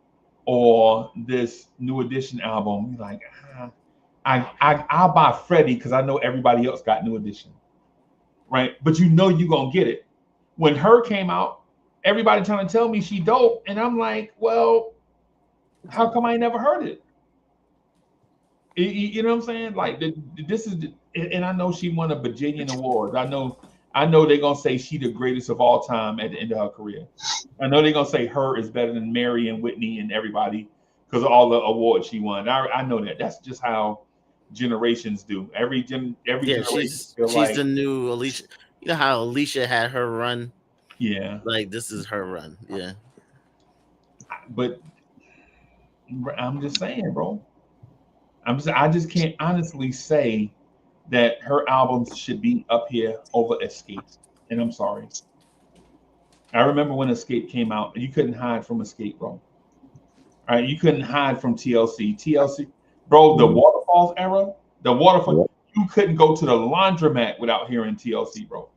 or this New Edition album? You're like, I'll buy Freddie because I know everybody else got New Edition, right? But you know you're gonna get it. When Her came out, everybody trying to tell me she dope, and I'm like, well, how come I never heard it? You know what I'm saying? Like this is, and I know she won a bajillion awards. I know they're gonna say she the greatest of all time at the end of her career. I know they're gonna say Her is better than Mary and Whitney and everybody because of all the awards she won. I know that. That's just how generations do. Every generation. She's the new Alicia. You know how Alicia had her run? Yeah. Like this is her run. Yeah. But I'm just saying, bro. I just can't honestly say that her albums should be up here over Escape. And I'm sorry. I remember when Escape came out, you couldn't hide from Escape, bro. All right, you couldn't hide from TLC. TLC, bro, the Waterfalls era, you couldn't go to the laundromat without hearing TLC, bro.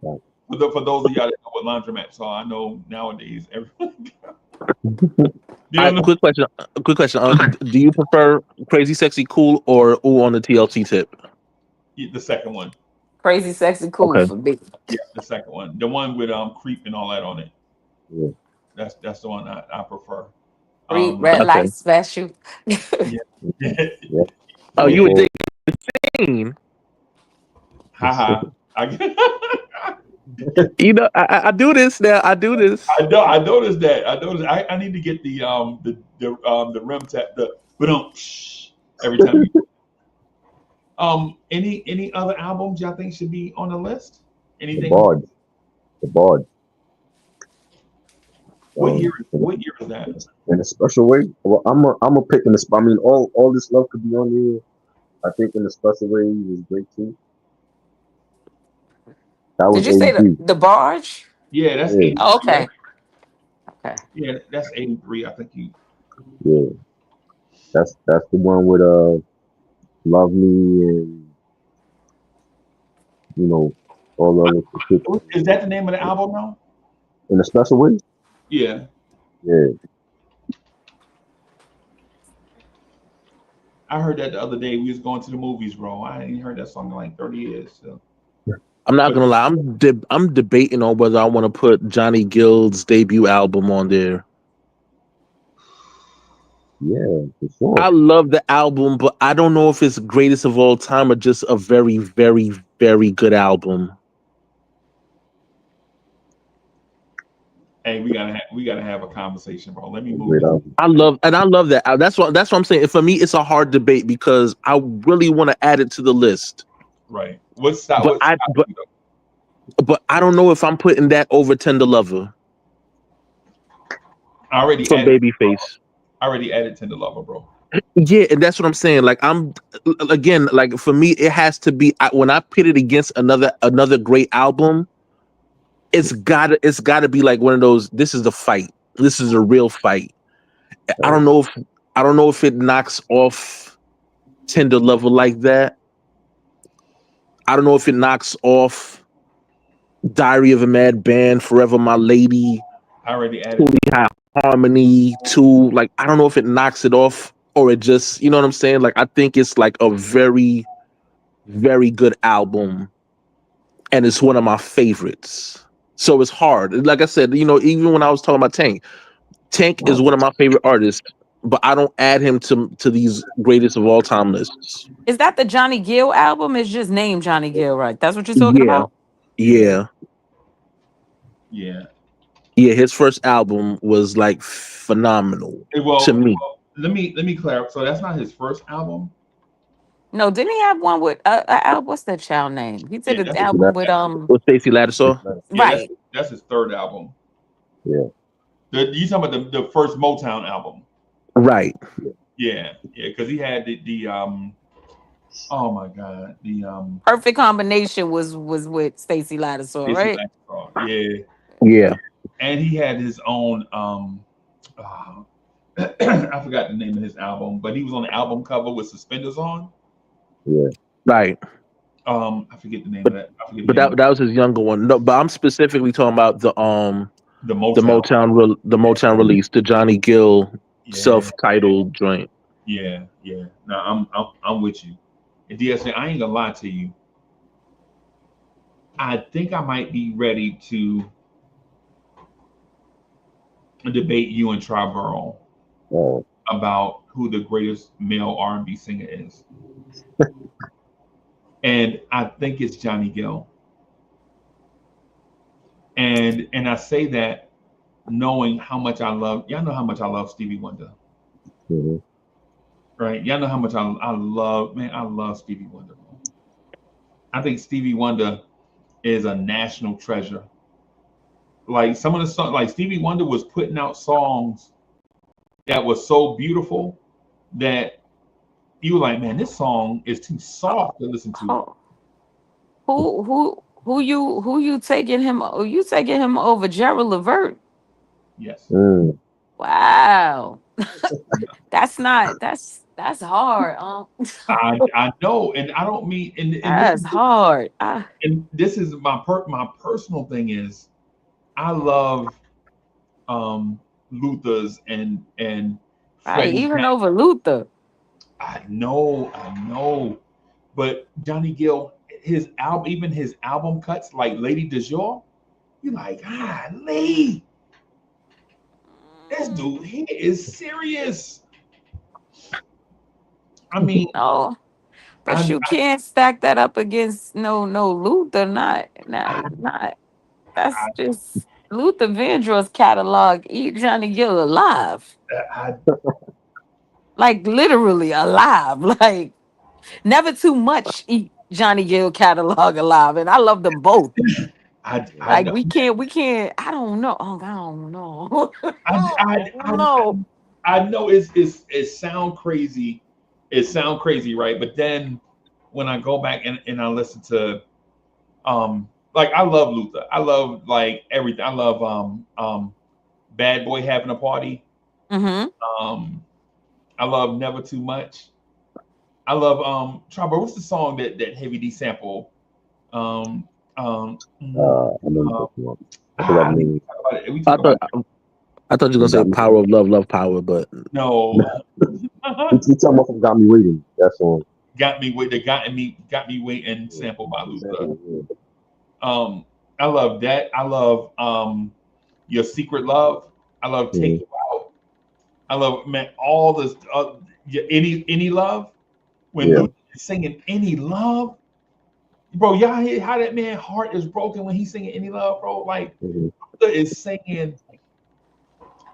Right. For those of y'all that know what laundromats are, I know nowadays everyone. Quick question. Do you prefer Crazy Sexy Cool or Ooh on the TLC tip? The second one. Crazy Sexy Cool Okay. for me. Yeah, the second one. The one with Creep and all that on it. Yeah. That's the one I prefer. Red okay. light special. Oh, you would think the same. Haha. You know, I do this now. I do this. I noticed that. I need to get the rim tap, but every time. Any other albums y'all think should be on the list? Anything? The Bard. What year is that? In a special way. Well, I'm a pick in the. I mean, all this love could be on here. I think in a special way was great too. That was Did you say 83. the barge? Yeah, that's Yeah. 83. Oh, okay. Okay. Yeah, that's 83. I think you. Yeah, that's the one with Love Me and all the other. Is that the name of the album now? In a special way. Yeah. Yeah. I heard that the other day. We was going to the movies, bro. I ain't heard that song in like 30 years. So. I'm not gonna lie. I'm debating on whether I want to put Johnny Gill's debut album on there. Yeah, for sure. I love the album, but I don't know if it's greatest of all time or just a very, very, very good album. Hey, we gotta have a conversation, bro. Let me move. I love that. That's what I'm saying. For me, it's a hard debate because I really want to add it to the list. Right. What's stop? But I don't know if I'm putting that over Tender Lover. I already from Babyface. I already added Tender Lover, bro. Yeah, and that's what I'm saying. Like like for me, it has to be when I pit it against another great album. It's gotta be like one of those. This is the fight. This is a real fight. I don't know if it knocks off Tender Lover like that. I don't know if it knocks off Diary of a Mad Band, Forever My Lady. I already added Truly High Harmony 2. Like I don't know if it knocks it off or it just, you know what I'm saying? Like I think it's like a very, very good album, and it's one of my favorites. So it's hard. Like I said, you know, even when I was talking about Tank is one of my favorite artists, but I don't add him to these greatest of all time lists. Is that the Johnny Gill album? It's just named Johnny Gill, right? That's what you're talking Yeah, about? yeah, Yeah. yeah. His first album was like phenomenal Well, to me. let me clarify. So that's not his first album. No, didn't he have one with what's that child name? He did Yeah, an that's album with With Stacey Lattisaw. yeah, right. that's his third album. Yeah. You talking about the first Motown album? Right. Yeah, because he had the oh my god, the Perfect Combination was with Stacey Lattisaw, Stacey right? Lattisaw, yeah, Yeah. and he had his own I forgot the name of his album, but he was on the album cover with suspenders on. Yeah. Right. I forget the name of that. I forget the But name of that was his younger one. No, but I'm specifically talking about the Motown. Motown release, the Johnny Gill Yeah, self-titled joint. yeah. No, I'm with you. And DSA, I ain't gonna lie to you. I think I might be ready to debate you and Triborough Oh, about who the greatest male R&B singer is. And I think it's Johnny Gill. And I say that knowing how much y'all know how much I love Stevie Wonder. mhm. Right? Y'all know how much I love Stevie Wonder. I think Stevie Wonder is a national treasure. Like some of the songs, like Stevie Wonder was putting out songs that was so beautiful that you were like, man, this song is too soft to listen to. Oh. Who you taking him? Oh, you taking him over Gerald Levert? Yes. Mm. Wow. that's hard. I know, and I don't mean, and That's hard. and this is my personal thing is, I love Luther's and Right, Freddie even Mac. over Luther. I know, but Johnny Gill, his album, even his album cuts like Lady du Jour, you're like, Lee, this dude, he is serious. I mean, No, but you can't stack that up against no Luther. Not. That's just Luther Vandross catalog. Eat Johnny Gill alive, I, like literally alive. Like never too much. Eat Johnny Gill catalog alive, and I love them both. I, Like know. we can't. I don't know. Oh, I don't know. I know it sound crazy. It sound crazy, right? But then when I go back and I listen to like I love Luther. I love like everything. I love Bad Boy Having a Party. Mm-hmm. I love Never Too Much. I love Tribor, what's the song that Heavy D sample? I remember that one. I forgot the name. I thought you were gonna say Power of Love, Love Power, but no. You talking about from Got Me Waiting? That's on. Got me waiting sample by Luther. I love that. I love Your Secret Love. I love Take You Out. I love, man, all this any love. When Luther is singing Any Love, bro, y'all hear how that man's heart is broken when he's singing Any Love, bro? Like Luther is singing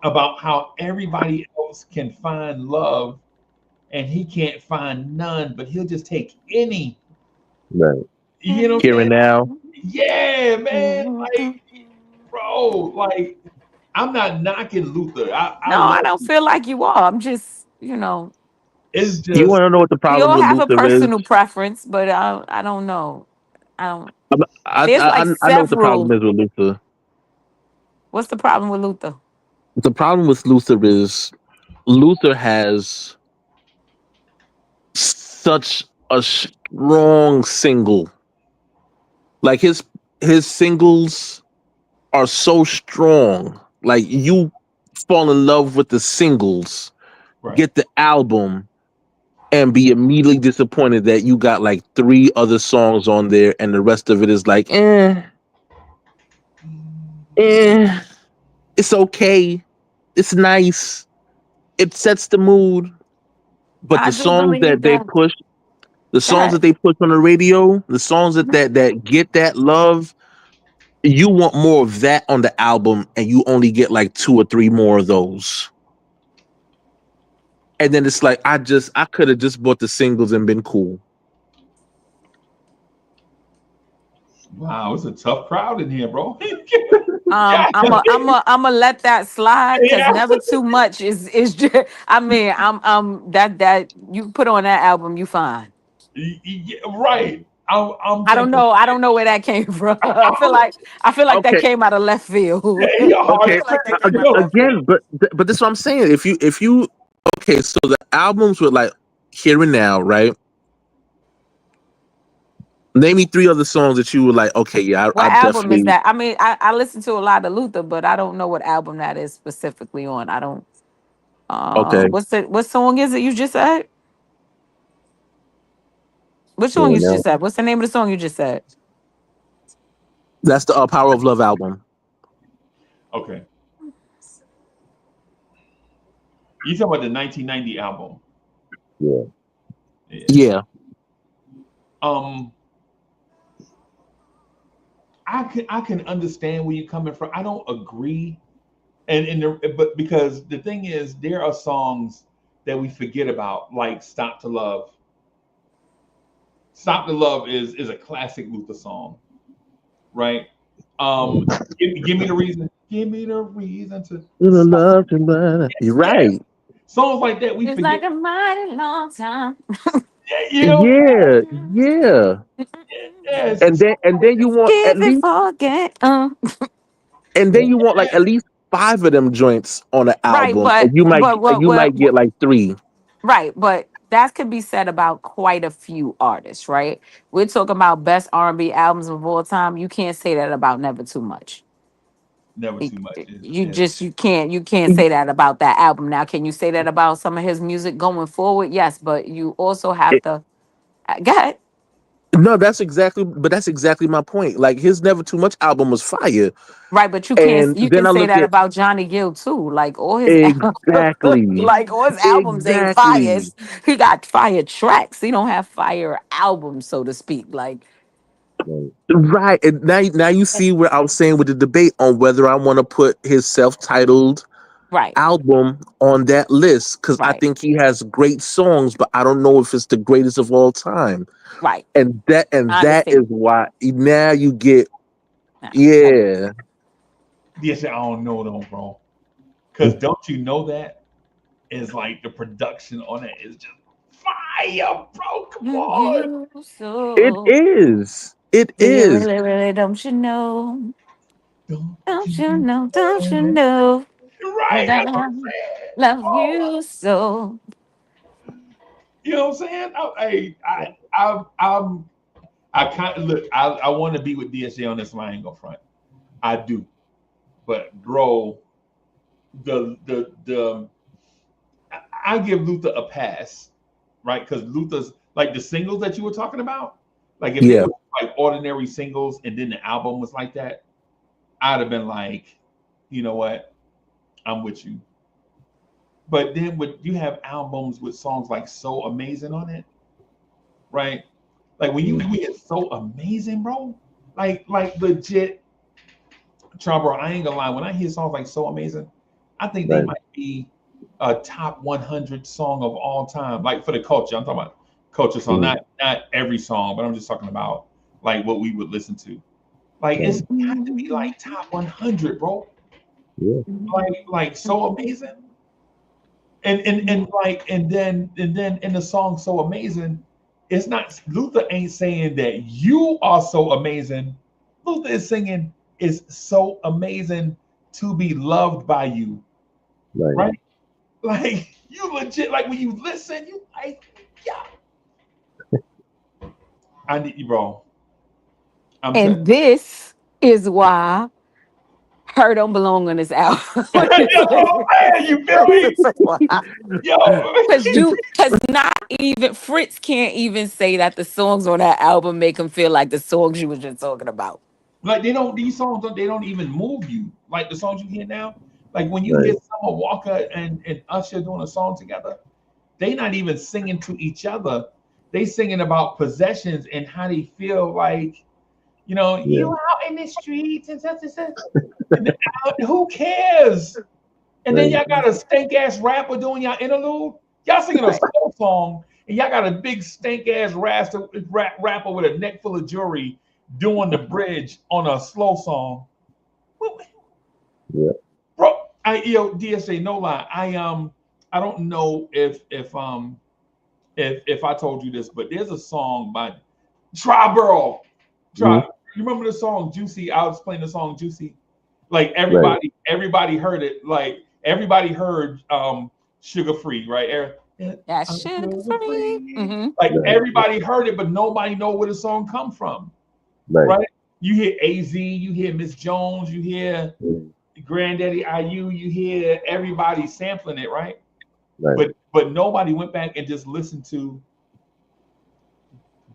about how everybody else can find love and he can't find none, but he'll just take any. Right. You know what Here I'm and saying? Now. Yeah, man. Like, bro, like, I'm not knocking Luther. I don't feel like you are. I'm just, it's You just want to know what the we problem all with have a Luther is? personal preference, but I don't know. I don't. I There's like know what the problem several. is with Luther. What's the problem with Luther? The problem with Luther is Luther has such a strong single. Like his singles are so strong. Like you fall in love with the singles. Right. get the album and be immediately disappointed that you got like 3 other songs on there and the rest of it is like, it's okay, it's nice, it sets the mood, but I the do songs believe that they that. push, the songs That that they push on the radio, the songs that get that love, you want more of that on the album, and you only get like 2 or 3 more of those. And then it's like I could have just bought the singles and been cool. Wow, it's a tough crowd in here, bro. I'm a let that slide because Yeah. never too much is just, I mean, that you put on that album, you fine. Yeah, right. I'm I don't thinking. know. I don't know where that came from. I feel like that Okay, came out of left field. He a I hard okay. feel like that critic, came out of yo. left field. Again, but this is what I'm saying. If you okay, so the albums were like Here and Now, right? Name me 3 other songs that you were like, okay, yeah, What I album is definitely that? I mean, I listen to a lot of Luther, but I don't know what album that is specifically on. I don't. okay. What song is it you just said? Which song Yeah, you now just said? What's the name of the song you just said? That's the Power of Love album. Okay. You talking about the 1990 album? yeah. Yeah. Yeah, Um, I can understand where you're coming from. I don't agree, but because the thing is, there are songs that we forget about, like "Stop to Love." "Stop to Love" is a classic Luther song, right? Give me the reason. Give me the reason to stop. you're Yes, right. songs like that we It's forget. like a mighty long time. You know, Yeah, yeah. yes, And then you want at Give it least forget. and then you want like at least 5 of them joints on an Right, album, and you might get like 3. right, but that could be said about quite a few artists, right? We're talking about best R&B albums of all time. You can't say that about Never Too Much. never You too much. you just you can't say that about that album. Now, can you say that about some of his music going forward? Yes, but you also have to go ahead. No, that's exactly my point. Like his Never Too Much album was fire. Right, but And you then can I say look that at about Johnny Gill too. Like all his exactly, like all his albums ain't fire. exactly. He got fire tracks. He don't have fire albums, so to speak. Like Right. Right. And now you see where I was saying with the debate on whether I want to put his self-titled right, album on that list because I right. think he has great songs, but I don't know if it's the greatest of all time. Right. And I that is understand. why now you get Nah, yeah. Yes, I don't know though, bro. Because don't you know that is like the production on it is just fire, bro. Come on. you It so is. It do you is. really, really don't you know? Don't Don't you you know? Don't you know? know that Right. That's what I'm I saying. love Oh, you so? you know what I'm saying? I kind of look. I want to be with DSJ on this line. I ain't gonna front. I do, but bro, the I give Luther a pass, right? Because Luther's like the singles that you were talking about. Like if they Yeah. were like ordinary singles and then the album was like that, I'd have been like, you know what, I'm with you. But then with you have albums with songs like "So Amazing" on it, right? Like when you hear "So Amazing," bro, like legit, bro. I ain't gonna lie. When I hear songs like "So Amazing," I think they Right. might be a top 100 song of all time. Like for the culture, I'm talking about culture song, Mm. not every song, but I'm just talking about like what we would listen to. Like it's Right. got to be like top 100, bro. Yeah. Like "So Amazing," and like and then in the song "So Amazing," it's not Luther ain't saying that you are so amazing. Luther is singing is so amazing to be loved by you, Right. right? Like you legit, like when you listen, you like, yeah, I need you, bro. I'm telling And this is why Her don't belong on this album. Oh, man, you feel me? Yo, Because not even Fritz can't even say that the songs on that album make him feel like the songs you was just talking about. like these songs they don't even move you like the songs you hear now. Like when you hear Summer Walker and Usher doing a song together, they not even singing to each other. They singing about possessions and how they feel like, you know, you out in the streets and such and such. And who cares? And then y'all got a stank ass rapper doing y'all interlude. Y'all singing a slow song, and y'all got a big stank ass rapper with a neck full of jewelry doing the bridge on a slow song. Yeah. Bro, DSA, no lie. I don't know if I told you this, but there's a song by Triborough. You remember the song Juicy? I was playing the song Juicy. Like everybody heard it. Like everybody heard Sugar Free, right? Yeah, Sugar Free. Mm-hmm. Like everybody heard it, but nobody know where the song come from. Right? You hear AZ, you hear Miss Jones, you hear Granddaddy IU, you hear everybody sampling it, right? But nobody went back and just listened to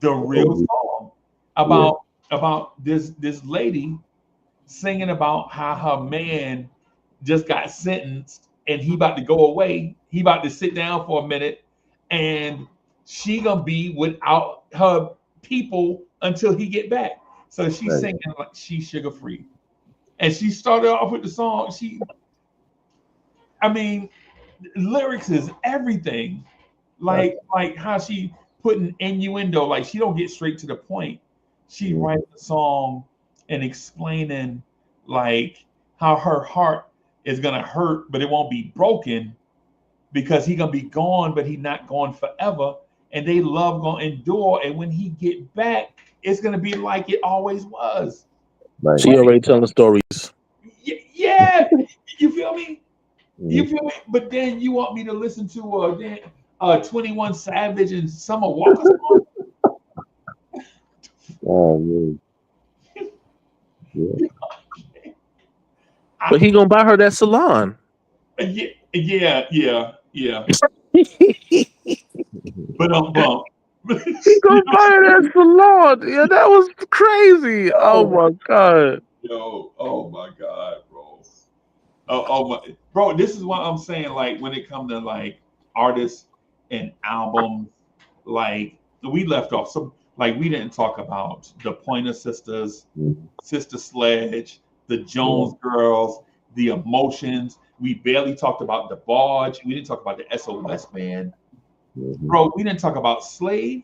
the real song about this lady singing about how her man just got sentenced and he about to go away. He about to sit down for a minute and she gonna be without her people until he get back. So she's singing like she's sugar free. And she started off with the song. Lyrics is everything. Like how she putting innuendo, like she don't get straight to the point. She writes the song and explaining like how her heart is gonna hurt, but it won't be broken because he gonna be gone, but he not gone forever. And they love gonna endure. And when he get back, it's gonna be like it always was. She already telling the stories. Yeah, you feel me? You feel me? But then you want me to listen to 21 Savage and Summer Walker song? Oh man. Yeah. But he gonna buy her that salon. Yeah. But He gonna buy her that salon. Yeah, that was crazy. Oh my god. Yo, oh my god, bro. Oh my, bro. This is what I'm saying. Like when it comes to like artists and albums, like we left off some. Like we didn't talk about the Pointer Sisters, Sister Sledge, the Jones Girls, the Emotions. We barely talked about the Barge. We didn't talk about the SOS Band, bro. We didn't talk about Slave.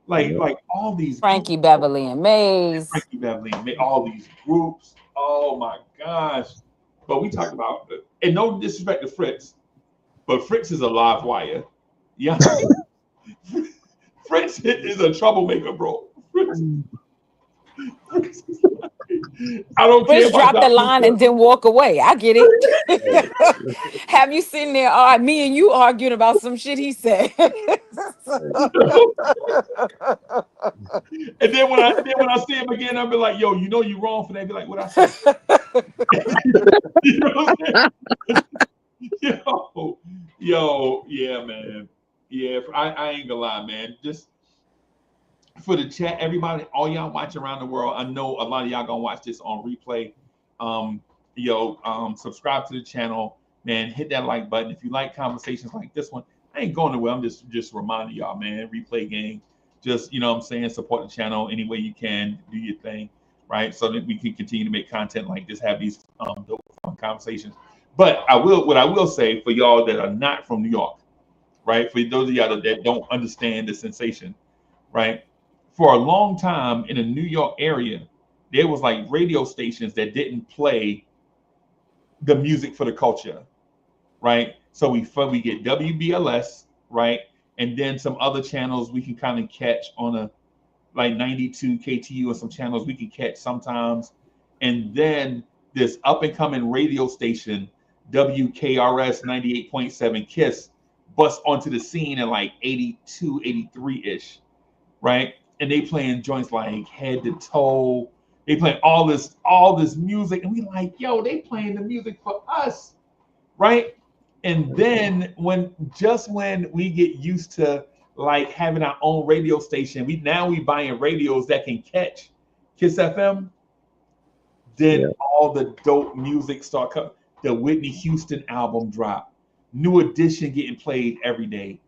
Like all these Frankie Beverly and Maze. All these groups. Oh my gosh. But we talked about it. And no disrespect to Fritz, but Fritz is a live wire. Yeah. Fritz is a troublemaker, bro. Fritz I don't care. Fritz dropped the line and then walk away. I get it. Have you sitting there? Me and you arguing about some shit he said. And then when I see him again, I'll be like, "Yo, you know you wrong for that." Be like, "What I said?" You know what I'm saying? Yo, yeah, man. Yeah, I ain't gonna lie, man. Just for the chat, everybody, all y'all watching around the world, I know a lot of y'all gonna watch this on replay. Subscribe to the channel, man. Hit that like button if you like conversations like this one. I ain't going nowhere. I'm just reminding y'all, man. Replay game. Just what I'm saying, support the channel any way you can. Do your thing, right? So that we can continue to make content like this, have these dope fun conversations. But what I will say for y'all that are not from New York, right? For those of y'all that don't understand the sensation, right? For a long time in the New York area, there was like radio stations that didn't play the music for the culture, right? So we get WBLS, right? And then some other channels we can kind of catch on a like 92 KTU and some channels we can catch sometimes. And then this up and coming radio station, WKRS 98.7 KISS, bust onto the scene in like 82, 83-ish, right? And they playing joints like Head to Toe, They play all this music, and we like, yo, they playing the music for us, right? And then when we get used to like having our own radio station, we buying radios that can catch Kiss FM. Then Yeah. all the dope music start coming. The Whitney Houston album drop, New Edition getting played every day,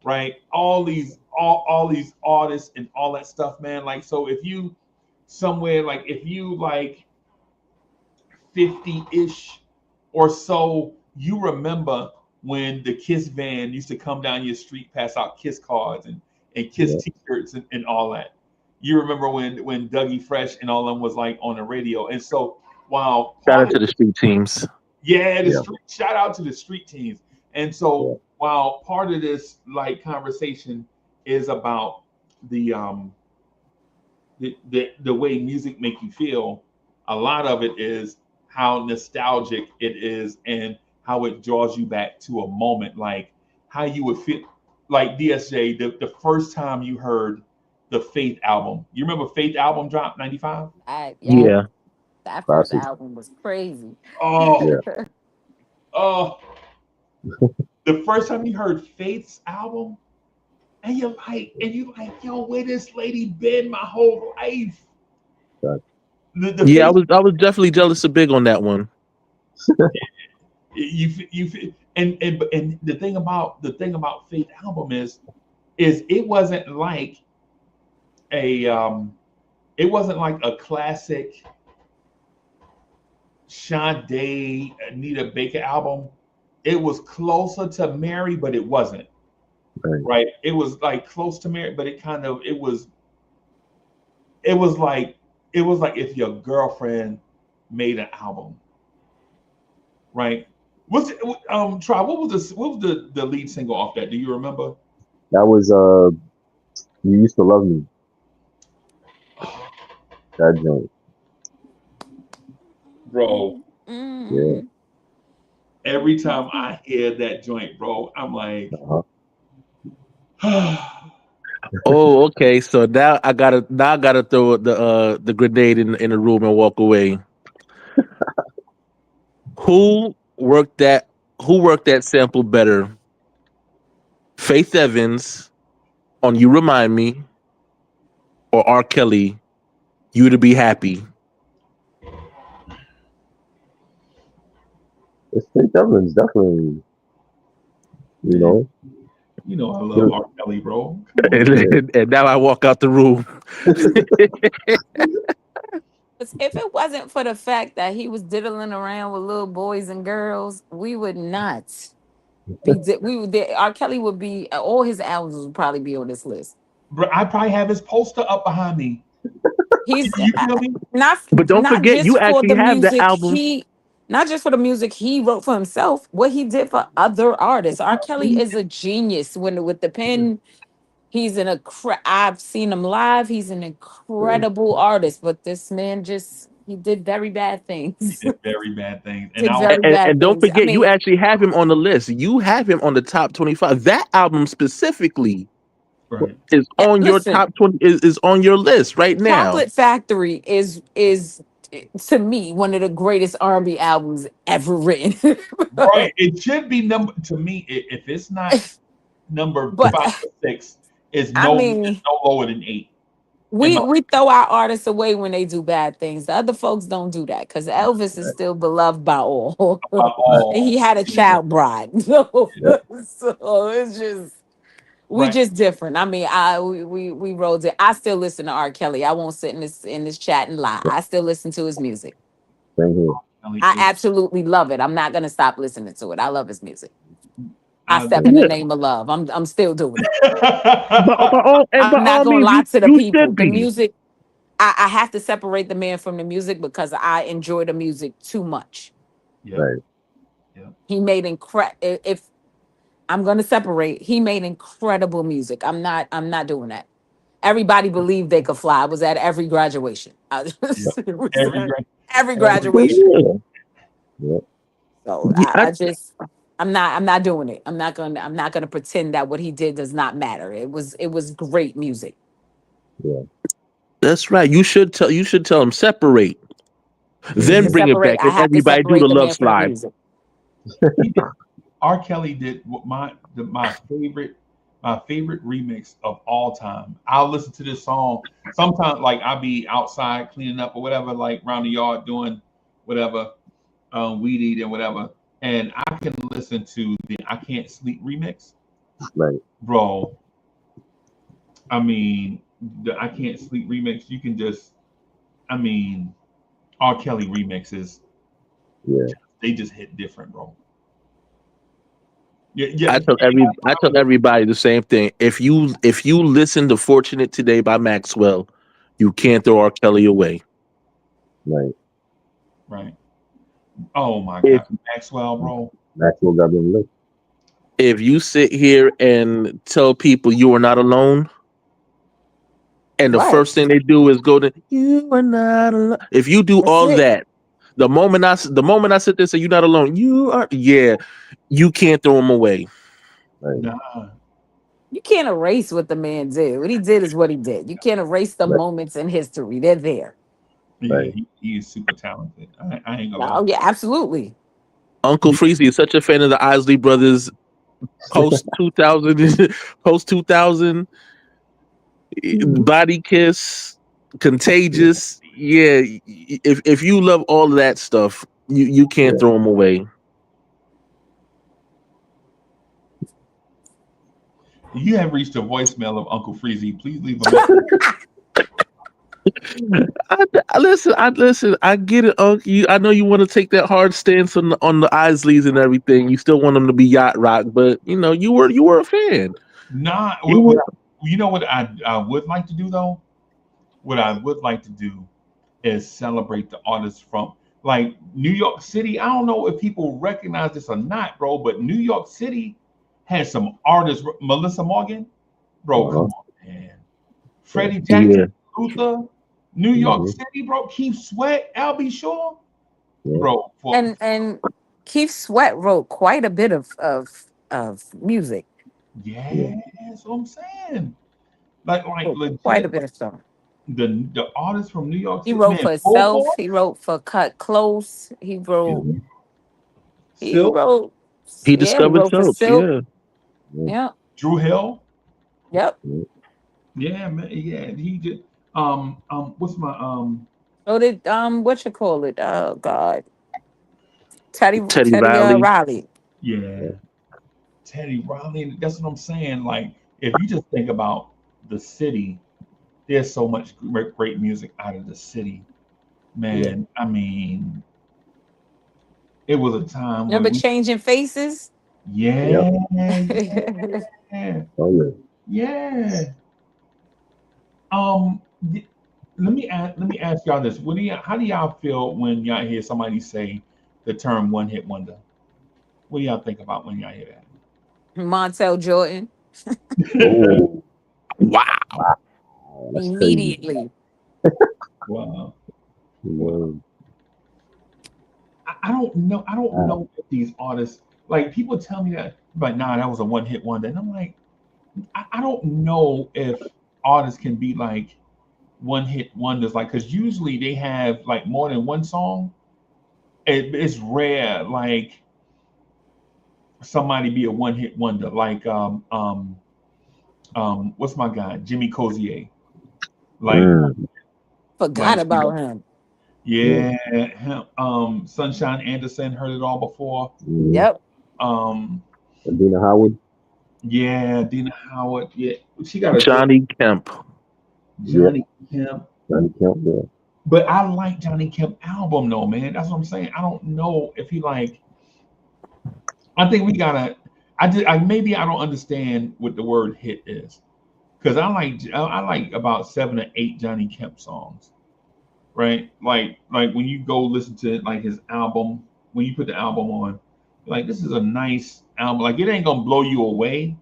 right? All these artists and all that stuff, man. Like, so if you somewhere like if you like 50-ish or so, you remember when the Kiss van used to come down your street, pass out Kiss cards and Kiss Yeah. t-shirts and all that. You remember when Dougie Fresh and all them was like on the radio. And so wow, Shout out to the street teams. yeah, Yeah. shout out to the street teams. And Yeah. so while part of this like conversation is about the way music make you feel, a lot of it is how nostalgic it is and how it draws you back to a moment, like how you would feel like DSJ, the first time you heard the Faith album. You remember Faith album dropped 95? Yeah. That first Classic. album was crazy. Oh, Yeah. oh. The first time you heard Faith's album, and you're like, yo, where this lady been my whole life? Right. The Yeah, Faith, I was definitely jealous of Big on that one. and the thing about Faith album is it wasn't like a classic Sade Anita Baker album. It was closer to Mary, but it wasn't. Right. Right? It was like close to Mary, but it was like if your girlfriend made an album, right? What's Try? What was the lead single off that? Do you remember? That was You Used to Love Me. That joint. Bro, Yeah. every time I hear that joint, bro, I'm like, Uh-huh. Oh, okay. So now I gotta throw the grenade in the room and walk away. Who worked that sample better? Faith Evans on You Remind Me or R. Kelly, You to Be Happy? It's Faith Evans, definitely. You know? you know, I love R. Kelly, bro. Come on. And now I walk out the room. If it wasn't for the fact that he was diddling around with little boys and girls, we would not be. R. Kelly would be. All his albums would probably be on this list. Bro, I probably have his poster up behind me. He's You feel me? not. But don't not forget, just you for actually the have the music album. not just for the music he wrote for himself. What he did for other artists. R. Kelly is a genius with the pen. He's I've seen him live. He's an incredible artist, but this man he did very bad things. He did very bad things. Did I very bad And don't things. I forget, you mean, actually have him on the list. You have him on the top 25. That album specifically right. is on your listen, top 20. Is on your list right now. Chocolate Factory is to me one of the greatest R&B albums ever written. Right. It should be to me, if it's not number But 5 or 6, it's I no mean, lower than 8. we throw our artists away when they do bad things. The other folks don't do that because Elvis is still beloved by all. And he had a child bride. So, Yeah. so it's just we Right. just different. I mean, we rolled it. I still listen to R. Kelly. I won't sit in this chat and lie. I still listen to his music. Same here. I absolutely love it. I'm not gonna stop listening to it. I love his music. I I step do. in the Yeah. name of love. I'm still doing it. But I'm not gonna lie to the you people. should The be. music, I have to separate the man from the music because I enjoy the music too much. Yeah. Right. He made if I'm gonna separate, he made incredible music. I'm not doing that. Everybody believed they could fly. I was at every graduation. Every graduation. Yeah. So Yeah, I'm not doing it. I'm not gonna pretend that what he did does not matter. It was great music. Yeah. That's right. You should tell them separate, then To bring it separate, back, I and have to everybody do separate the the love man from the slide. music. R. Kelly did my favorite remix of all time. I'll listen to this song sometimes, like I'll be outside cleaning up or whatever, like around the yard doing whatever, weed eating whatever, and I can listen to the "I Can't Sleep" remix, Right. bro. I mean, the "I Can't Sleep" remix. You can just, I mean, R. Kelly remixes, Yeah. they just hit different, bro. Yeah, yeah. I tell everybody the same thing. If you listen to "Fortunate Today" by Maxwell, you can't throw R. Kelly away. Right. Right. Oh my If God, Maxwell, bro. Maxwell got them lit. if you sit here and tell people you are not alone, and the What? first thing they do is go to "You are not alone." If you do That's all it. that, the moment I sit there and say you're not alone, you are. Yeah, you can't throw them away. Right. Nah. You can't erase what the man did. What he did is what he did. You can't erase the Right. moments in history. They're there. Yeah, Right. he is super talented. I ain't gonna Oh lie. yeah, absolutely. Uncle Freezy is such a fan of the Isley Brothers post 2000, post 2000, Body Kiss, Contagious. Yeah, if you love all of that stuff, you can't Yeah. throw them away. You have reached the voicemail of Uncle Freezy. Please leave a message. Listen. I get it, Uncle. I know you want to take that hard stance on the Isleys and everything. You still want them to be yacht rock, but you were a fan. Nah, You were, you know what I would like to do though? What I would like to do is celebrate the artists from like New York City. I don't know if people recognize this or not, bro, but New York City has some artists. Melissa Morgan, bro, Uh-huh. come on, man. Freddie yeah. Jackson, Luther, New York Mhm. City, bro. Keith Sweat, Albie Shaw, Yeah. bro. And Keith Sweat wrote quite a bit of music. Yeah, that's what I'm saying. Like Wrote quite a legit, bit of stuff. the artists from New York He City, wrote man. for Full himself. Force, He wrote for Cut Close. Mhm. He Silk, wrote He yeah, he discovered wrote for Phelps. Silk. Yeah. Yeah. Yeah. Drew Hill. Yep. Yeah. Yeah, man. Yeah, he did. What's my So did what you call it? Oh God. Teddy Teddy Teddy Riley. Riley. Yeah, Teddy Riley. That's what I'm saying. Like, if you just think about the city, there's so much great music out of the city, Yeah. man. I mean, it was a time when Remember we, Changing Faces? Yep. yeah, Well, yeah, Oh yeah. yeah. Um, y- let me ask y'all this. How do y'all feel when y'all hear somebody say the term one hit wonder? What do y'all think about when y'all hear Montel Jordan. that? Oh Wow. wow. That's crazy. Immediately. Wow. Yeah. Wow. I don't know. I don't Wow. know if these artists like people tell me that, but nah, that was a one hit wonder, and I'm like, I don't know if artists can be like one hit wonders, like because usually they have like more than one song. It's rare, like somebody be a one hit wonder, like what's my guy, Jimmy Cozier, like Mm. Forgot like about him. Yeah. yeah, him, Sunshine Anderson, heard it all before. Mhm. Yep. Um, Adina Howard. yeah, Dina Howard. Yeah, she got a good Johnny Kemp. Yeah. Johnny Kemp. Johnny Kemp. Yeah. But I like Johnny Kemp album though, man. That's what I'm saying. I don't know if he like. I think we gotta. Maybe I don't understand what the word hit is because I like about 7 or 8 Johnny Kemp songs, right? Like when you go listen to like his album, when you put the album on, like this is a nice album. Like it ain't gonna blow you away,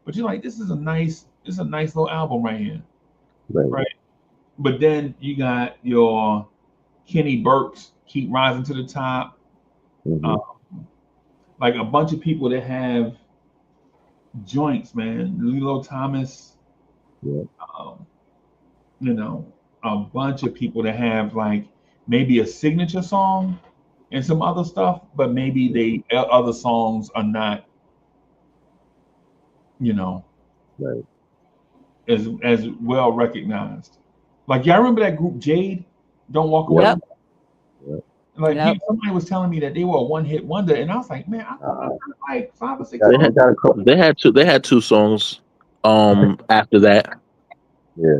but you're like this is a nice little album right here, Right. right? But then you got your Kenny Burks, Keep Rising to the Top, Hmm. uh, like a bunch of people that have joints, man. Lilo Thomas, Yeah. um, you know, a bunch of people that have like maybe a signature song and some other stuff, but maybe they other songs are not, you know, Right. as well recognized. Like y'all remember that group Jade? Don't Walk Away. Yep. Yep. Like Yep. somebody was telling me that they were a one-hit wonder, and I was like, man, I thought I heard like 5 or 6 Got, They songs. had got a couple. they had two songs after that. Yeah.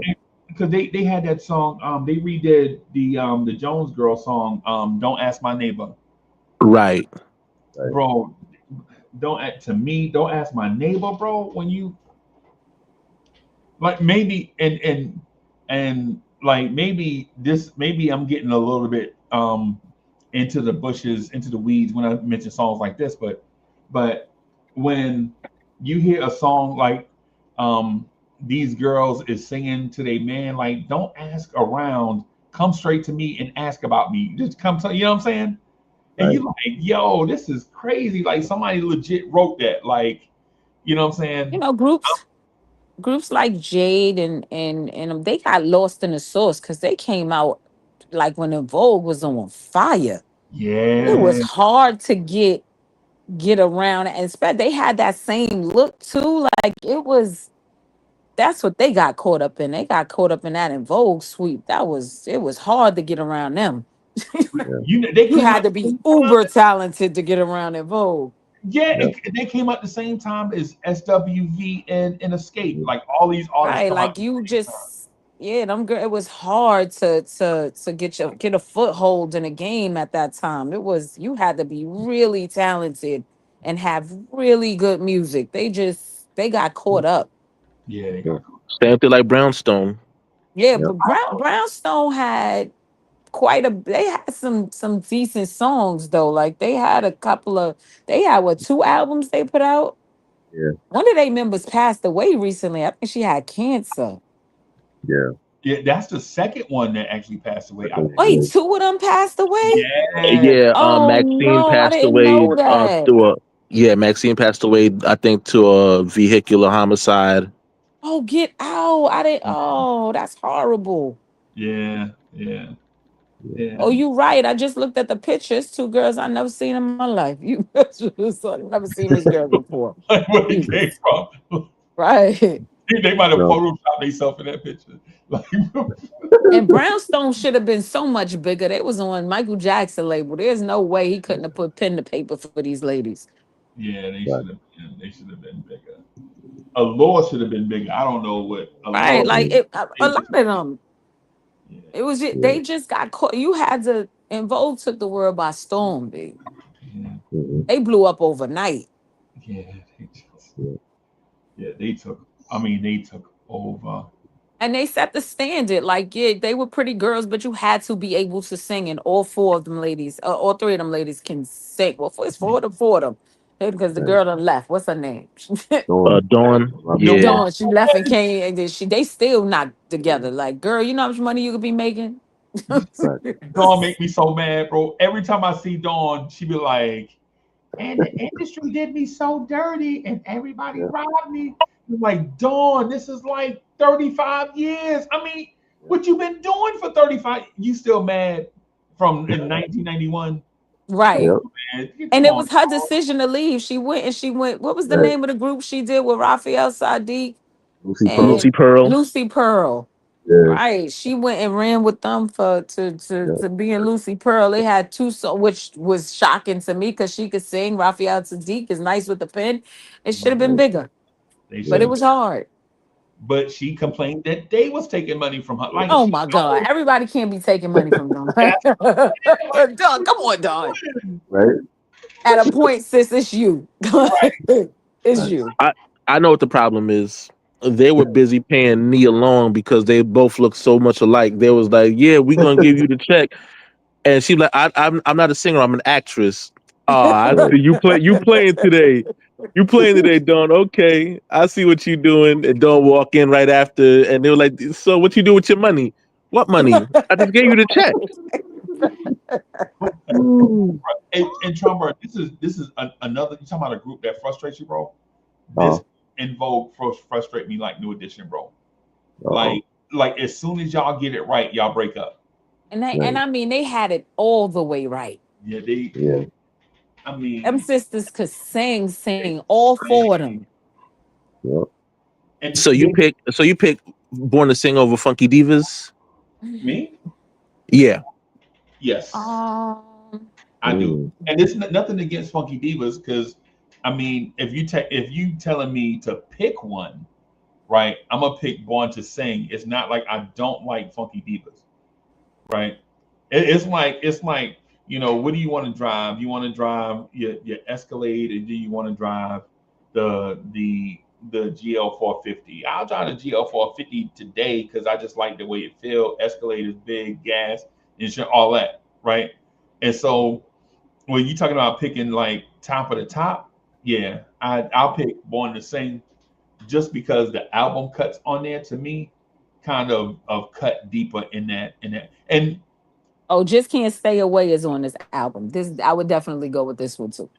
Because they had that song. They redid the Jones Girl song. Don't Ask My Neighbor, Right. Right. bro. Don't ask my neighbor, bro. When you like maybe and like maybe I'm getting a little bit into the bushes, into the weeds when I mention songs like this, but when you hear a song like these girls is singing to their man, like don't ask around, come straight to me and ask about me. Just come to, you know what I'm saying? And Right. you like, yo, this is crazy. Like somebody legit wrote that. Like, you know what I'm You saying? know, groups like Jade and they got lost in the sauce because they came out like when the Vogue was on fire. It was Yeah, hard to get around, and they had that same look too. Like it was. That's what they got caught up in. They got caught up in that in Vogue sweep. It was hard to get around them. Yeah. you know, they You came had out to the be same time. uber talented to get around in Vogue. Yeah, Yep. they came out the same time as SWV and Escape. Mhm. Like all these artists Right. come out Like at the you same time. just yeah, them girl, it was hard to get a foothold in a game at that time. It was you had to be really talented and have really good music. They got caught up. Yeah, they Yeah. got caught. Same thing like Brownstone. Yeah, Yep. but Brownstone had they had some decent songs though. Like they had what 2 albums they put out. Yeah. One of their members passed away recently. I think she had cancer. Yeah. Yeah, that's the second one that actually passed away. I Okay. think. Wait, Yeah. 2 of them passed away? Yeah, Yeah, Oh Maxine no, I passed didn't away know that. through a Maxine passed away, I think, to a vehicular homicide. Oh, get out. I didn't oh, that's horrible. yeah, yeah, yeah. Oh, you right. I just looked at the pictures. 2 girls I never seen in my life. You I've never seen these girls before. Like where they came Jesus. from. Right. They might have No. photoshopped themselves in that picture. Like, And Brownstone should have been so much bigger. They was on Michael Jackson label. There's no way he couldn't have put pen to paper for these ladies. yeah, they Right. should have been. They should have been bigger. Allure should have been bigger. I don't know what Right. Allure. Like a They lot just, of them. yeah, It was just, Yeah. they just got caught. You had to and Vogue took the world by storm, baby. yeah, Mhm. They blew up overnight. yeah. They just, Yeah. yeah, they took. I mean, they took over. And they set the standard. Like, yeah, they were pretty girls, but you had to be able to sing. And all 4 of them ladies, all 3 of them ladies can sing. Well, it's 4 of them. Because the Right. girl done left. What's her name? Dawn. Dawn. Robbie Yeah. Dawn. Dawn. She left and came and then they still not together. Like, girl, you know how much money you could be making? Right. Dawn make me so mad, bro. Every time I see Dawn, she be like, "And the industry did me so dirty, and everybody Yeah. robbed me." I'm like, Dawn, this is like 35 years. I mean, what you been doing for 35? You still mad from in 1991? Right. Yep. Man, And come it on, was her Dawn. decision to leave. She went. What was the Right. name of the group she did with Raphael Sadiq Lucy and Pearl. Lucy Pearl. Lucy Pearl? Yeah. Right. She went and ran with them Yeah. to be in Lucy Pearl. They had 2 songs, which was shocking to me because she could sing. Raphael Sadiq is nice with the pen. It should have been Right. bigger, They but should it have, was hard. but she complained that they was taking money from her. Like, Oh she my God. Everybody can't be taking money from them. that's Don, come on, Don. Right. At a point, sis, it's you. It's Right. you. I know what the problem is. They were busy paying Nia Long because they both look so much alike. They was like, "Yeah, we're gonna give you the check," and she like, I'm not a singer. I'm an actress." I Right. see you playing today. You playing today, Dawn. Okay, I see what you doing. And Dawn walk in right after, and they were like, "So what you do with your money? What money? I just gave you the check." and Trumber, this is another. You talking about a group that frustrates you, bro? This Uh-huh. In Vogue frustrate me like New Edition, bro. Uh-oh. Like like as soon as y'all get it right, y'all break up. And I mean they had it all the way right. Yeah, they. Yeah. I mean, Them sisters could sing, all four of them. Yeah. and So you pick Born to Sing over Funky Divas? me? Yeah. Yes, I do. Mm. And it's nothing against Funky Divas because, I mean, if you telling me to pick one, right? I'm gonna pick Born to Sing. It's not like I don't like Funky Divas, right? It's like what do you want to drive? You want to drive your Escalade, or do you want to drive the GL 450? I'll drive the GL 450 today because I just like the way it feels. Escalade is big, gas, insurance, all that, right? And so when you talking about picking like top of the top, yeah, I'll pick Born to Sing just because the album cuts on there to me kind of cut deeper in that. And Oh, Just Can't Stay Away is on this album. This I would definitely go with this one too.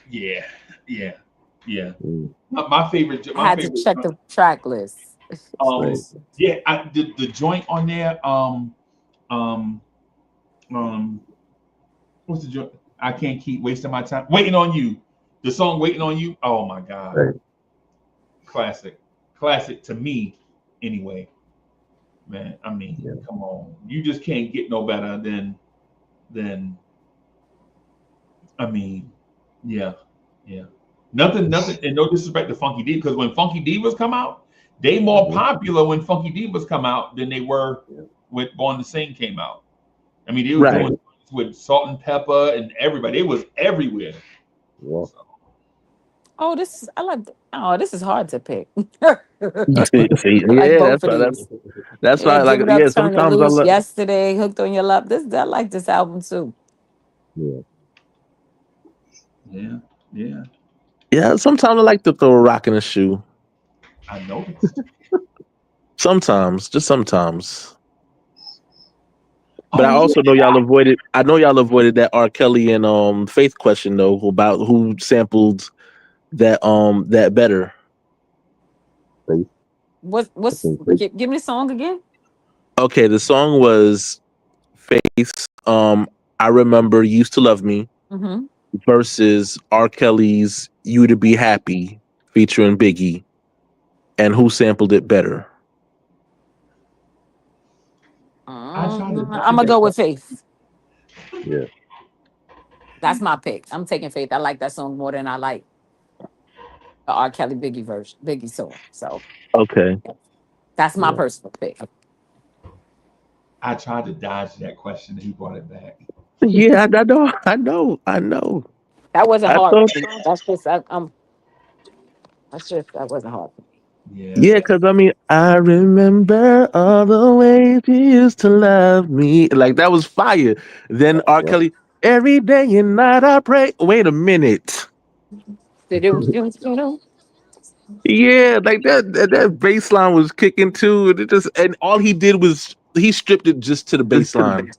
yeah, yeah, yeah. Mm. My favorite, I had to check the track list. Right. yeah, the joint on there, um, um, what's the joint? I can't keep wasting my time waiting on you. The song "Waiting on You." Oh my god, Right. classic to me, anyway. Man, I mean, Yeah. come on, you just can't get no better than. I mean, yeah, yeah. Nothing, and no disrespect to Funky D, because when Funky Divas come out, they more Mhm. popular when Funky Divas come out than they were Yeah. when Born to Sing came out. I mean, they was Right. doing with Salt and Pepper and everybody. It was everywhere. Yeah. So, Oh, this is hard to pick. See, I like yeah, both of these. that's Yeah, why like Give It Up, yeah, Turn It sometimes I Loose, look Yesterday, Hooked on Your Love. I like this album too. Yeah. yeah, yeah. yeah, sometimes I like to throw a rock in a shoe. I noticed. Sometimes, just sometimes. But I Oh also know yeah, y'all avoided that R. Kelly and Faith question though about who sampled that better. Faith. I What's think Faith. give me the song again? Okay, the song was Faith's I Remember Used to Love Me Mm-hmm. versus R. Kelly's You to Be Happy featuring Biggie, and who sampled it better. I tried to I'm dodge gonna that go with question. Faith. Yeah. That's my pick. I'm taking Faith. I like that song more than I like the R. Kelly Biggie song. So Okay. that's my Yeah. personal pick. I tried to dodge that question, and he brought it back. Yeah, I know. That wasn't I hard thought, for me. That's just that wasn't hard for me. Yeah, yeah, because I mean, I remember all the ways you used to love me. Like that was fire. Then R. Yeah. Kelly, every day and night I pray. Wait a minute. Yeah, like that bass line was kicking too. And it just and all he did was he stripped it just to the bass line.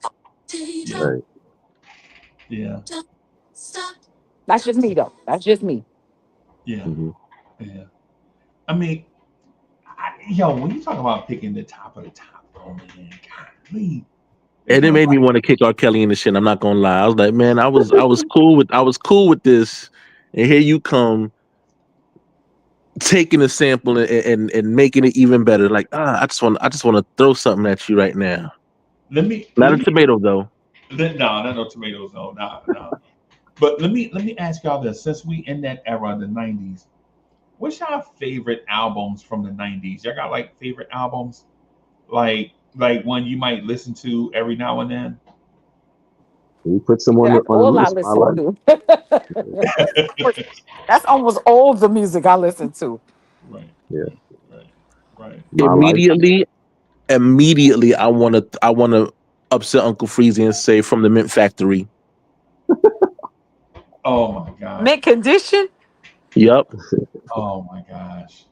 yeah, Right. yeah, That's just me though. That's just me. yeah, Hmm. yeah. I mean, when you talk about picking the top of the top, oh man, golly, there's And it made me nobody. want to kick R. Kelly in the shit. I'm not gonna lie. I was like, man, I was cool with this. And here you come taking a sample and making it even better. Like, I just want to throw something at you right now. Let me Not let a me. tomato though. No, not no tomatoes. No, nah, nah. But let me ask y'all this: since we in that era, the '90s, what's your favorite albums from the '90s? Y'all got like favorite albums, like one you might listen to every now and then. We put some on That's the all I list. I listen like. to. That's almost all the music I listen to. Right, Yeah. right, right. My life. Immediately, I wanna upset Uncle Freezy and say from the Mint Factory. Oh my gosh. Mint Condition. Yup. Oh my gosh.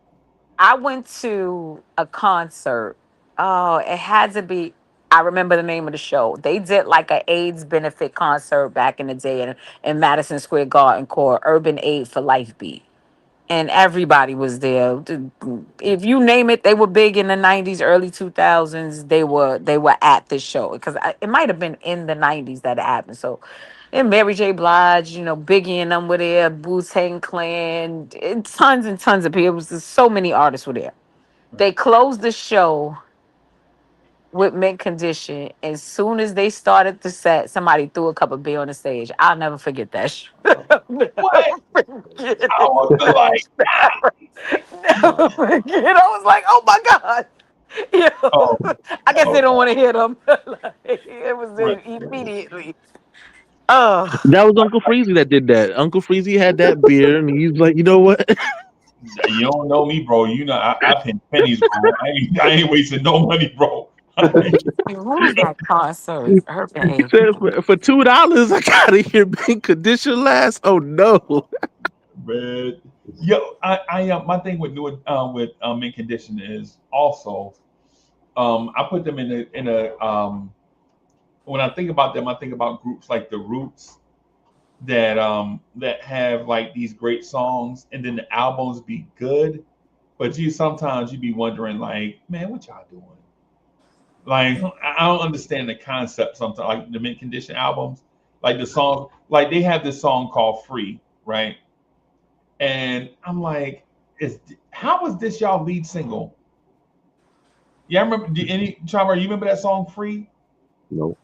I went to a concert. Oh, it had to be. I remember the name of the show. They did like a AIDS benefit concert back in the day in Madison Square Garden called Urban Aid for Life Beat. and everybody was there. If you name it, they were big in the '90s, early 2000s. They were at this show because it might have been in the '90s that it happened. So, and Mary J. Blige, Biggie and them were there, Wu-Tang Clan, and tons of people. It was just so many artists were there. They closed the show with Mint Condition. As soon as they started the set, somebody threw a cup of beer on the stage. I'll never forget that. What? I was like, Never forget. I was like, oh my God. oh, I guess oh, they don't want to hit them. It was right. immediately. Oh, That was Uncle Freezy that did that. Uncle Freezy had that beer, and he's like, you know what? You don't know me, bro. You know I pay pennies, bro. I ain't wasting no money, bro. what was that concert? Urban He Age. said for $2, I gotta hear Mint Condition last. Oh no! Man, yo, I my thing with new with Mint Condition is also I put them in a when I think about them, I think about groups like the Roots that have like these great songs and then the albums be good, but sometimes you be wondering like, man, what y'all doing? Like I don't understand the concept sometimes. Like the Mint Condition albums, like the song, like they have this song called "Free," right? And I'm like, how was this y'all lead single? Yeah, I remember. Chama, you remember that song "Free"? No.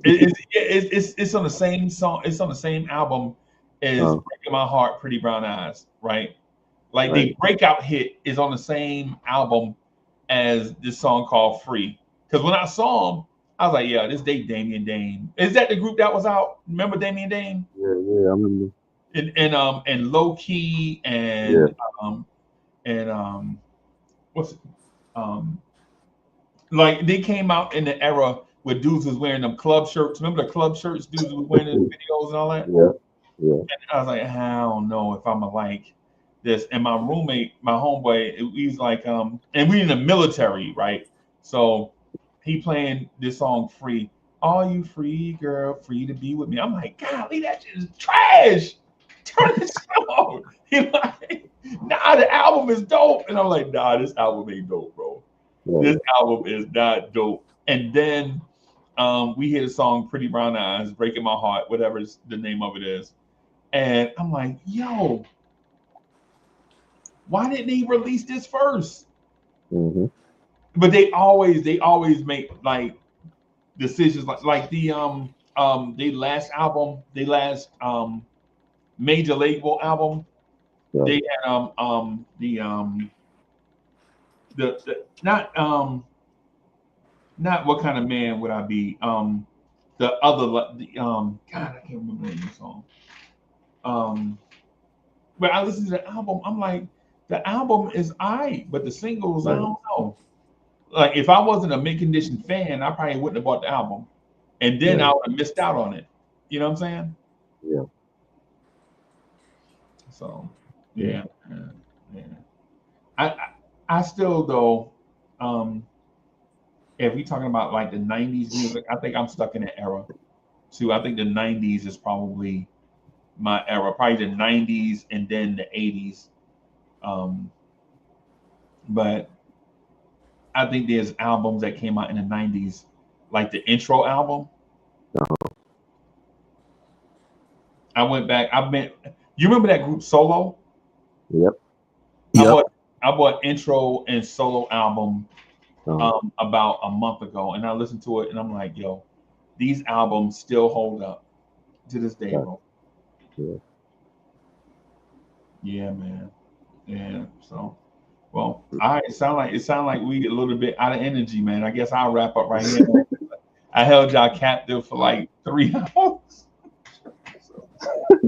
It's on the same song. It's on the same album as Oh. "Breaking My Heart," "Pretty Brown Eyes," right? Like the Right. breakout hit is on the same album as this song called "Free." Because when I saw him, I was like, yeah, this Damien Dame. Is that the group that was out? Remember Damien Dame? Yeah, I remember. And Low Key and what's it? Like they came out in the era where dudes was wearing them club shirts. Remember the club shirts dudes was wearing in the videos and all that? Yeah. And I was like, I don't know if I'm like this. And my roommate, my homeboy, he's like, and we in the military, right? So he playing this song "Free." Are you free, girl? Free to be with me. I'm like, golly, that shit is trash. Turn this on. He like, nah, the album is dope. And I'm like, nah, this album ain't dope, bro. Yeah. This album is not dope. And then we hear the song "Pretty Brown Eyes," "Breaking My Heart," whatever the name of it is. And I'm like, yo, why didn't they release this first? Mm-hmm. But they always make like decisions like the last album, they last major label album. Yeah. They had the not What Kind of Man Would I Be? The other God, I can't remember the name of the song. But I listened to the album, I'm like, the album is aight, but the singles, I don't know. Like if I wasn't a Mint Condition fan, I probably wouldn't have bought the album. And then I would have missed out on it. You know what I'm saying? Yeah. So yeah. I still though, if we talking about like the 90s music, I think I'm stuck in that era too. I think the 90s is probably my era, probably the 90s and then the 80s. But I think there's albums that came out in the 90s, like the intro album. I went back, you remember that group Solo? Yep. I bought intro and solo album about a month ago, and I listened to it, and I'm like, yo, these albums still hold up to this day, bro. Yeah. Yeah, man. Yeah. So, well, it sound like we a little bit out of energy, man. I guess I'll wrap up right here. I held y'all captive for like 3 hours.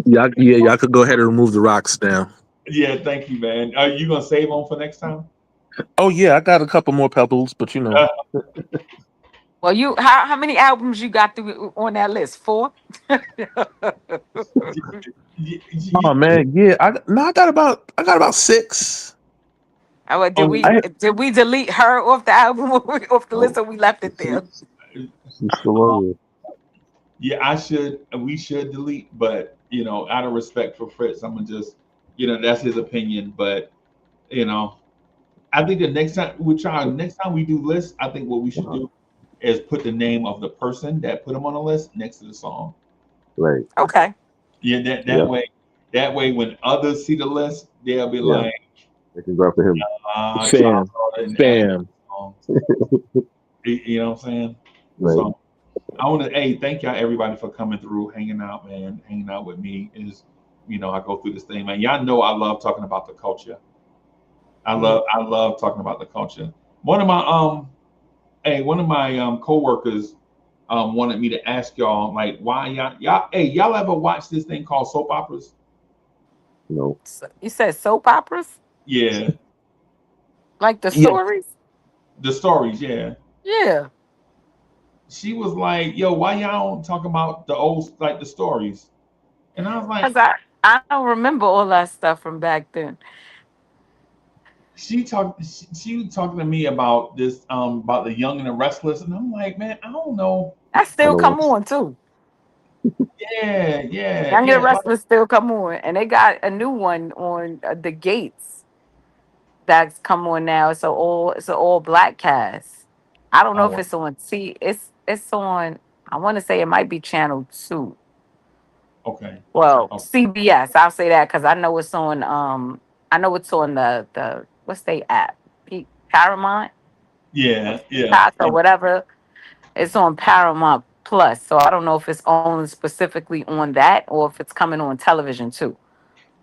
Y'all could go ahead and remove the rocks now. Yeah, thank you, man. Are you gonna save them for next time? Oh yeah, I got a couple more pebbles, but you know. Well, how many albums you got through on that list? 4? Oh man, yeah. I got about 6. Did we delete her off the album off the list, or we left it there? She's still over it. Yeah, we should delete, but out of respect for Fritz, I'm gonna just that's his opinion. But I think the next time we do lists, I think what we should do is put the name of the person that put them on the list next to the song. Right. Okay. Yeah, that Yeah. way when others see the list, they'll be Yeah. like, They can go after him. Charles Fam, didn't add fam. this song. You know what I'm saying? Right. So I want to, thank y'all everybody for coming through, hanging out, man, hanging out with me. Is I go through this thing, man. Y'all know I love talking about the culture. I love talking about the culture. One of my coworkers wanted me to ask y'all, like, why y'all ever watch this thing called soap operas? No. So you said soap operas, Yeah, like the Yeah. stories? the stories. Yeah, Yeah. she was like, "Yo, why y'all don't talk about the old the stories?" And I was like, Cause I don't remember all that stuff from back then. she was talking to me about this about the Young and the Restless, and I'm like, man, I don't know. That I still know come what. on too. Yeah, yeah, Young and the yeah. Like, Restless still come on, and they got a new one on the Gates that's come on now. It's a all black cast. I don't know if oh, it's on it's on. I want to say it might be Channel 2. okay. Well, Oh, CBS. I'll say that because I know it's on. I know it's on the what's they app, Paramount or yeah, yeah. Peacock or whatever. It's on Paramount Plus, so I don't know if it's only specifically on that or if it's coming on television too.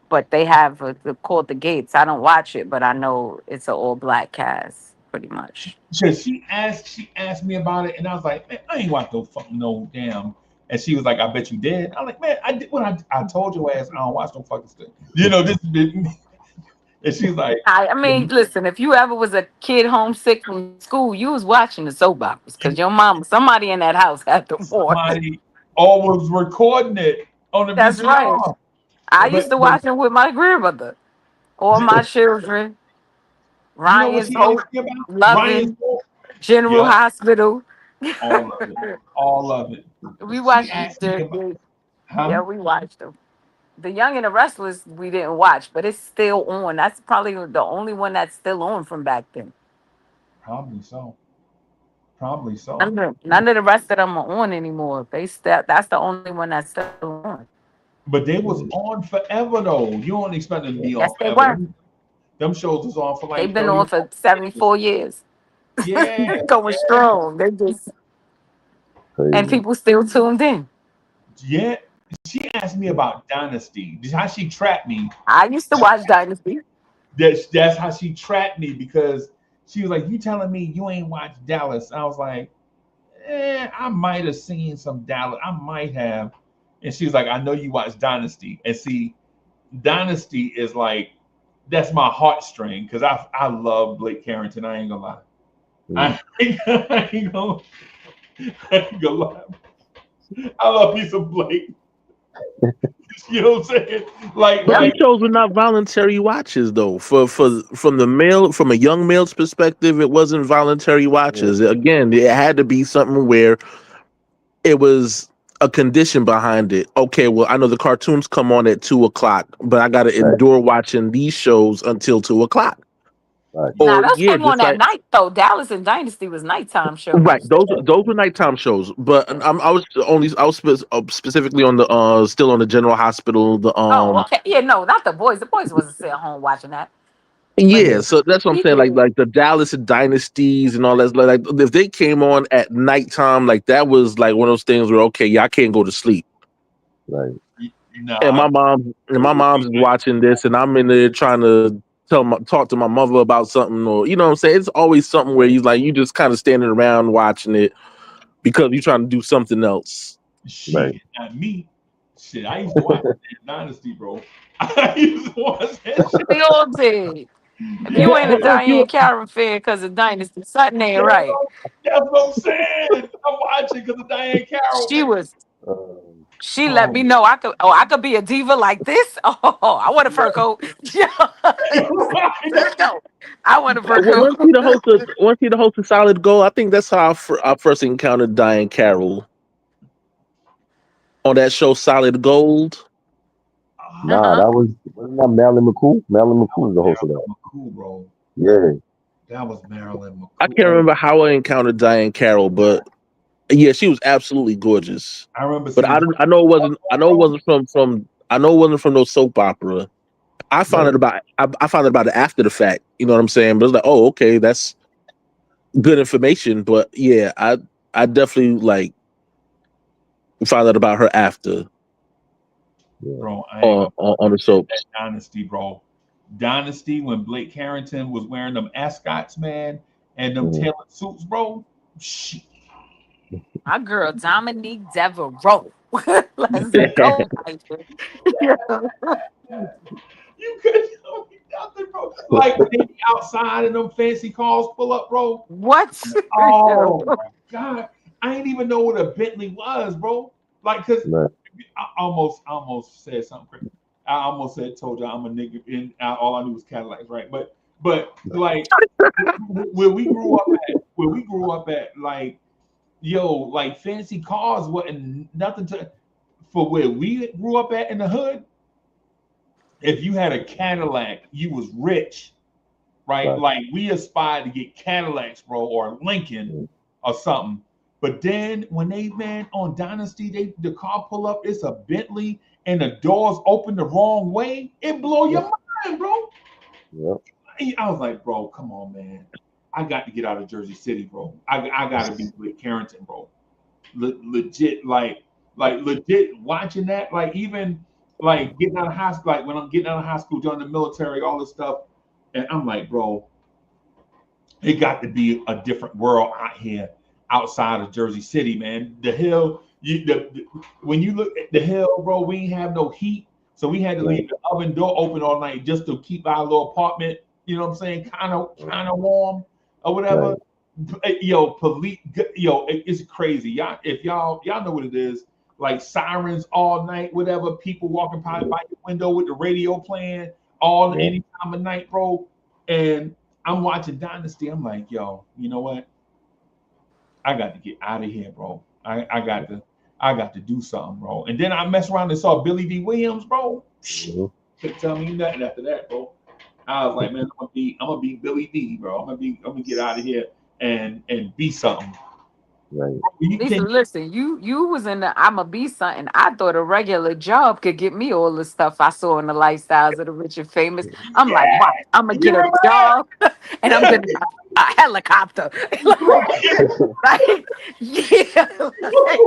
But they have called The Gates. I don't watch it, but I know it's an all black cast, pretty much. She asked me about it, and I was like, man, I ain't watch no fucking no damn. And she was like, I bet you did. I'm like, man, I did when I told your ass I don't watch no fucking stuff. This and she's like, I mean, listen, if you ever was a kid homesick from school, you was watching the soap operas because your mom, somebody in that house had them on. somebody always recording it on the That's right. VCR. I used But to watch them with my grandmother or my children. you know what Ryan's she Hope, asked me about? Ryan's Loving, book. General Yep, Hospital. all of it. All of it. We She watched asked me about, yeah, huh? we watched them. The Young and the Restless we didn't watch, but it's still on. That's probably the only one that's still on from back then. Probably so. Probably so. None of the rest of them are on anymore. That's the only one that's still on. But they was Mm, on forever though. You don't expect them to yeah. be on Yes, they forever. were. Them shows was on for They've like been 30 on or for 40 years. 74 years. Yeah, Going yeah, strong. They just and Crazy. people still tuned in. yeah. She asked me about Dynasty. How she trapped me. I used to watch Dynasty. That's how she trapped me because she was like, "You telling me you ain't watched Dallas?" I was like, I might have seen some Dallas. I might have. And she was like, "I know you watch Dynasty." And see, Dynasty is like that's my heartstring because I love Blake Carrington. I ain't gonna lie. Mm. I ain't gonna, I ain't gonna lie. I love me some Blake. You know what I'm saying? Like, But Yep. these like, shows were not voluntary watches, though. From a young male's perspective, it wasn't voluntary Yeah. watches. Again, it had to be something where it was a condition behind it. Okay, well, I know the cartoons come on at 2 o'clock, but I got to Right. endure watching these shows until 2 o'clock. Right. Now Or those yeah, came on just at like night though. Dallas and Dynasty was nighttime right. shows. Those were nighttime shows. But I was specifically on the still on the General Hospital. The Oh, okay. Yeah, no, not the boys. The boys wasn't sitting home watching that. But Yeah, Yeah. so that's what I'm we saying. did. Like the Dallas dynasties and all that. Like if they came on at nighttime, like that was like one of those things where okay, yeah, I can't go to sleep. Right. And I my mom's is watching this, and I'm in there trying to talk to my mother about something, or you know what I'm saying. It's always something where you just kind of standing around watching it because you're trying to do something else. Right. shit, not me. Shit, I used to watch that Dynasty, bro. I used to watch that shit. We all did. If you ain't a Yeah, But like you, Diane Karen fan because of Dynasty, something ain't that's right. that's what I'm saying. I'm watching because of Diane Carroll, She man. was. Um, She let Oh, me know I could be a diva like this. Oh, I want a fur coat. Yeah. No, I want a fur coat. once he the host of Solid Gold, I think that's how I first encountered Diane Carroll on that show Solid Gold. Nah, that wasn't that Marilyn McCool? Marilyn McCool was the host of that. McCool, bro. Yeah. That was Marilyn McCool. I can't remember how I encountered Diane Carroll, but yeah, she was absolutely gorgeous. I remember But seeing. I know it wasn't. I know it wasn't from. I know it wasn't from no soap opera. I found Right. it about. I found it about it after the fact. You know what I'm saying? But it's like, oh, okay, that's good information. But yeah, I definitely like found out about her after Bro, I ain't on the soap. that Dynasty, bro. Dynasty, when Blake Carrington was wearing them ascots, man, and them Mhm. tailored suits, bro. Shit. My girl Dominique Devereaux. Let's go. You couldn't tell me nothing, bro. Like when they be outside and them fancy cars pull up, bro. What? Oh my god. I ain't even know what a Bentley was, bro. Like, cause Right. I almost said something crazy. I almost told you I'm a nigga, and all I knew was Cadillacs, right? But like where we grew up at, like yo, like fancy cars wasn't nothing to for where we grew up at in the hood. If you had a Cadillac, you was rich, right? Right. Like we aspired to get Cadillacs, bro, or Lincoln or something. But then when they on Dynasty, the car pull up, it's a Bentley, and the doors open the wrong way. It blow your mind, bro. Yep. I was like, bro, come on, man. I got to get out of Jersey City, bro. I got to be with Carrington, bro. Legit, like legit watching that, like even like getting out of high school, like when I'm getting out of high school, joining the military, all this stuff, and I'm like, bro, it got to be a different world out here outside of Jersey City, man. The hill, when you look at the hill, bro, we ain't have no heat, so we had to leave the oven door open all night just to keep our little apartment, you know what I'm saying, kind of warm or whatever. Yo, police, yo, it's crazy. Y'all, if y'all know what it is, like sirens all night, whatever. People walking by your window with the radio playing any time of night, bro. And I'm watching Dynasty. I'm like, yo, you know what? I got to get out of here, bro. I got to do something, bro. And then I messed around and saw Billy D. Williams, bro. Couldn't tell me nothing after that, bro. I was like, man, I'm gonna be Billy D, bro. I'm gonna get out of here and be something. Right. Listen, you was in the I'ma be something. I thought a regular job could get me all the stuff I saw in the lifestyles of the rich and famous. I'm like, wow, I'm gonna get a job and I'm gonna have a helicopter. Like, yeah, like,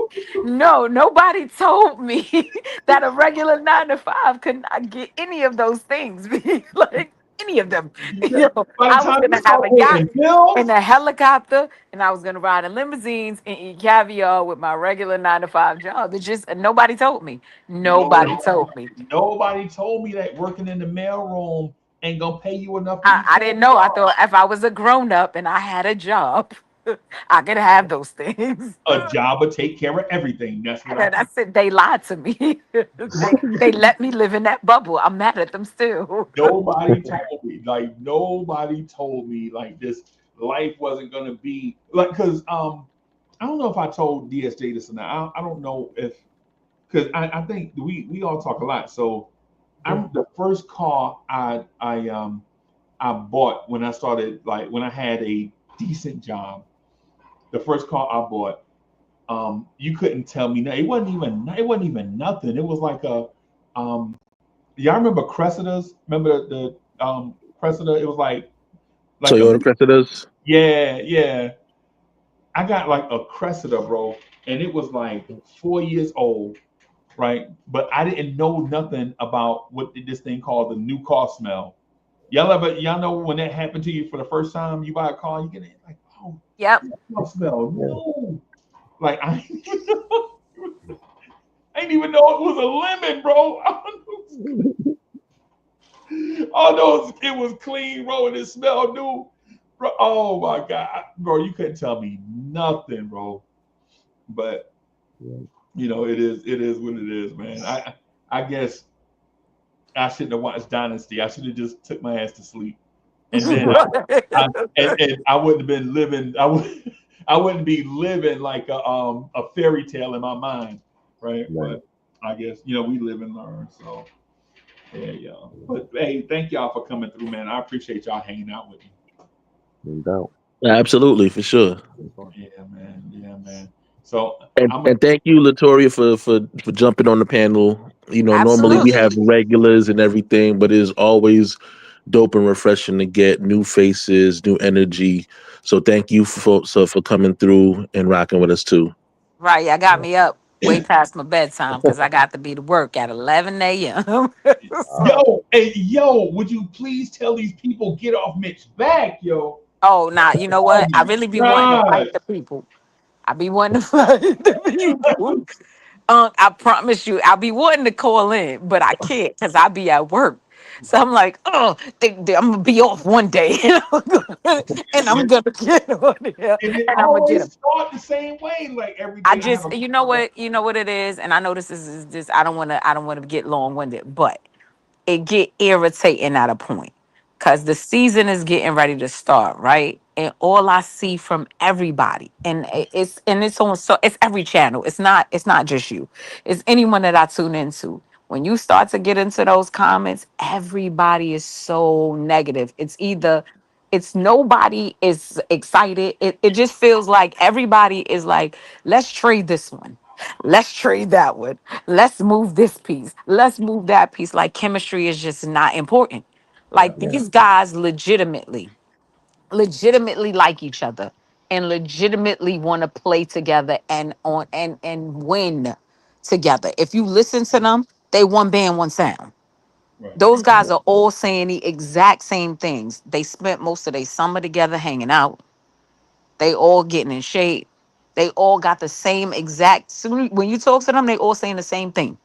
no, nobody told me that a regular 9 to 5 could not get any of those things. Like any of them. You know, I was gonna have a yacht and a helicopter, and I was gonna ride in limousines and eat caviar with my regular 9 to 5 job. It's just nobody told me. Nobody told me. Nobody told me that working in the mailroom ain't gonna pay you enough. I didn't know. I thought if I was a grown up and I had a job, I could have those things. A job would take care of everything. That's what I said. They lied to me. they let me live in that bubble. I'm mad at them still. Nobody told me. Like nobody told me like this life wasn't gonna be like because I don't know if I told DSJ this or not. I don't know if because I think we all talk a lot. So I'm the first car I bought when I started like when I had a decent job. The first car I bought, you couldn't tell me. It wasn't even nothing. It was like a y'all remember Cressidas? Remember the Cressida? It was like Toyota Cressidas. Yeah. I got like a Cressida, bro, and it was like 4 years old, right? But I didn't know nothing about what this thing called the new car smell. Y'all know when that happened to you for the first time? You buy a car, you get it like, oh, yep, car smell, no, like I didn't even know it was a lemon, bro. Oh no, it was clean, bro, and it smelled new. Bro, oh my God, bro, you couldn't tell me nothing, bro. But you know, it is what it is, man. I guess I shouldn't have watched Dynasty. I should have just took my ass to sleep, and then I wouldn't have been living. I wouldn't be living like a fairy tale in my mind, right? But I guess we live and learn. So Yeah, y'all. But hey, thank y'all for coming through, man. I appreciate y'all hanging out with me. No doubt. Absolutely, for sure. Yeah, man. Yeah, man. So And I'm a and thank you, Latoria, for jumping on the panel. You know, normally we Absolutely. have regulars and everything, but it is always dope and refreshing to get new faces, new energy. So thank you for coming through and rocking with us too. Right. I got me up way past my bedtime because I got to be to work at 11 a.m. So, yo, hey, yo, would you please tell these people get off Mitch's back, yo? oh, nah, you know Oh what? I my really be wanting to God. fight the people. I be wanting to fight the people. I promise you, I'll be wanting to call in, but I can't because I be at work. So I'm like, oh, I'm gonna be off one day, and I'm gonna get on here, And it and I'm gonna get always 'em. start the same way. Like every I day I have just, a you know what it is, and I know this is just, I don't want to get long winded, but it get irritating at a point because the season is getting ready to start, right? And all I see from everybody, and it's on, so it's every channel. It's not just you. It's anyone that I tune into. When you start to get into those comments, everybody is so negative. It's either it's nobody is excited. It just feels like everybody is like, let's trade this one. Let's trade that one. Let's move this piece. Let's move that piece. Like chemistry is just not important. yeah, Like Yeah. these guys legitimately like each other and legitimately want to play together and on and win together. If you listen to them, they one band, one sound. right. Those guys are all saying the exact same things. They spent most of their summer together hanging out. They all getting in shape. They all got the same exact. So when you talk to them, they all saying the same thing.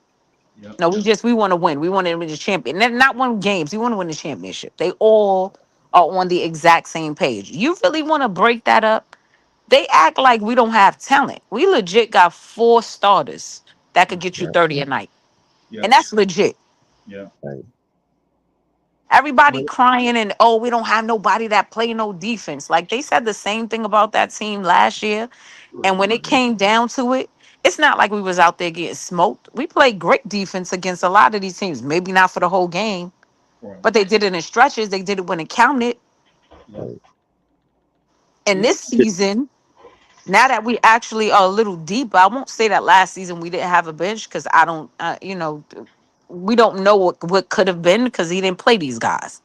Yep. No, we want to win. We want to win the champion. Not win games. We want to win the championship. They all are on the exact same page. You really want to break that up? They act like we don't have talent. We legit got four starters that could get you Yeah. 30 a night, and Yep. that's legit. Yep. Right. Everybody But crying and oh, we don't have nobody that play no defense. Like they said the same thing about that team last year. And when it came down to it, it's not like we was out there getting smoked. We played great defense against a lot of these teams. Maybe not for the whole game, Right. but they did it in stretches. They did it when it counted. Yep. right. And Yep. this season, now that we actually are a little deep, I won't say that last season we didn't have a bench because I don't, we don't know what could have been because he didn't play these guys.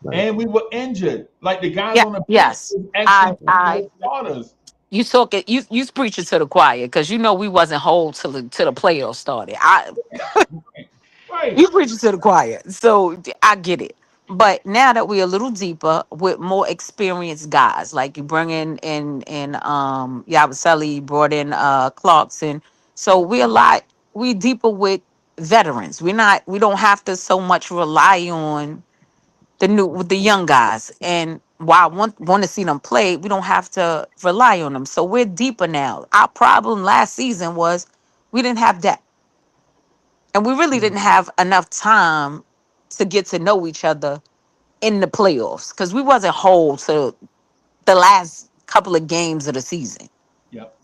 Right. And we were injured. Like the guys Yeah, on the bench yes. was actually I full starters. You talk it. You preaching to the choir because you know we wasn't whole till the playoffs started. Right. You preaching to the choir, so I get it. But now that we're a little deeper with more experienced guys, like you bring in Yabusele, you brought in Clarkson, so we're a lot we deeper with veterans. We don't have to so much rely on the new with the young guys. And while I want to see them play, we don't have to rely on them. So we're deeper now. Our problem last season was we didn't have depth. And we really didn't have enough time to get to know each other in the playoffs because we wasn't whole to the last couple of games of the season. Yep.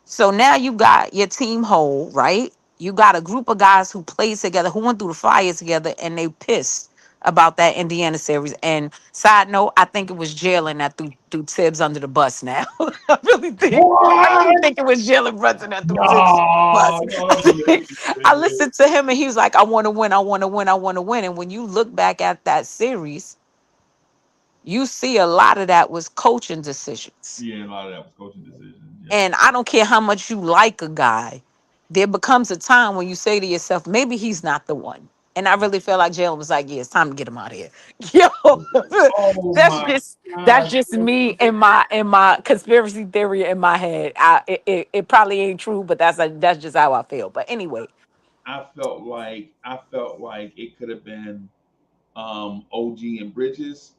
So now you got your team whole, right? You got a group of guys who played together, who went through the fire together, and they pissed about that Indiana series. And side note, I think it was Jalen that threw Tibbs under the bus now. I really What? think it was Jalen Brunson that threw Tibbs under the bus. No, don't do that. I listened to him and he was like, I want to win, I want to win, I want to win. And when you look back at that series, you see a lot of that was coaching decisions. Yeah, a lot of that was coaching decisions. Yeah. And I don't care how much you like a guy, there becomes a time when you say to yourself, maybe he's not the one. And I really feel like Jalen was like, yeah, it's time to get him out of here. Yo, Oh that's my just God. me and my conspiracy theory in my head. It probably ain't true, but that's just how I feel. But anyway, I felt like it could have been OG and Bridges.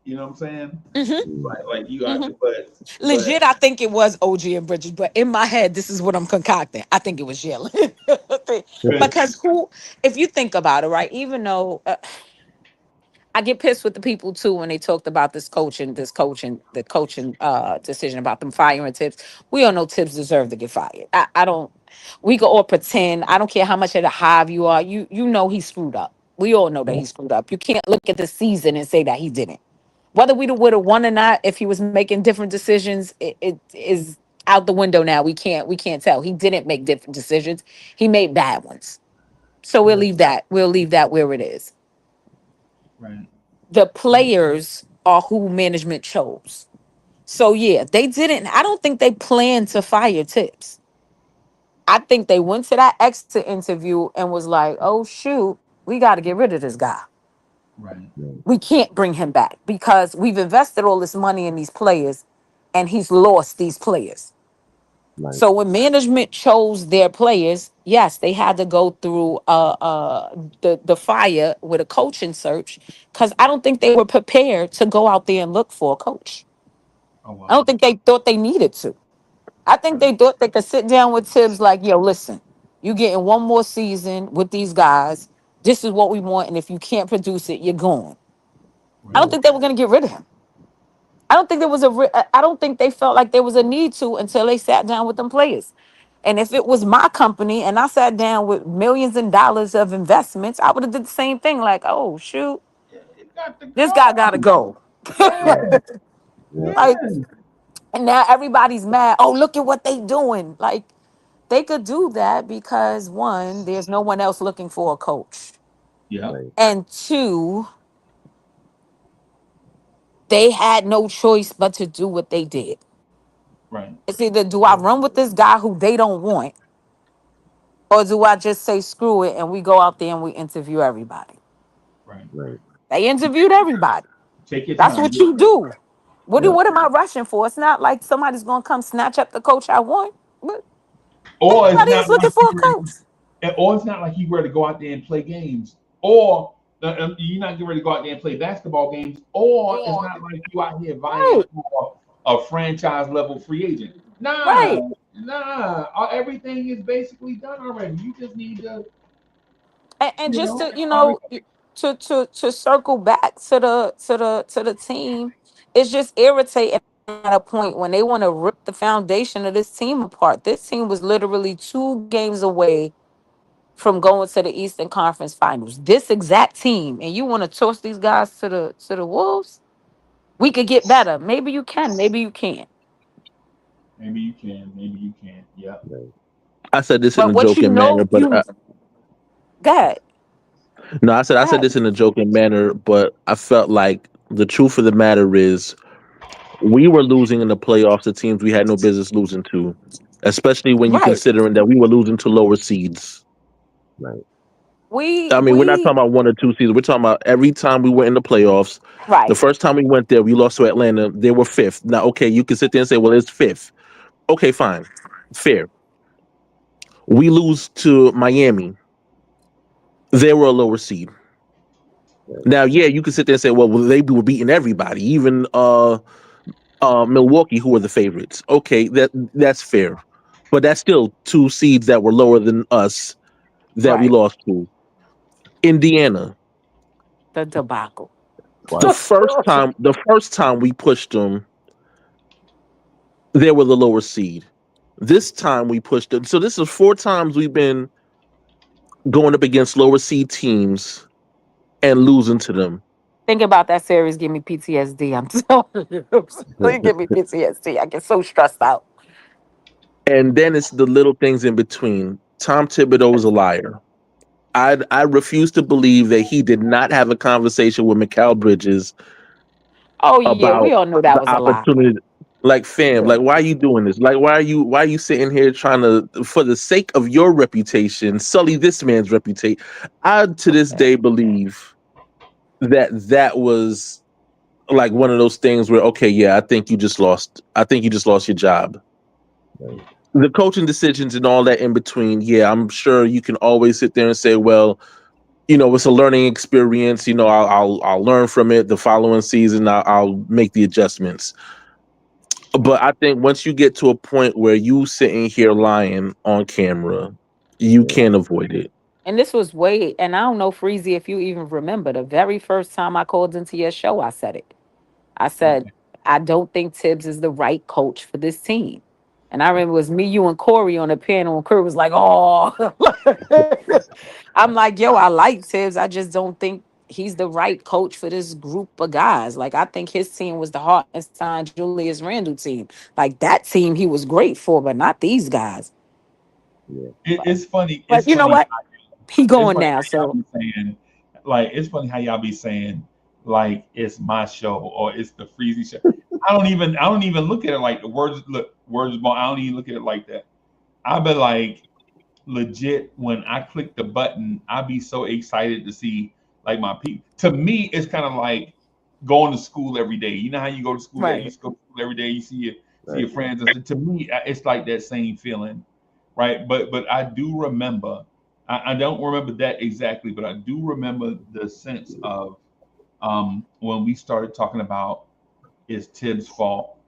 You know what I'm saying? mhm, Mm. Like you got, mhm. but Legit, I think it was OG and Bridget, but in my head, this is what I'm concocting. I think it was Jalen. but Because if you think about it, right, even though I get pissed with the people too when they talked about the coaching decision about them firing Tibbs. We all know Tibbs deserved to get fired. I don't. We can all pretend. I don't care how much of the hive you are. You know he screwed up. We all know that he screwed up. You can't look at the season and say that he didn't. Whether we would have won or not, if he was making different decisions, it is out the window now. We can't tell. He didn't make different decisions. He made bad ones. So we'll leave that. We'll leave that where it is. Right. The players are who management chose. So yeah, they didn't. I don't think they planned to fire Tips. I think they went to that exit interview and was like, "Oh shoot, we got to get rid of this guy. Right. We can't bring him back because we've invested all this money in these players, and he's lost these players." Right. So when management chose their players, yes, they had to go through the fire with a coaching search because I don't think they were prepared to go out there and look for a coach. Oh wow. I don't think they thought they needed to. I think they thought they could sit down with Tibbs like, yo, listen, you getting one more season with these guys. This is what we want, and if you can't produce it, you're gone. I don't think they were going to get rid of him. I don't think there was I don't think they felt like there was a need to until they sat down with them players. And if it was my company and I sat down with millions and dollars of investments, I would have did the same thing. Like, oh shoot, It got to this go. guy got to go. Yeah. Like, and now everybody's mad. Oh, look at what they doing. Like, they could do that because one, there's no one else looking for a coach, Yeah. and two, they had no choice but to do what they did. Right. It's either do I run with this guy who they don't want, or do I just say screw it and we go out there and we interview everybody? Right. Right. They interviewed everybody. Take your That's time. what you do. What Yeah. what am I rushing for? It's not like somebody's gonna come snatch up the coach I want. But Or it's everybody else not looking like for a coach. or it's not like you were to go out there and play games, or you're not getting ready to go out there and play basketball games, or it's not like you out here vying Right. for a franchise level free agent. Nah, Right. nah. Everything is basically done already. You just need to, And you just know, to circle back to the team, it's just irritating at a point when they want to rip the foundation of this team apart. This team was literally 2 games away from going to the Eastern Conference Finals. This exact team, and you want to toss these guys to the Wolves? We could get better. Maybe you can. Maybe you can't. maybe you can, maybe you can't. Yeah. I said this in But a what you joking manner, know, but go ahead. no, I said Go ahead. this in a joking manner, but I felt like the truth of the matter is we were losing in the playoffs to teams we had no business losing to, especially when you Right. considering that we were losing to lower seeds. Right. I mean, we're not talking about 1 or 2 seasons. We're talking about every time we went in the playoffs. Right. The first time we went there, we lost to Atlanta. They were 5th. Now, okay, you can sit there and say, well, it's 5th. Okay, fine. Fair. We lose to Miami. They were a lower seed. Now, yeah, you can sit there and say, well, they were beating everybody, even Milwaukee, who were the favorites. Okay, that's fair. But that's still 2 seeds that were lower than us that we Right. lost to. Indiana. The debacle. The first time we pushed them, they were the lower seed. This time we pushed them. So this is 4 times we've been going up against lower seed teams and losing to them. Think about that series. Give me PTSD. I'm telling you. Please give me PTSD. I get so stressed out. And then it's the little things in between. Tom Thibodeau is a liar. I refuse to believe that he did not have a conversation with Mikal Bridges Oh yeah, about we all know that the was a lie. opportunity. Like, fam, like, why are you doing this? Like, why are you sitting here trying to, for the sake of your reputation, sully this man's reputation? I to this day believe that was like one of those things where, okay, yeah, I think you just lost your job. Right. The coaching decisions and all that in between, yeah, I'm sure you can always sit there and say, well, it's a learning experience. I'll learn from it. The following season, I'll make the adjustments. But I think once you get to a point where you sitting here lying on camera, you can't avoid it. And this was and I don't know, Freezy, if you even remember, the very first time I called into your show, I said it. I said, I don't think Tibbs is the right coach for this team. And I remember it was me, you, and Corey on the panel, and Corey was like, "Oh," I'm like, "Yo, I like Tibbs. I just don't think he's the right coach for this group of guys. Like, I think his team was the Hartenstein, Julius Randle team. Like that team, he was great for, but not these guys. It's funny. But It's you know funny. what? He It's going funny now, how y'all so be saying, like, it's funny how y'all be saying, like, it's my show or it's the Freezy show. I don't even look at it like the words born. I don't even look at it like that. I be like, legit, when I click the button, I be so excited to see like my people. To me, it's kind of like going to school every day. You know how you go to school, you right, used to go to school every day, you see your friends. And so to me, it's like that same feeling, right? But I do remember, I don't remember that exactly, but I do remember the sense of when we started talking about it's Tibbs' fault.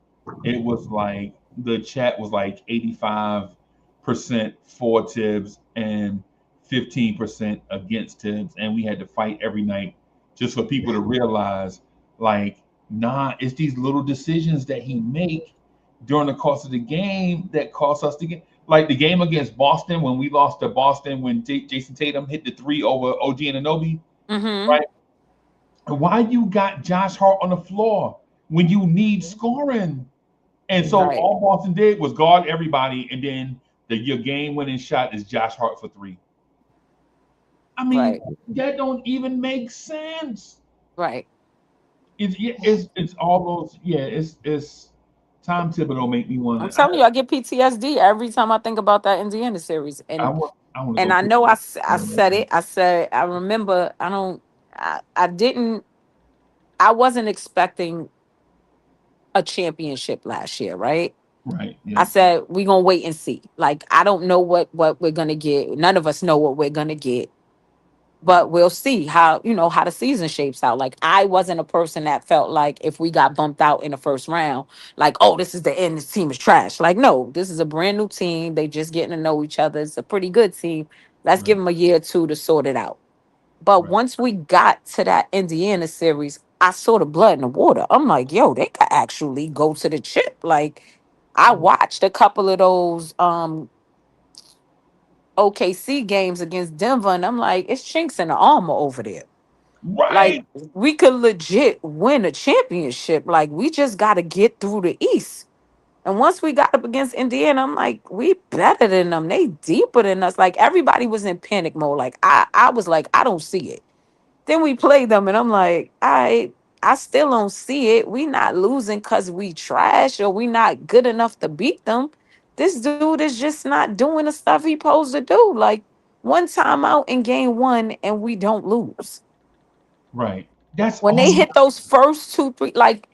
It was like the chat was like 85% for Tibbs and 15% against Tibbs, and we had to fight every night just for people to realize, like, nah, it's these little decisions that he make during the course of the game that cost us the game. Like the game against Boston when we lost to Boston when Jason Tatum hit the three over OG and Anobi, mm-hmm, right? Why you got Josh Hart on the floor when you need scoring? And so right, all Boston did was guard everybody, and then your game winning shot is Josh Hart for three. I mean, right, that don't even make sense. right. It's all those, yeah. It's Tom Thibodeau make me want I'm to. telling you, I get PTSD every time I think about that Indiana series, I want to and go I pick know I one right said now. it. I said I remember. I didn't. I wasn't expecting a championship last year, right? Right. I Yeah. said we gonna wait and see. Like I don't know what we're gonna get. None of us know what we're gonna get, but we'll see how how the season shapes out. Like I wasn't a person that felt like if we got bumped out in the first round, like oh this is the end. This team is trash. Like no, this is a brand new team. They just getting to know each other. It's a pretty good team. Let's give Right. them a year or two to sort it out. But Right. once we got to that Indiana series, I saw the blood in the water. I'm like, yo, they could actually go to the chip. Like, I watched a couple of those OKC games against Denver, and I'm like, it's chinks in the armor over there. Like, Right. we could legit win a championship. Like, we just got to get through the East. And once we got up against Indiana, I'm like, we better than them. They deeper than us. Like, everybody was in panic mode. Like, I was like, I don't see it. Then we play them, and I'm like, I still don't see it. We not losing because we trash or we not good enough to beat them. This dude is just not doing the stuff he supposed to do. Like one time out in game one, and we don't lose. Right. That's When all they you. hit those first two, three, like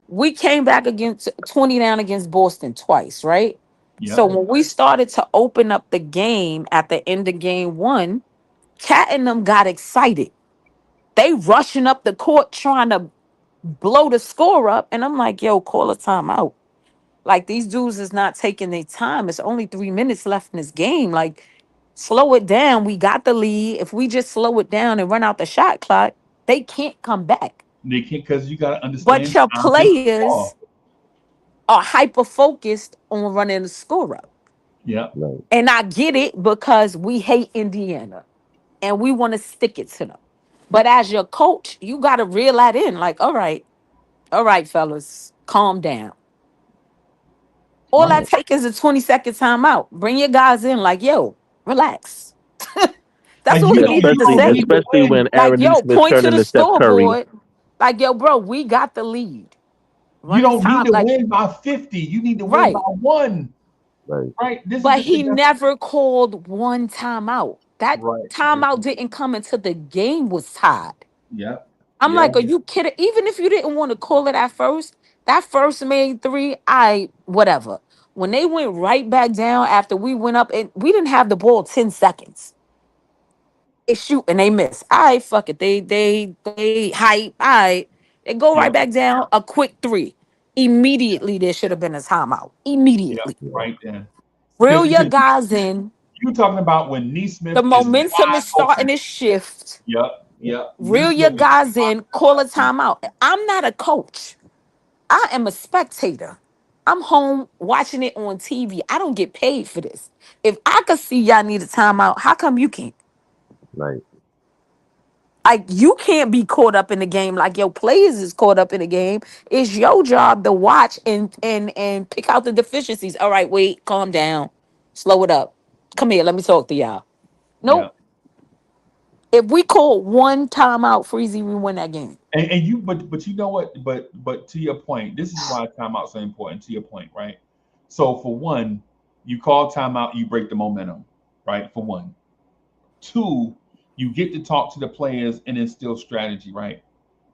we came back against 20 down against Boston twice, right? So Yep. when we started to open up the game at the end of game one, Cat and them got excited. They rushing up the court trying to blow the score up. And I'm like, yo, call a timeout. Like these dudes is not taking their time. It's only 3 minutes left in this game. Like, slow it down. We got the lead. If we just slow it down and run out the shot clock, they can't come back. They can't because you got to But understand your Tom Thibodeau players ball. are hyper focused on running the score up. Yep. Right. And I get it because we hate Indiana and we want to stick it to them. But as your coach, you got to reel that in. Like, all right, fellas, calm down. All Right. I take is a 20-second timeout. Bring your guys in, like, yo, relax. That's And all he needed to you don't say. need to Especially when win. Like, Aaron yo, Neesmith point turned to the into Steph Curry. scoreboard. Like, yo, bro, we got the lead. You Run this don't need time. to Like, win by 50. You need to win by right. one. Right. Right. This is But the he thing. never called one timeout. That Right. timeout didn't come until the game was tied. Yep. I'm Yep. like, are you kidding? Even if you didn't want to call it at first, that first made three, whatever. When they went right back down after we went up and we didn't have the ball 10 seconds. They shoot and they miss. All right, fuck it. They hype. All right. They go right Yep. back down. A quick three. Immediately there should have been a timeout. Yep. Immediately. Yeah. Right then. Reel your Because guys in. you talking about when The Neesmith is momentum wide is open. starting to shift. Yep. Yep. Reel your Neesmith is guys wide in. Call a open. timeout. I'm not a coach. I am a spectator. I'm home watching it on TV. I don't get paid for this. If I could see y'all need a timeout, how come you can't? Right. Like you can't be caught up in the game like your players is caught up in the game. It's your job to watch and pick out the deficiencies. All right, wait, calm down, slow it up. Come here, let me talk to y'all. Yeah. Nope. If we call one timeout, Freezy, we win that game. And you, but you know what? But to your point, this is why timeouts are important. To your point, right? So for one, you call timeout, you break the momentum, right? For one, two, you get to talk to the players and instill strategy, right?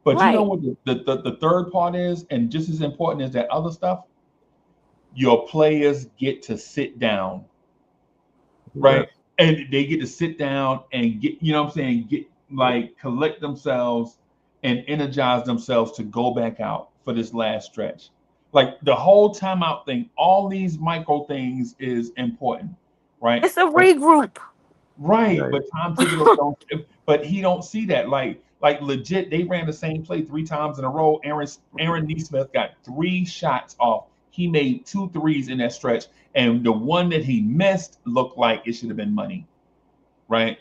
But you know Right. what the third part is, and just as important as that other stuff, your players get to sit down, right? And they get to sit down and get, you know what I'm saying, get like collect themselves and energize themselves to go back out for this last stretch. Like the whole timeout thing, all these micro things is important, right? It's a But regroup. right, Right. but Tom Thibodeau don't, but he don't see that. Like legit, they ran the same play 3 times in a row. Aaron Neesmith got 3 shots off. He made 2 threes in that stretch, and the one that he missed looked like it should have been money, right?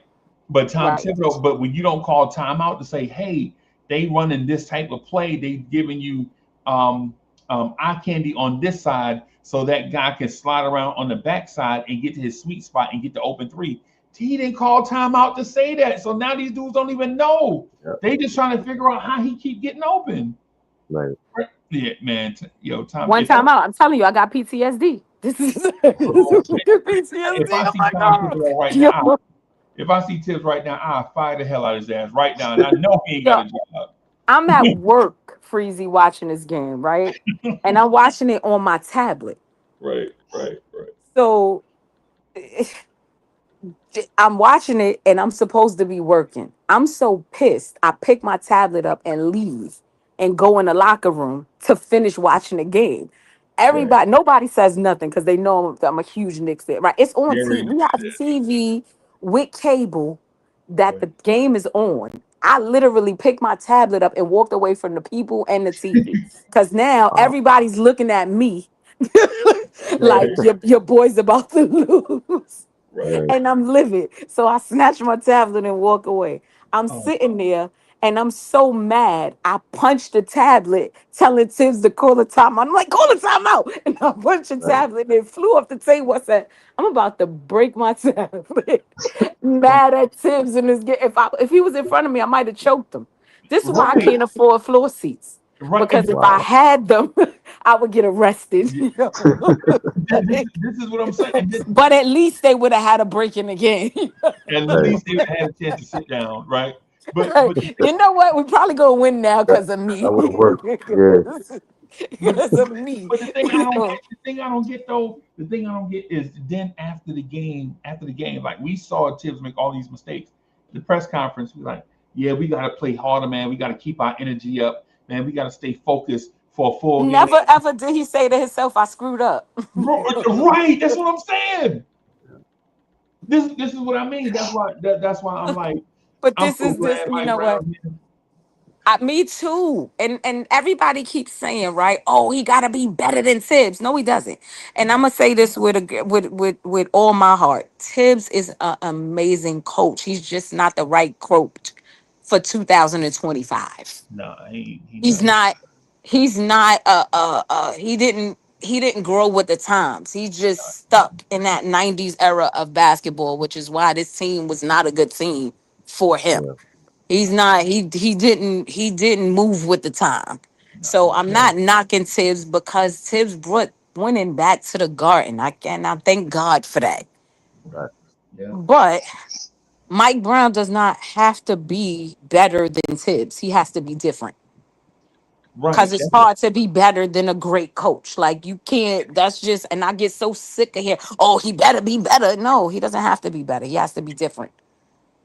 But Tom Right. Thibodeau, but when you don't call timeout to say, hey, they running this type of play, they giving you eye candy on this side, so that guy can slide around on the backside and get to his sweet spot and get the open three. He didn't call timeout to say that, so now these dudes don't even know. Yep. They just trying to figure out how he keep getting open. Right. Yeah, man. Tom. One If I, time out. I'm telling you, I got PTSD. This is PTSD. if I Oh see my Tom god. Thibodeau right Yo, now, if I see Tibbs right now, I'll fire the hell out of his ass right now, and I know he ain't yo, got a job. I'm at work, Freezy, watching this game, right? And I'm watching it on my tablet. Right. So I'm watching it and I'm supposed to be working. I'm so pissed. I pick my tablet up and leave and go in the locker room to finish watching the game. Everybody, nobody says nothing because they know I'm a huge Knicks fan, right? It's on TV. Very. We have TV with cable that Right. the game is on. I literally picked my tablet up and walked away from the people and the TV because now everybody's looking at me like Right. your boy's about to lose. Right. And I'm livid. So I snatch my tablet and walk away. I'm Oh, sitting there and I'm so mad. I punched the tablet, telling Tibbs to call the timeout. I'm like, call the timeout. And I punched the tablet and it flew off the table. I said, I'm about to break my tablet. Mad at Tibbs in this game. If he was in front of me, I might have choked him. This is why I right. can't afford floor seats. Right. Because And if I had them, I would get arrested. this, this is what I'm saying. And But at least they would have had a break in the game. at Right. least they had a chance to sit down, right? But You know what? We probably gonna win now because of me. That would have worked. Yeah. Because of me. But the thing I don't get though, the thing I don't get is then after the game, like we saw Tibbs make all these mistakes. The press conference, we like, yeah, we gotta play harder, man. We gotta keep our energy up, man. We gotta stay focused for a full game. Never ever did he say to himself, I screwed up. Right, that's what I'm saying. This is what I mean. That's why I'm like, But I'm this so is this, glad you Mike know what? Brown here. Me too. And everybody keeps saying, right? Oh, he gotta be better than Tibbs. No, he doesn't. And I'm gonna say this with all my heart. Tibbs is an amazing coach. He's just not the right coach for 2025. No, he He's not. He's not. He didn't grow with the times. He's just stuck in that 90s era of basketball, which is why this team was not a good team for him. Yeah. He's not. He didn't move with the time. So I'm No. not knocking Tibbs because Tibbs brought winning back to the Garden. I thank God for that. Right. Yeah. But Mike Brown does not have to be better than Tibbs. He has to be different. Because Right. it's hard to be better than a great coach. Like you can't, that's just, and I get so sick of hearing, oh, he better be better. No, he doesn't have to be better. He has to be different.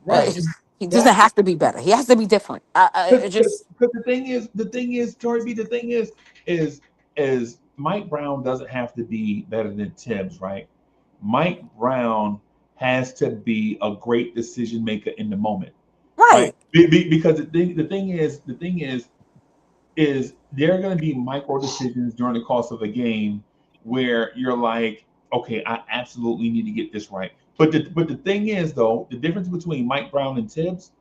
Right. He doesn't have to be better. He has to be different. It just, Because the thing is, Tori B, the thing is Mike Brown doesn't have to be better than Tibbs, right? Mike Brown has to be a great decision maker in the moment, right. Because the thing is there are going to be micro decisions during the course of a game where you're like, okay, I absolutely need to get this right. But the thing is though, the difference between Mike Brown and Tibbs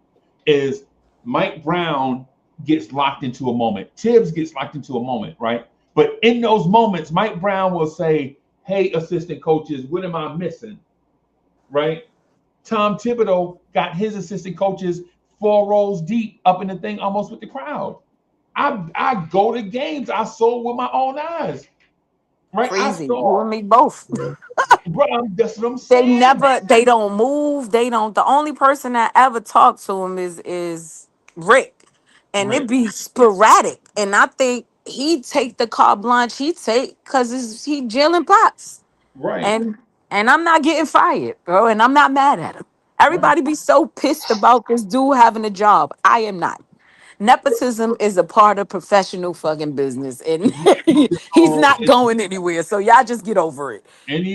is Mike Brown gets locked into a moment. Tibbs gets locked into a moment, right? But in those moments, Mike Brown will say, hey, assistant coaches, what am I missing? Right? Tom Thibodeau got his assistant coaches 4 rows deep up in the thing almost with the crowd. I go to games. I saw it with my own eyes. Right? I Crazy. You saw, and me both. Yeah. bro, that's what I'm They saying. never, they don't move. They don't. The only person that ever talked to him is Rick, and it Right, be sporadic. And I think he take the carte blanche. He take because he Jalen Potts, right, and I'm not getting fired, bro. And I'm not mad at him. right. Everybody be so pissed about this dude having a job. I am not. Nepotism is a part of professional fucking business, and You he's know, not going anywhere. So y'all just get over it.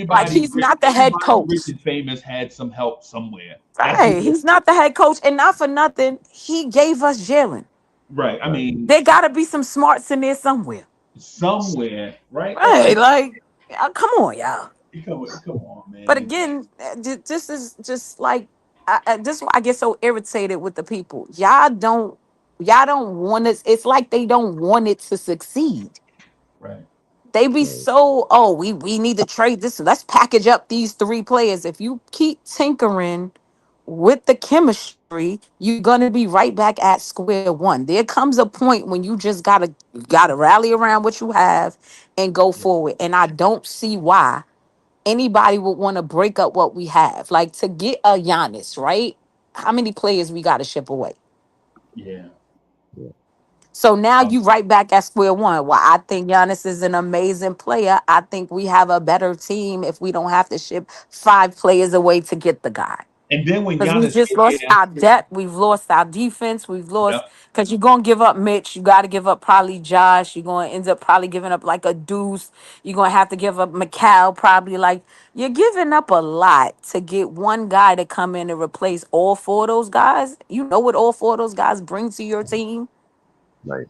Like anybody, he's not the head anybody coach. rich and famous had some help somewhere. That's what. Right. He's not the head coach. And not for nothing, he gave us Jalen. Right. I Right. mean, There gotta be some smarts in there somewhere. somewhere. Right. Right. Like, come on, y'all. Come on, But man. again, this is just like this is why I get so irritated with the people. Y'all don't want it. It's like they don't want it to succeed. Right. They be Right. so, oh, we need to trade this. Let's package up these 3 players. If you keep tinkering with the chemistry, you're gonna be right back at square one. There comes a point when you just gotta rally around what you have and go forward. And I don't see why anybody would want to break up what we have. Like to get a Giannis, right? How many players we gotta ship away? Yeah. Yeah. So now Um, you right back at square one. Well, I think Giannis is an amazing player. I think we have a better team if we don't have to ship 5 players away to get the guy. and then when Because we Giannis just get lost there, our depth. We've lost our defense. We've lost yep. because you're gonna give up Mitch. You gotta give up probably Josh. You're gonna end up probably giving up like a Deuce. You're gonna have to give up McCall, probably like you're giving up a lot to get one guy to come in and replace all 4 of those guys. You know what all 4 of those guys bring to your team? Right.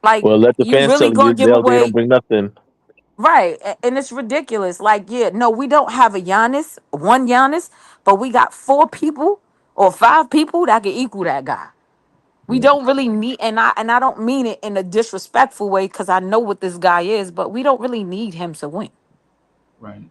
Like Well, let the you fans really tell you gonna give they don't away bring nothing. right? And it's ridiculous. Like, yeah, no, we don't have a Giannis, one Giannis, but we got 4 people or 5 people that can equal that guy. We Yeah. don't really need, and I don't mean it in a disrespectful way because I know what this guy is, but we don't really need him to win. Right.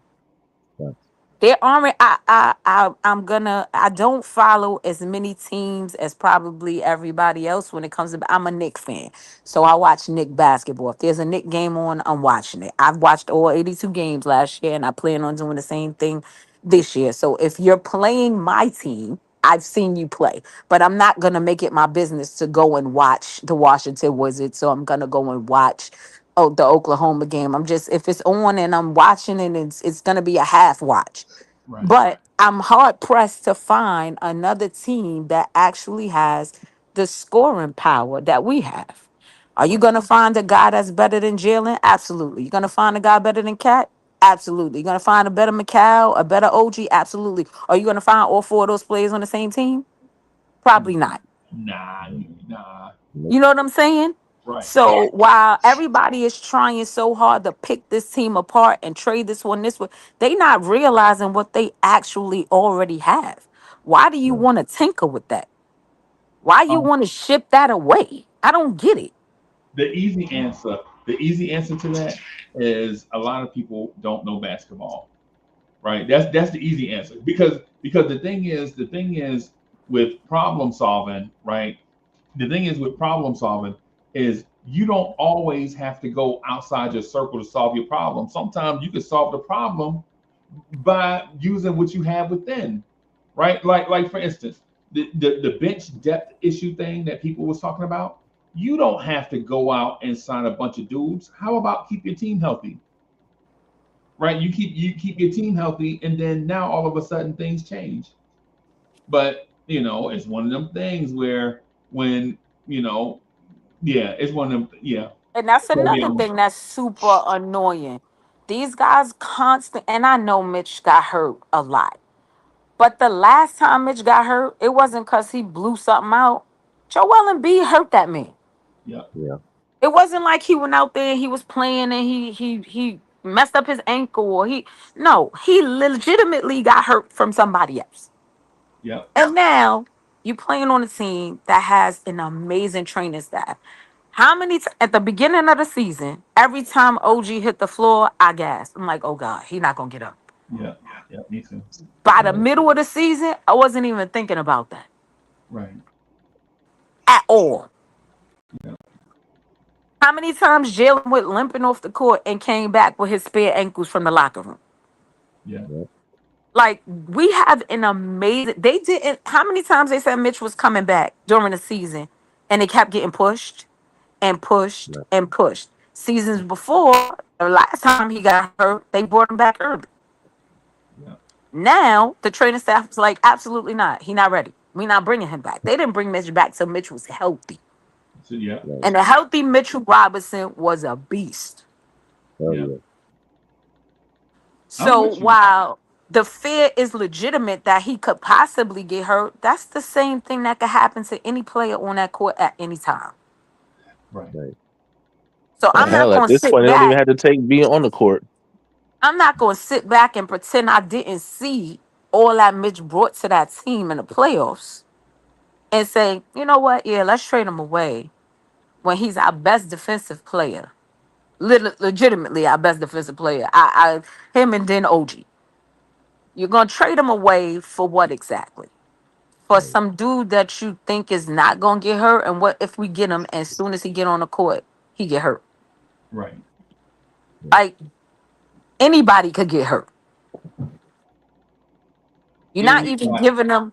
Right. There aren't. I don't follow as many teams as probably everybody else when it comes to. I'm a Knicks fan, so I watch Knick basketball. If there's a Knick game on, I'm watching it. I've watched all 82 games last year, and I plan on doing the same thing this year. So if you're playing my team, I've seen you play, but I'm not gonna make it my business to go and watch the Washington Wizards. So I'm gonna go and watch the Oklahoma game. I'm just if it's on and I'm watching it, it's gonna be a half watch. Right. But I'm hard pressed to find another team that actually has the scoring power that we have. Are you Right. gonna find a guy that's better than Jalen? Absolutely. You're gonna find a guy better than Cat? Absolutely. You're gonna find a better McCall, a better OG? Absolutely. Are you gonna find all 4 of those players on the same team? Probably not. Nah. Nah. Nope. You know what I'm saying? Right. So while everybody is trying so hard to pick this team apart and trade this one, they not realizing what they actually already have. Why do you Right. want to tinker with that? Why you Um, want to ship that away? I don't get it. the easy answer. The easy answer to that is a lot of people don't know basketball. Right. That's the easy answer because the thing is with problem solving. Right. The thing is with problem solving is you don't always have to go outside your circle to solve your problem. Sometimes you can solve the problem by using what you have within, right? Like for instance, the bench depth issue thing that people was talking about. You don't have to go out and sign a bunch of dudes. How about keep your team healthy, right? You keep your team healthy, and then now all of a sudden things change. But it's one of them things where when you know, yeah, it's one of them. Yeah, And that's so another thing that's super annoying. These guys constant, and I know Mitch got hurt a lot. But the last time Mitch got hurt, it wasn't because he blew something out. Joel Embiid hurt that man. yeah, Yeah. It wasn't like he went out there and he was playing and he messed up his ankle or he legitimately got hurt from somebody else. Yep. And now you playing on a team that has an amazing training staff. How many at the beginning of the season, every time OG hit the floor, I gasped. I'm like, oh God, he's not gonna get up. Yeah. Yeah. Me too. By the middle of the season, I wasn't even thinking about that Right. at all. Yeah. How many times Jalen went limping off the court and came back with his spare ankles from the locker room? Yeah. Like, we have an amazing. They didn't. How many times they said Mitch was coming back during the season, and they kept getting pushed and pushed Right. and pushed. Seasons before, the last time he got hurt, they brought him back early. Yeah. Now the training staff was like, absolutely not. He not ready. We not bringing him back. They didn't bring Mitch back till Mitch was healthy, So yeah. Right. and a healthy Mitchell Robinson was a beast. Hell Yeah. yeah. I'm So with you. while the fear is legitimate that he could possibly get hurt, that's the same thing that could happen to any player on that court at any time. Right. Right. So I'm not Hell, at going to this sit point, they don't even back. have to take being on the court. I'm not going to sit back and pretend I didn't see all that Mitch brought to that team in the playoffs and say, you know what? Yeah, let's trade him away when he's our best defensive player. Legitimately our best defensive player. Him and then OG. You're going to trade him away for what exactly? For Right. some dude that you think is not going to get hurt? And what if we get him and as soon as he get on the court, he get hurt? Right. Like, anybody could get hurt. You're not even Anybody. giving him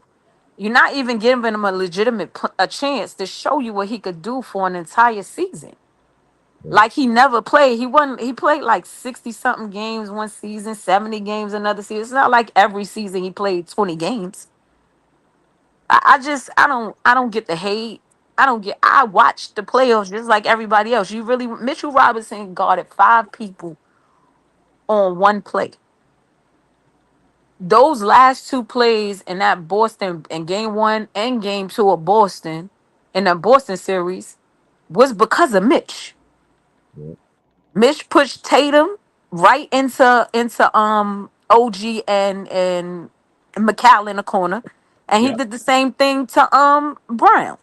You're not even giving him a legitimate a chance to show you what he could do for an entire season. Yeah. Like, he never played. He played like 60 something games one season, 70 games another season. It's not like every season he played 20 games. I don't get the hate. I watched the playoffs just like everybody else. Mitchell Robinson guarded 5 people on one play. Those last 2 plays in that Boston in game 1 and game 2 of Boston in the Boston series was because of Mitch. Yeah. Mitch pushed Tatum right into OG and McCall in the corner, and he Yeah. did the same thing to Brown.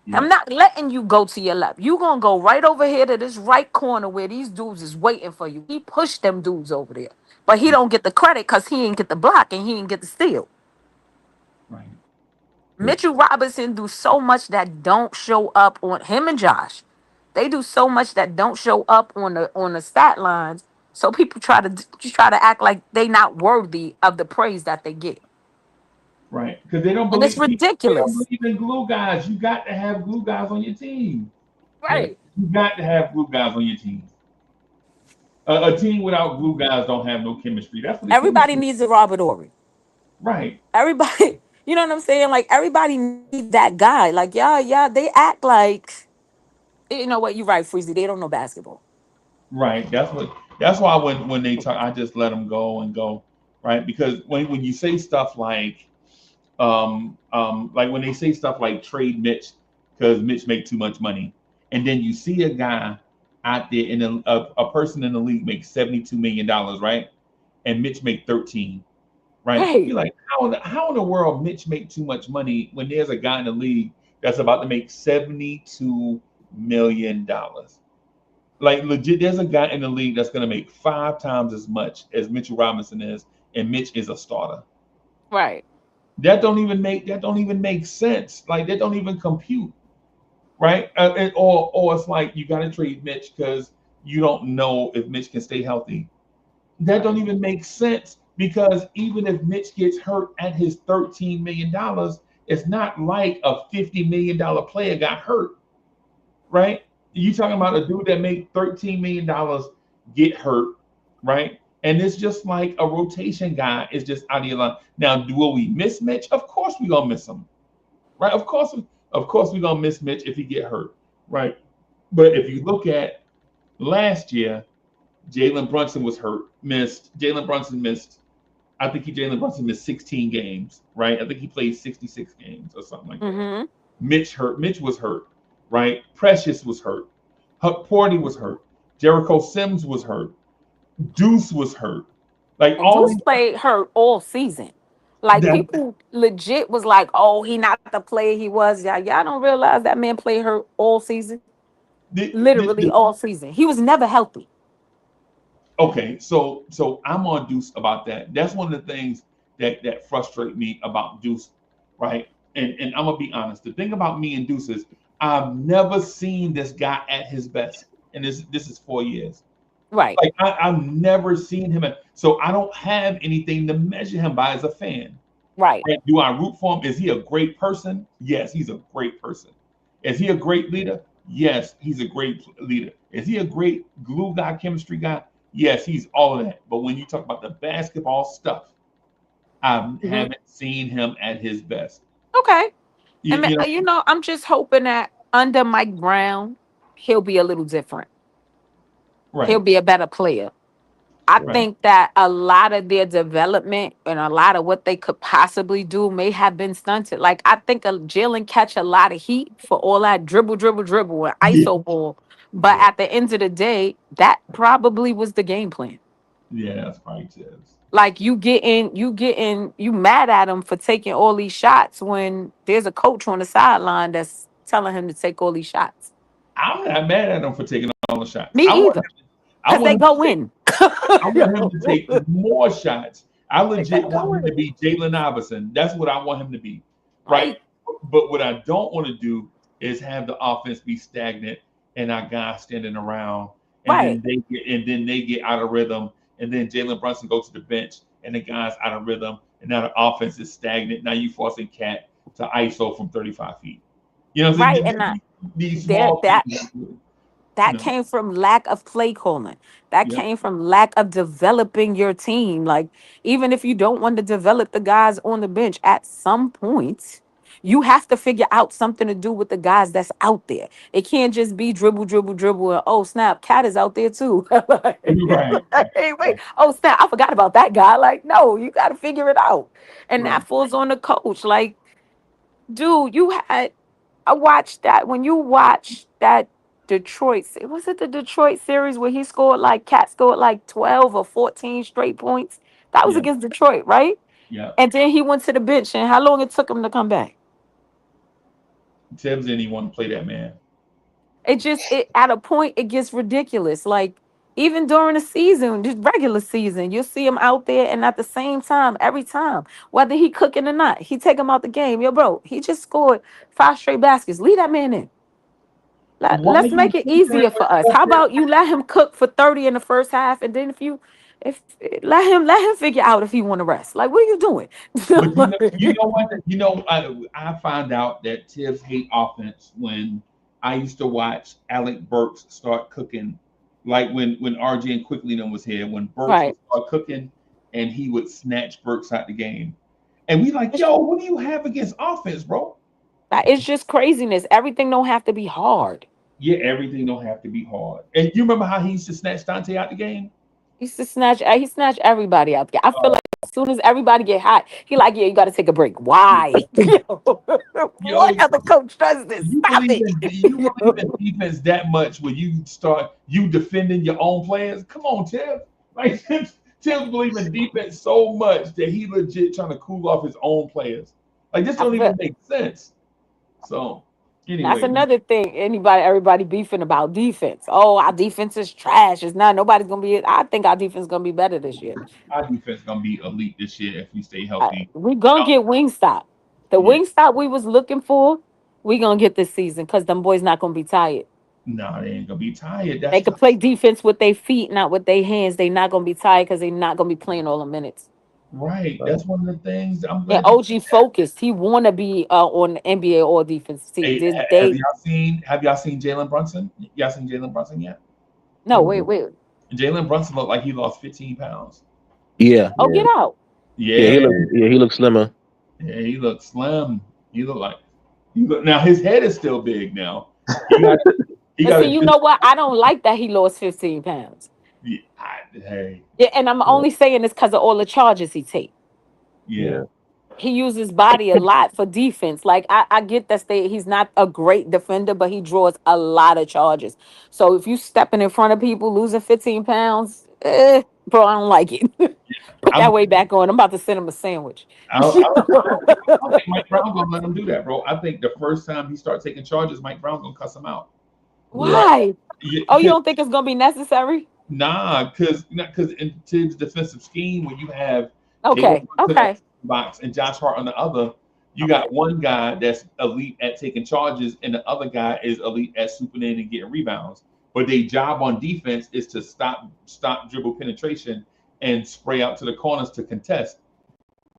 Yeah. I'm not letting you go to your left. You gonna go right over here to this right corner where these dudes is waiting for you. He pushed them dudes over there, but he don't get the credit because he didn't get the block and he didn't get the steal. Right. Mitchell Robinson do so much that don't show up on him and Josh. They do so much that don't show up on the stat lines. So people try to act like they not worthy of the praise that they get, Right. Because they don't and it's believe they don't ridiculous. believe in glue guys. You got to have glue guys on your team. Right. You got to have glue guys on your team. A team without glue guys don't have no chemistry. That's what the Everybody chemistry. needs a Robert Ory. Right. Everybody, you know what I'm saying? Like, everybody needs that guy. Like, yeah, they act like, you know what? You're right, Freezy. They don't know basketball. Right. That's why when they talk, I just let them go and go. Right. Because when you say stuff like when they say stuff like trade Mitch because Mitch make too much money, and then you see a guy out there in a person in the league makes $72 million, right? And Mitch make 13, right? Right. You're like, how in the world Mitch make too much money when there's a guy in the league that's about to make $72 million? Like, legit, there's a guy in the league that's gonna make 5 times as much as Mitchell Robinson is, and Mitch is a starter. Right. That don't even make sense. Like, that don't even compute, right? Or it's like you got to trade Mitch because you don't know if Mitch can stay healthy. That don't even make sense because even if Mitch gets hurt at his $13 million, it's not like a $50 million player got hurt, right? You talking about a dude that made $13 million get hurt, right? And it's just like a rotation guy is just out of your line. Now, will we miss Mitch? Of course we gonna miss him, right? Of course we gonna miss Mitch if he get hurt, right? But if you look at last year, Jalen Brunson missed. I think Jalen Brunson missed 16 games, right? I think he played 66 games or something like that. Mm-hmm. Mitch was hurt, right? Precious was hurt. Porty was hurt. Jericho Sims was hurt. Deuce was hurt. Like And all Deuce these played hurt all season. Like that people legit was like, "Oh, he not the player he was." Y'all don't realize that man played hurt all season, literally the, all season. He was never healthy. okay, so I'm on Deuce about that. That's one of the things that frustrate me about Deuce, right? And I'm gonna be honest. The thing about me and Deuce is I've never seen this guy at his best, and this is 4 years. Right, Like I've never seen him, so I don't have anything to measure him by as a fan. right, Right? Do I root for him? Is he a great person? Yes, he's a great person. Is he a great leader? Yes, he's a great leader. Is he a great glue guy, chemistry guy? Yes, he's all of that. But when you talk about the basketball stuff, I hmm haven't seen him at his best. okay. You, I mean, you know, I'm just hoping that under Mike Brown, he'll be a little different. He'll right, be a better player. I Yeah. right. think that a lot of their development and a lot of what they could possibly do may have been stunted. Like I think Jalen catch a lot of heat for all that dribble, dribble, dribble, and Yeah, ISO ball. But Yeah. at the end of the day, that probably was the game plan. yeah, that's probably Tibbs. Like you mad at him for taking all these shots when there's a coach on the sideline that's telling him to take all these shots. I'm not mad at him for taking all the shots. Me either, I because want they him to go in. I want him to take more shots. I They legit go want him to in. be Jalen Iverson. That's what I want him to be, right? Right, But what I don't want to do is have the offense be stagnant and our guys standing around, and right. then they get out of rhythm, and then Jalen Brunson goes to the bench, and the guys out of rhythm, and now the offense is stagnant. Now you forcing Cat to ISO from 35 feet. You know what I'm Right. saying? And These there small that things, you that know. came from lack of play calling. That Yeah, came from lack of developing your team. Like, even if you don't want to develop the guys on the bench, at some point, you have to figure out something to do with the guys that's out there. It can't just be dribble, dribble, dribble, and oh snap, Cat is out there too. right. Hey, wait, oh snap, I forgot about that guy. Like, no, you got to figure it out, and Right. that falls on the coach. Like, dude, I watched that when you watch that was it the Detroit series where he scored like Cat scored like 12 or 14 straight points? That was Yeah, against Detroit, right? yeah. And then he went to the bench, and how long it took him to come back? Tibbs didn't even want to play that man. It at a point it gets ridiculous. Like even during the season, just regular season, you'll see him out there, and at the same time, every time, whether he cooking or not, he take him out the game. Yo, bro, he just scored 5 straight baskets. Leave that man in. Why Let's you make it keep saying easier for us. How about you let him cook for 30 in the first half, and then if let him figure out if he want to rest. Like, what are you doing? But you know what? I found out that Tibbs hate offense when I used to watch Alec Burks start cooking, like when RJ and Quickly them was here, when Burks would Right. start cooking, and he would snatch Burks out the game, and we like, yo, what do you have against offense, bro? It's just craziness. Everything don't have to be hard. Yeah, everything don't have to be hard. And you remember how he used to snatch Dante out the game? He snatched everybody out there. I feel Uh, like as soon as everybody get hot, he like, yeah, you got to take a break. Why? yo, What other coach does this? Stop it. you believe in defense that much when you start you defending your own players? Come on, Tim. Like Tim's believe in defense so much that he legit trying to cool off his own players. Like this I don't feel even make sense. So that's anyway, another thing. Everybody beefing about defense. Oh, our defense is trash. It's not. Nobody's gonna be. I think our defense is gonna be better this year. our defense gonna be elite this year if we stay healthy. We're gonna get Wingstop. The Yeah, Wingstop we was looking for, we gonna get this season because them boys not gonna be tired. no, they ain't gonna be tired. They That's can play defense with their feet, not with their hands. They not gonna be tired because they not gonna be playing all the minutes. right. That's one of the things I'm And glad you OG said that. focused. He wanna be on the NBA All Defense team. Hey, They have y'all seen Jalen Brunson? Y'all seen Jalen Brunson yet? no wait. Jalen Brunson looked like he lost 15 pounds. Yeah, Oh, Yeah. get out. yeah, Yeah, he looks slimmer. yeah, he looked slim. Now his head is still big now. He got he But got see, you know what? I don't like that he lost 15 pounds. hey, Yeah, and I'm only saying this because of all the charges he take. yeah, He uses his body a lot for defense. Like I get that he's not a great defender, but he draws a lot of charges. So if you stepping in front of people losing 15 pounds, Bro, I don't like it. Put I'm, that way back on. I'm about to send him a sandwich. I don't think Mike Brown gonna let him do that, bro. I think the first time he starts taking charges, Mike Brown gonna cuss him out. Yeah. Why? Yeah, Oh, you don't think it's gonna be necessary? nah, because in Tibbs' defensive scheme, when you have Jalen Okay. Brunson on Okay. one box and Josh Hart on the other, you got one guy that's elite at taking charges, and the other guy is elite at swooping in and getting rebounds. But their job on defense is to stop dribble penetration and spray out to the corners to contest.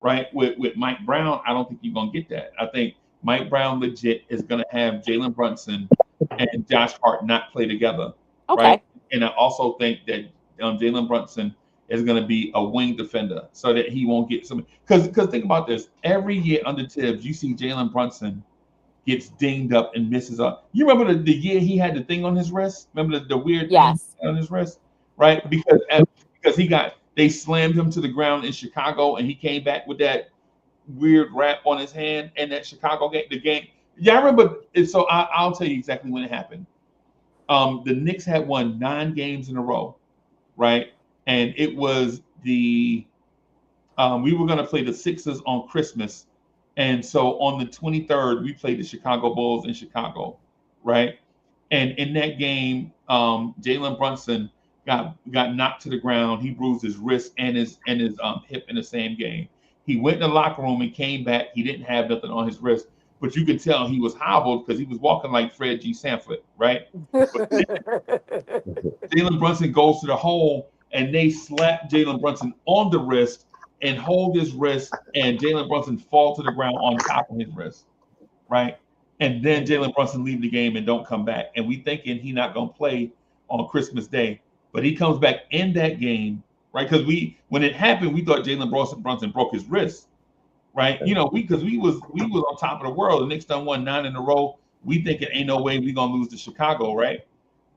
Right? With Mike Brown, I don't think you're gonna get that. I think Mike Brown legit is gonna have Jalen Brunson and Josh Hart not play together. Right? Okay. And I also think that Jalen Brunson is going to be a wing defender so that he won't get some. Because think about this: every year under Tibbs, you see Jalen Brunson gets dinged up and misses up. You remember the year he had the thing on his wrist? Remember the weird Yes. thing on his wrist, right? Because they slammed him to the ground in Chicago, and he came back with that weird wrap on his hand. And that Chicago game. Yeah, I remember. So I'll tell you exactly when it happened. The Knicks had won 9 games in a row, right? And it was we were going to play the Sixers on Christmas. And so on the 23rd, we played the Chicago Bulls in Chicago, right? And in that game, Jalen Brunson got knocked to the ground. He bruised his wrist and his hip in the same game. He went in the locker room and came back. He didn't have nothing on his wrist, but you could tell he was hobbled because he was walking like Fred G. Sanford, right? Jalen Brunson goes to the hole, and they slap Jalen Brunson on the wrist and hold his wrist, and Jalen Brunson fall to the ground on top of his wrist, right? And then Jalen Brunson leave the game and don't come back. And we thinking he not gonna play on Christmas Day, but he comes back in that game, right? Because when it happened, we thought Jalen Brunson broke his wrist, right? You know, because we was on top of the world. The Knicks done won 9 in a row. We thinking ain't no way we gonna lose to Chicago, right?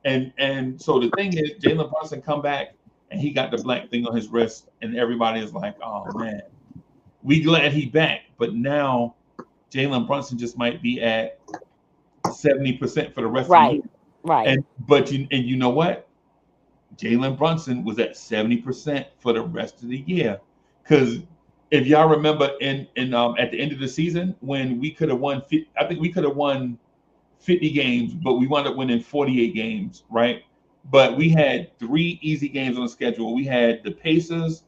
And so the thing is, Jalen Brunson come back and he got the black thing on his wrist, and everybody is like, "Oh man, we glad he back." But now Jalen Brunson just might be at 70% for the rest of the year. Right. And you know what? Jalen Brunson was at 70% for the rest of the year. Because if y'all remember in at the end of the season when we could have won, I think we could have won 50 games, but we wound up winning 48 games, right? But we had 3 easy games on the schedule. We had the Pacers,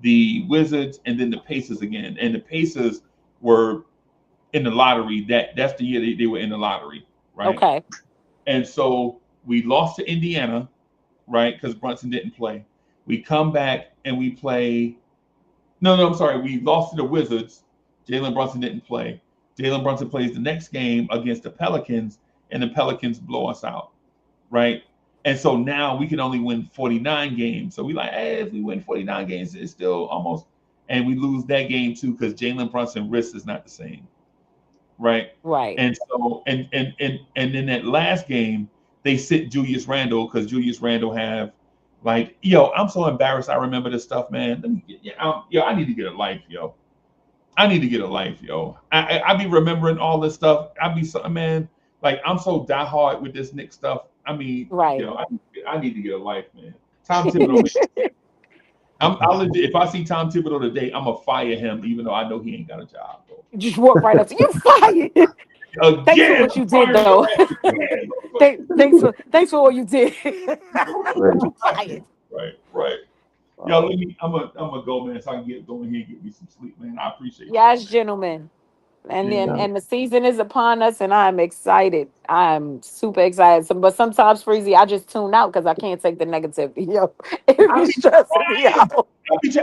the Wizards, and then the Pacers again. And the Pacers were in the lottery. That's the year they were in the lottery, right? Okay. And so we lost to Indiana, right? Because Brunson didn't play. We come back and we play. No, I'm sorry. We lost to the Wizards. Jalen Brunson didn't play. Jalen Brunson plays the next game against the Pelicans, and the Pelicans blow us out, right? And so now we can only win 49 games. So we like, hey, if we win 49 games, it's still almost, and we lose that game too because Jalen Brunson wrist is not the same, right? Right. And so and in that last game, they sit Julius Randle because Julius Randle have like, yo, I'm so embarrassed. I remember this stuff, man. Let me get, I need to get a life, yo. I need to get a life, yo. I be remembering all this stuff. I be so, man, like I'm so diehard with this Knicks stuff. I mean, Right. yo, I need to get a life, man. Tom Thibodeau. I'll legit, if I see Tom Thibodeau today, I'm gonna fire him, even though I know he ain't got a job. Bro. Just walk right up to you. Fired. Thanks for what you did, though. Thanks for what you did. Fired. Right. Yo, I'm gonna go, man, so I can go in here and get me some sleep, man. I appreciate it. Yes, gentlemen. And the season is upon us, and I'm excited. I'm super excited. But sometimes, Freezy, I just tune out because I can't take the negativity. Yo, it be stressing me out.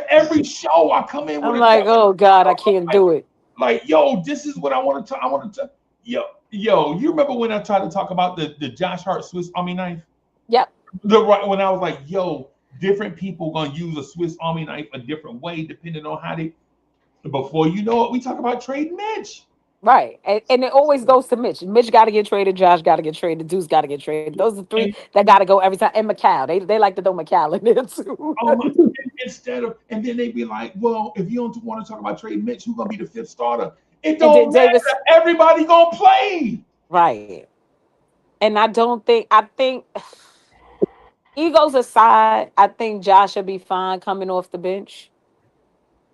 Every show I come in with I'm like, oh God, I can't do it. Like, yo, this is what I want to talk. I want to, yo, you remember when I tried to talk about the Josh Hart Swiss Army knife? Yep. When I was like, yo, different people gonna use a Swiss Army knife a different way depending on how they. Before you know it, we talk about trading Mitch. Right. And it always goes to Mitch. Mitch got to get traded. Josh got to get traded. Deuce got to get traded. Those are 3 that got to go every time. And McCall. They like to throw McCall in there too. And then they be like, well, if you don't want to talk about trading Mitch, who's going to be the 5th starter? It don't matter. Everybody going to play. Right. And I think egos aside, I think Josh should be fine coming off the bench.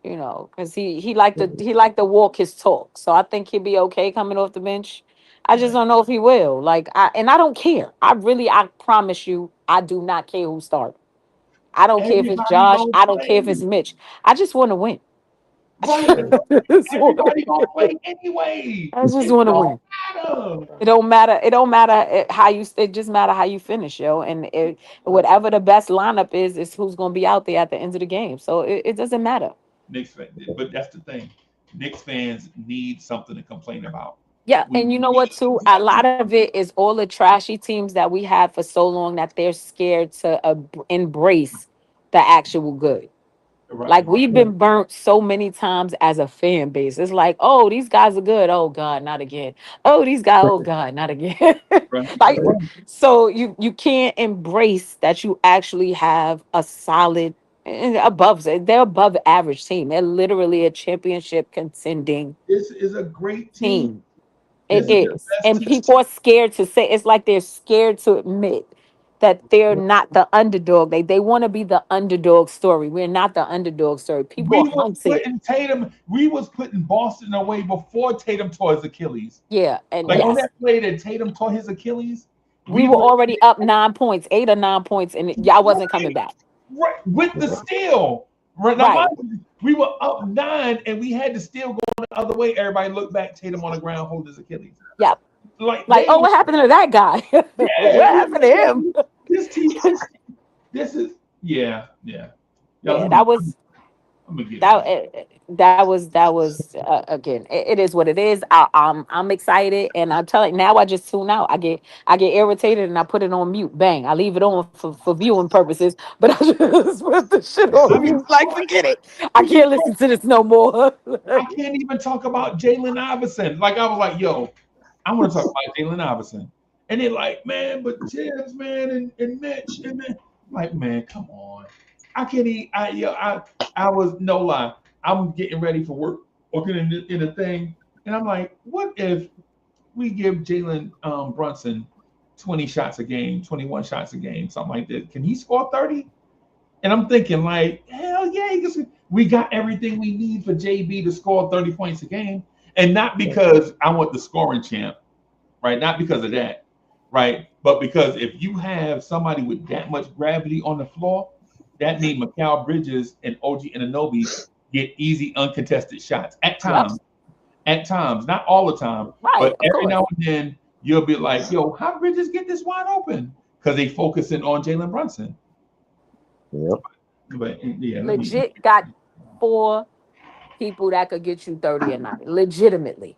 You know, because he liked to walk his talk. So I think he'll be okay coming off the bench. I just Right. don't know if he will. I don't care. I promise you, I do not care who starts. I don't care if it's Everybody Josh. gonna I don't care if play. it's Mitch. I just want to win. Right. I just want Everybody gonna play anyway. It to don't win. matter. It don't matter. It don't matter how you. It just matter how you finish, yo. And whatever the best lineup is who's gonna be out there at the end of the game. So it doesn't matter. Knicks fan, but that's the thing. Knicks fans need something to complain about. Yeah, We and you know need what too? A lot of it is all the trashy teams that we had for so long that they're scared to embrace the actual good. right, Like right, we've been burnt so many times as a fan base. It's like, oh, these guys are good. Oh God, not again. Oh, these guys. Oh God, not again. right, Like, right. so you can't embrace that you actually have a solid they're above average team. They're literally a championship contending This is a great team. team. It This is the is. best And team. people are scared to say it's like they're scared to admit that they're not the underdog. They want to be the underdog story. We're not the underdog story. We People was hunt it. putting Tatum. We was putting Boston away before Tatum tore his Achilles. Yeah. And Like on yes, that play that Tatum tore his Achilles, we we were were already up 9 points, 8 or 9 points, and y'all wasn't coming back. right with the steal. Right now, Right. we were up 9, and we had the steal going the other way. Everybody looked back. Tatum on the ground, holding his Achilles. Yeah. Like, Like, they oh, what happened to that guy? What yeah, happened to him? this team. This is yeah. Yeah, that was I'm gonna get that it. that was again it is what it is. I'm excited and I'm telling now I just tune out. I get irritated and I put it on mute. Bang, I leave it on for viewing purposes, but I just put the shit I on mean, mute. Like, forget it, I can't listen to this no more. I can't even talk about Jalen Iverson. Like I was like, yo, I want to talk about Jalen Iverson. And they're like, man, but James, man, and Mitch, and then like, man, come on. I can't eat. I was no lie. I'm getting ready for work, working in a thing, and I'm like, what if we give Jalen Brunson 20 shots a game, 21 shots a game, something like that? Can he score 30? And I'm thinking, like, hell yeah, we got everything we need for JB to score 30 points a game. And not because I want the scoring champ, right? Not because of that, right? But because if you have somebody with that much gravity on the floor, that means Mikal Bridges and OG Anunoby get easy, uncontested shots at times. At times, not all the time, Right, but of every course. now and then you'll be like, yo, how Bridges get this wide open? Because they focusing on Jalen Brunson. Yep. But yeah, Legit got 4 people that could get you 30 a night. Legitimately.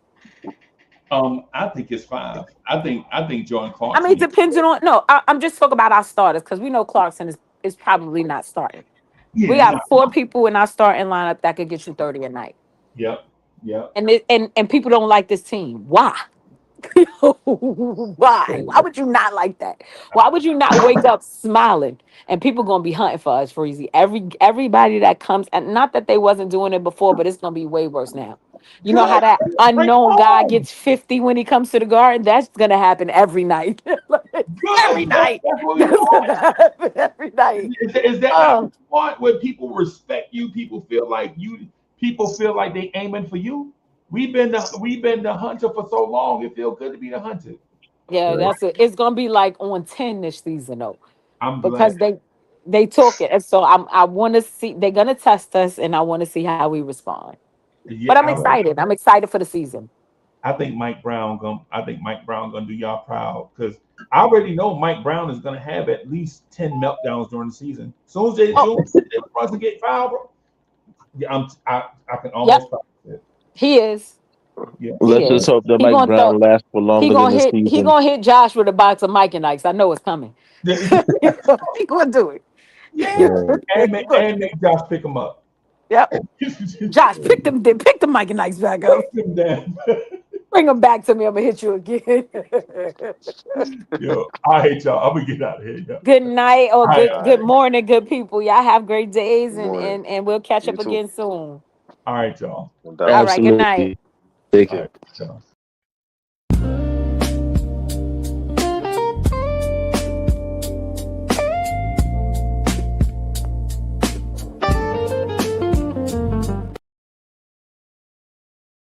I think it's 5. I think Jordan I Clarkson. mean, depending on I'm just talking about our starters because we know Clarkson is probably not starting. Yeah, We got 4 people in our starting lineup that could get you 30 a night. Yep. And people don't like this team. Why? Why? Why would you not like that? Why would you not wake up smiling? And people gonna be hunting for us, Freezy. Everybody that comes, and not that they wasn't doing it before, but it's gonna be way worse now. You know how that unknown guy gets 50 when he comes to the Garden? That's gonna happen every night. Every night. That's what we That's want. gonna happen every night. Is that what you want? Where people respect you, people feel like they aiming for you. We've been the hunter for so long. It feels good to be the hunted. Yeah, that's it. It's gonna be like on 10 this season though. I'm Because glad. they talk it. And so I want to see they're gonna test us and I want to see how we respond. Yeah, But I'm excited. I'm excited for the season. I think Mike Brown gonna do y'all proud because I already know Mike Brown is gonna have at least 10 meltdowns during the season. As soon as Jalen Brunson get fouled, bro, yeah, I can almost promise it. He is. Yeah. Let's just hope that He Mike gonna Brown throw- lasts for He longer than gonna the hit. He season. gonna hit Josh with a box of Mike and Ike's. I know it's coming. He gonna do it. Yeah. And make Josh pick him up. Yep. Josh, pick the Mike and Ike's back up. Pick him down. Bring them back to me. I'm gonna hit you again. Yo, I hate y'all. I'm gonna get out of here. Yo. Good night or All right. good morning, good people. Y'all have great days Good morning. and we'll catch You up too. again soon. All right, y'all. All right, good night. Take All care. right, y'all.